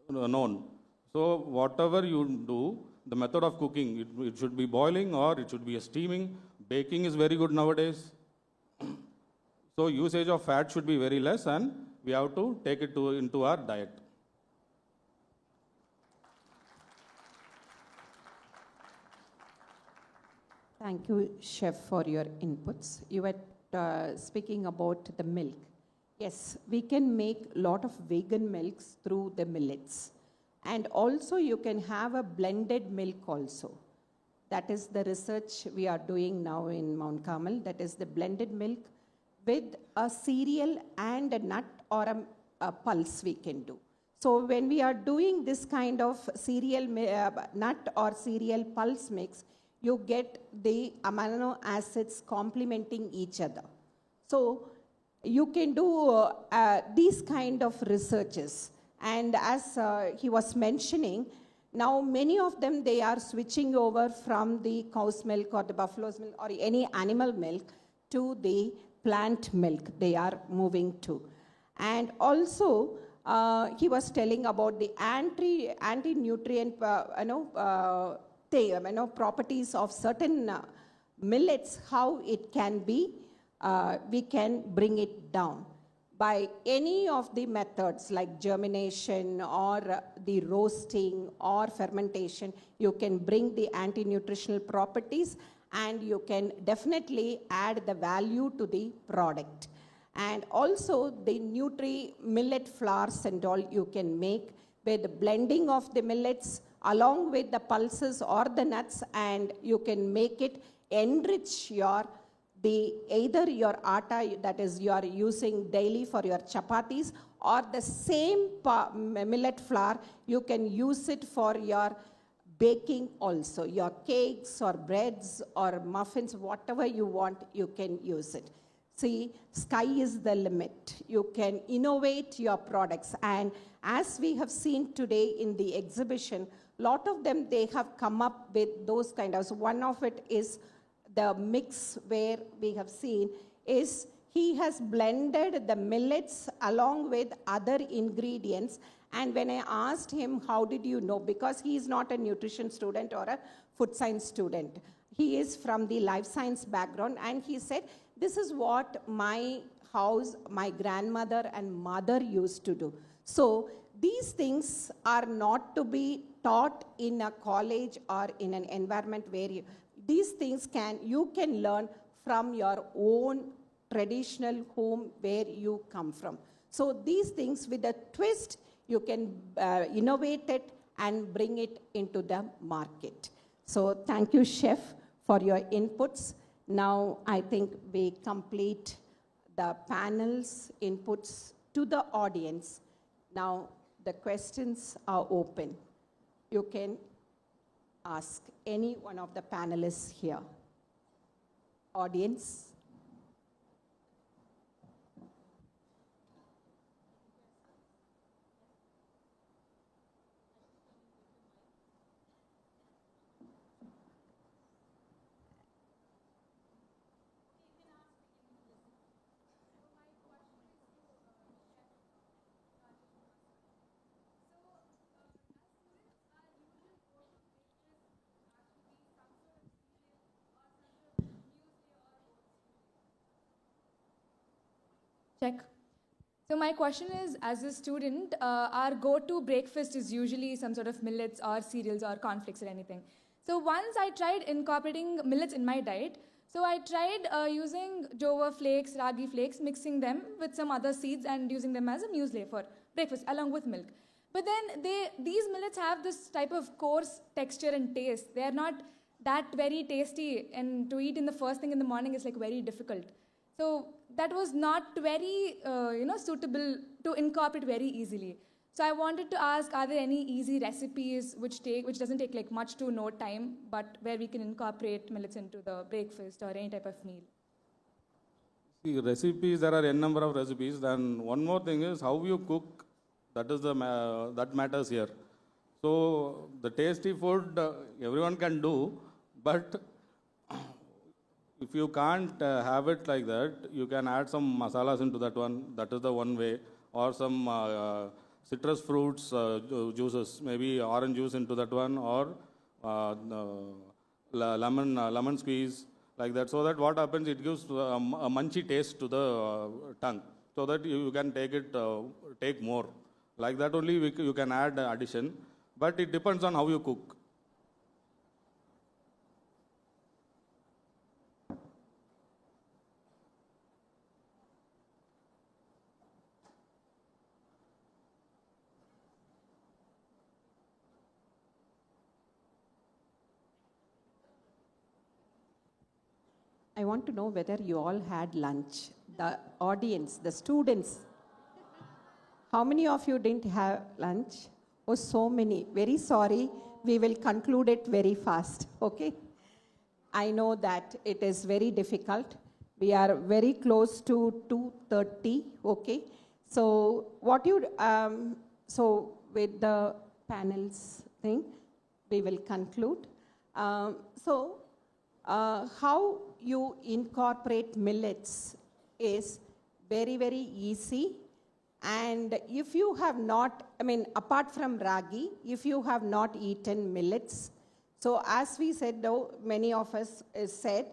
known. So whatever you do, the method of cooking, it should be boiling or it should be a steaming. Baking is very good nowadays. So usage of fat should be very less, and we have to take it into our diet. Thank you, Chef, for your inputs. You were speaking about the milk. Yes, we can make a lot of vegan milks through the millets. And also you can have a blended milk also. That is the research we are doing now in Mount Carmel. That is the blended milk with a cereal and a nut or a pulse we can do. So when we are doing this kind of cereal nut or cereal pulse mix, you get the amino acids complementing each other. So you can do these kind of researches. And as he was mentioning, now many of them, they are switching over from the cow's milk or the buffalo's milk or any animal milk to the plant milk they are moving to. And also, he was telling about the anti-nutrient properties of certain millets, how it can be, we can bring it down. By any of the methods like germination or the roasting or fermentation, you can bring the anti-nutritional properties and you can definitely add the value to the product. And also the millet flours and all you can make with blending of the millets along with the pulses or the nuts, and you can make it enrich either your atta that is you are using daily for your chapatis, or the same millet flour you can use it for your baking also, your cakes or breads or muffins, whatever you want, you can use it. See, sky is the limit. You can innovate your products. And as we have seen today in the exhibition, lot of them, they have come up with those kind of, so one of it is the mix where we have seen is he has blended the millets along with other ingredients. And when I asked him, how did you know? Because he is not a nutrition student or a food science student. He is from the life science background, and he said, this is what my house, my grandmother and mother used to do. So these things are not to be taught in a college or in an environment where these things you can learn from your own traditional home where you come from. So these things with a twist, you can innovate it and bring it into the market. So thank you, Chef, for your inputs. Now I think we complete the panel's inputs to the audience. Now the questions are open. You can ask any one of the panelists here. Audience. Check. So my question is, as a student, our go-to breakfast is usually some sort of millets or cereals or cornflakes or anything. So once I tried incorporating millets in my diet. So I tried using jowar flakes, ragi flakes, mixing them with some other seeds and using them as a muesli for breakfast along with milk. But then these millets have this type of coarse texture and taste. They are not that very tasty, and to eat in the first thing in the morning is like very difficult. So that was not very suitable to incorporate very easily. So I wanted to ask, are there any easy recipes which doesn't take like much to no time, but where we can incorporate millets into the breakfast or any type of meal? See, recipes, there are n number of recipes. Then one more thing is how you cook. That is that matters here. So the tasty food everyone can do, but if you can't have it like that, you can add some masalas into that one. That is the one way. Or some citrus fruits juices, maybe orange juice into that one, or lemon squeeze, like that. So that what happens, it gives a munchy taste to the tongue, so that you can take more. Like that only you can add addition, but it depends on how you cook. I want to know whether you all had lunch. The audience, the students. How many of you didn't have lunch? Oh, so many. Very sorry. We will conclude it very fast, okay? I know that it is very difficult. We are very close to 2:30, okay? So what you, so with the panels thing, we will conclude. How you incorporate millets is very, very easy. And if you have not, apart from ragi, if you have not eaten millets, so as we said, though, many of us said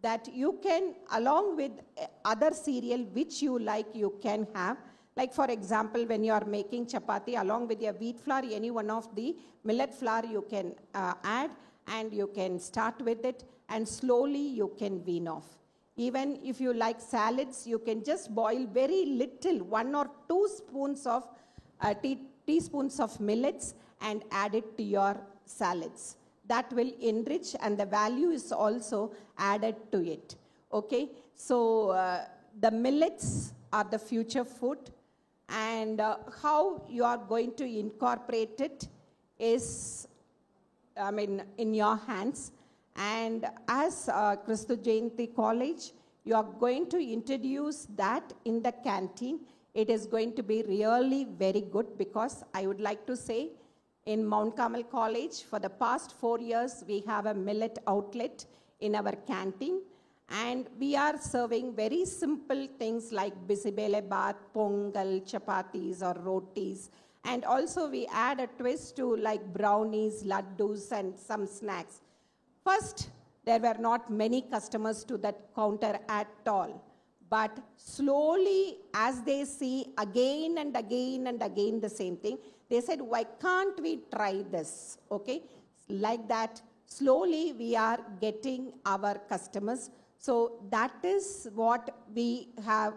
that you can, along with other cereal which you like, you can have. Like for example, when you are making chapati, along with your wheat flour, any one of the millet flour you can add, and you can start with it, and slowly you can wean off. Even if you like salads, you can just boil very little, 1 or 2 spoons of teaspoons of millets, and add it to your salads. That will enrich, and the value is also added to it. Okay, so the millets are the future food, and how you are going to incorporate it is, in your hands. And as Kristu Jayanti College, you are going to introduce that in the canteen. It is going to be really very good, because I would like to say, in Mount Carmel College, for the past 4 years, we have a millet outlet in our canteen. And we are serving very simple things like bisibele bath, pongal, chapatis or rotis. And also we add a twist to like brownies, laddus and some snacks. First, there were not many customers to that counter at all. But slowly, as they see again and again and again the same thing, they said, why can't we try this? Okay, like that, slowly we are getting our customers. So that is what we have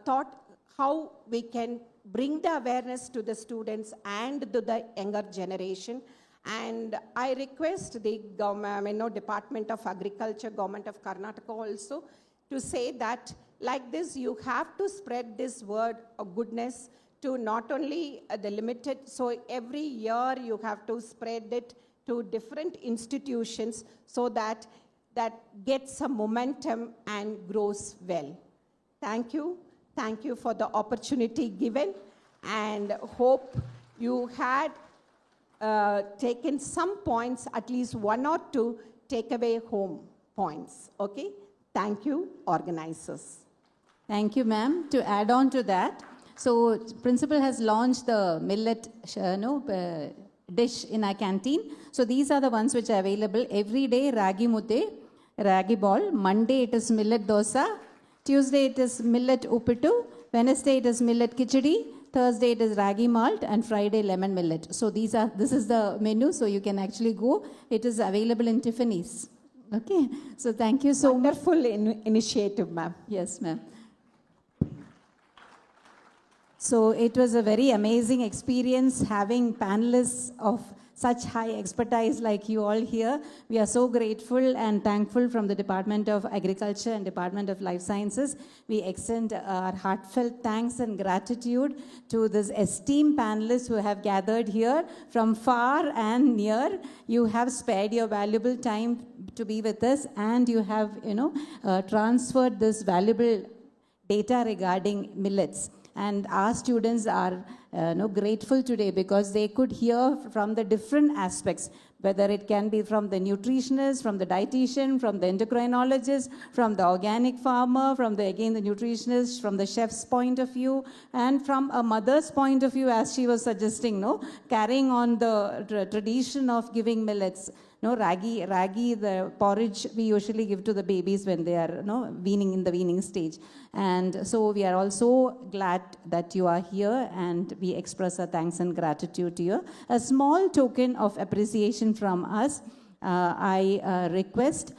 thought, how we can bring the awareness to the students and to the younger generation. And I request the government, Department of Agriculture, Government of Karnataka also, to say that like this, you have to spread this word of goodness to not only the limited, so every year you have to spread it to different institutions so that that gets some momentum and grows well. Thank you. Thank you for the opportunity given, and hope you had taken some points, at least 1 or 2 takeaway home points. Okay? Thank you, organizers. Thank you, ma'am. To add on to that, so principal has launched the millet dish in our canteen. So these are the ones which are available every day: ragi mudde, ragi ball. Monday it is millet dosa. Tuesday it is millet uppitu. Wednesday it is millet khichdi. Thursday it is ragi malt, and Friday lemon millet. So this is the menu, so you can actually go. It is available in Tiffany's. Okay, so thank you so much. Wonderful initiative, ma'am. Yes, ma'am. So it was a very amazing experience having panelists of such high expertise like you all here. We are so grateful and thankful from the Department of Agriculture and Department of Life Sciences. We extend our heartfelt thanks and gratitude to this esteemed panelists who have gathered here from far and near. You have spared your valuable time to be with us, and you have, transferred this valuable data regarding millets. And our students are grateful today because they could hear from the different aspects, whether it can be from the nutritionist, from the dietitian, from the endocrinologist, from the organic farmer, from the nutritionist, from the chef's point of view, and from a mother's point of view, as she was suggesting, carrying on the tradition of giving millets. Ragi, the porridge we usually give to the babies when they are weaning, in the weaning stage. And so we are also glad that you are here, and we express our thanks and gratitude to you. A small token of appreciation from us. I request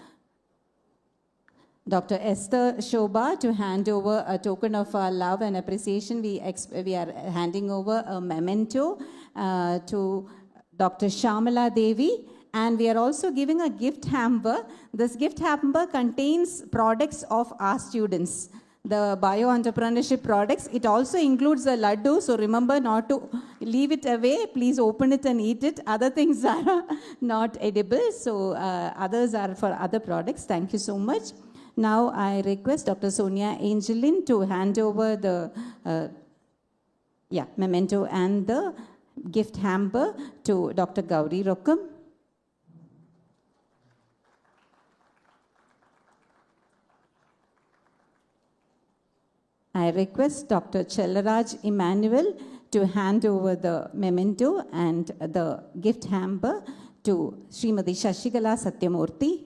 Dr. Esther Shobha to hand over a token of our love and appreciation. We are handing over a memento to Dr. Shamala Devi. And we are also giving a gift hamper. This gift hamper contains products of our students. the bio-entrepreneurship products. It also includes the laddu, so remember not to leave it away. Please open it and eat it. Other things are not edible, so others are for other products. Thank you so much. Now I request Dr. Sonia Angelin to hand over the memento and the gift hamper to Dr. Gauri Rokkam. I request Dr. Chellaraj Emmanuel to hand over the memento and the gift hamper to Srimati Shashikala Satyamurthy.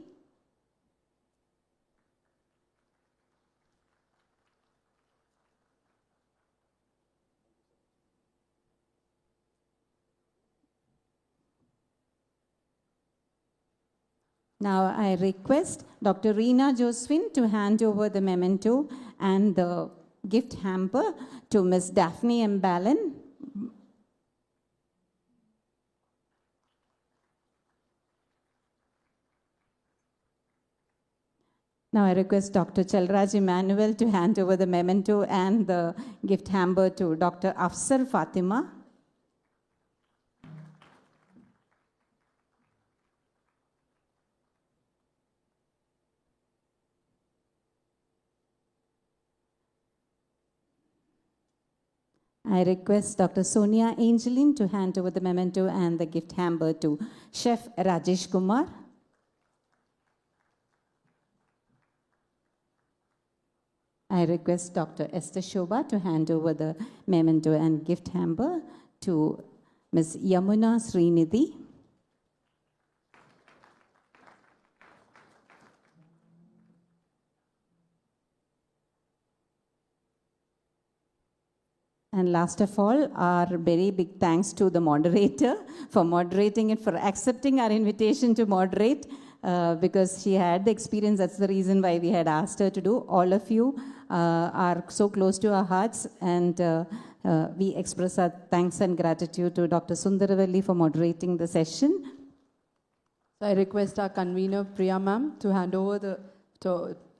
Now I request Dr. Reena Josephine to hand over the memento and the gift hamper to Ms. Daphne M. Ballin. Now I request Dr. Chelraj Emmanuel to hand over the memento and the gift hamper to Dr. Afsar Fatima. I request Dr. Sonia Angelin to hand over the memento and the gift hamper to Chef Rajesh Kumar. I request Dr. Esther Shobha to hand over the memento and gift hamper to Ms. Yamuna Srinidhi. And last of all, our very big thanks to the moderator for moderating it, for accepting our invitation to moderate, because she had the experience. That's the reason why we had asked her to do. All of you are so close to our hearts, and we express our thanks and gratitude to Dr. Sundaravalli for moderating the session. So I request our convener, Priya ma'am, to hand over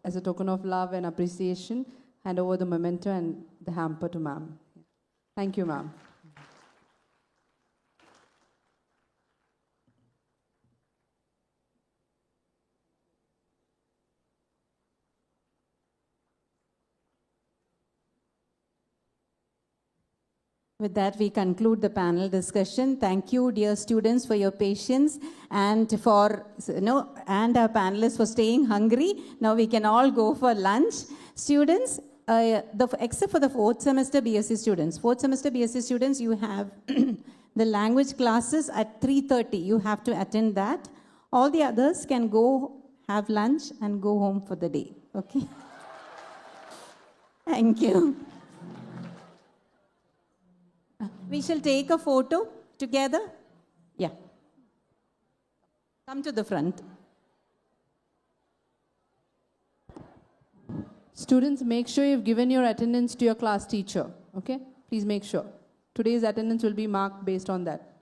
as a token of love and appreciation, hand over the memento and the hamper to ma'am. Thank you, ma'am. With that, we conclude the panel discussion. Thank you, dear students, for your patience and for and our panelists for staying hungry. Now we can all go for lunch. Students, except for the fourth semester BSc students, you have the language classes at 3:30. You have to attend that. All the others can go have lunch and go home for the day. Okay? Thank you. We shall take a photo together. Yeah. Come to the front. Students, make sure you've given your attendance to your class teacher. Okay? Please make sure. Today's attendance will be marked based on that.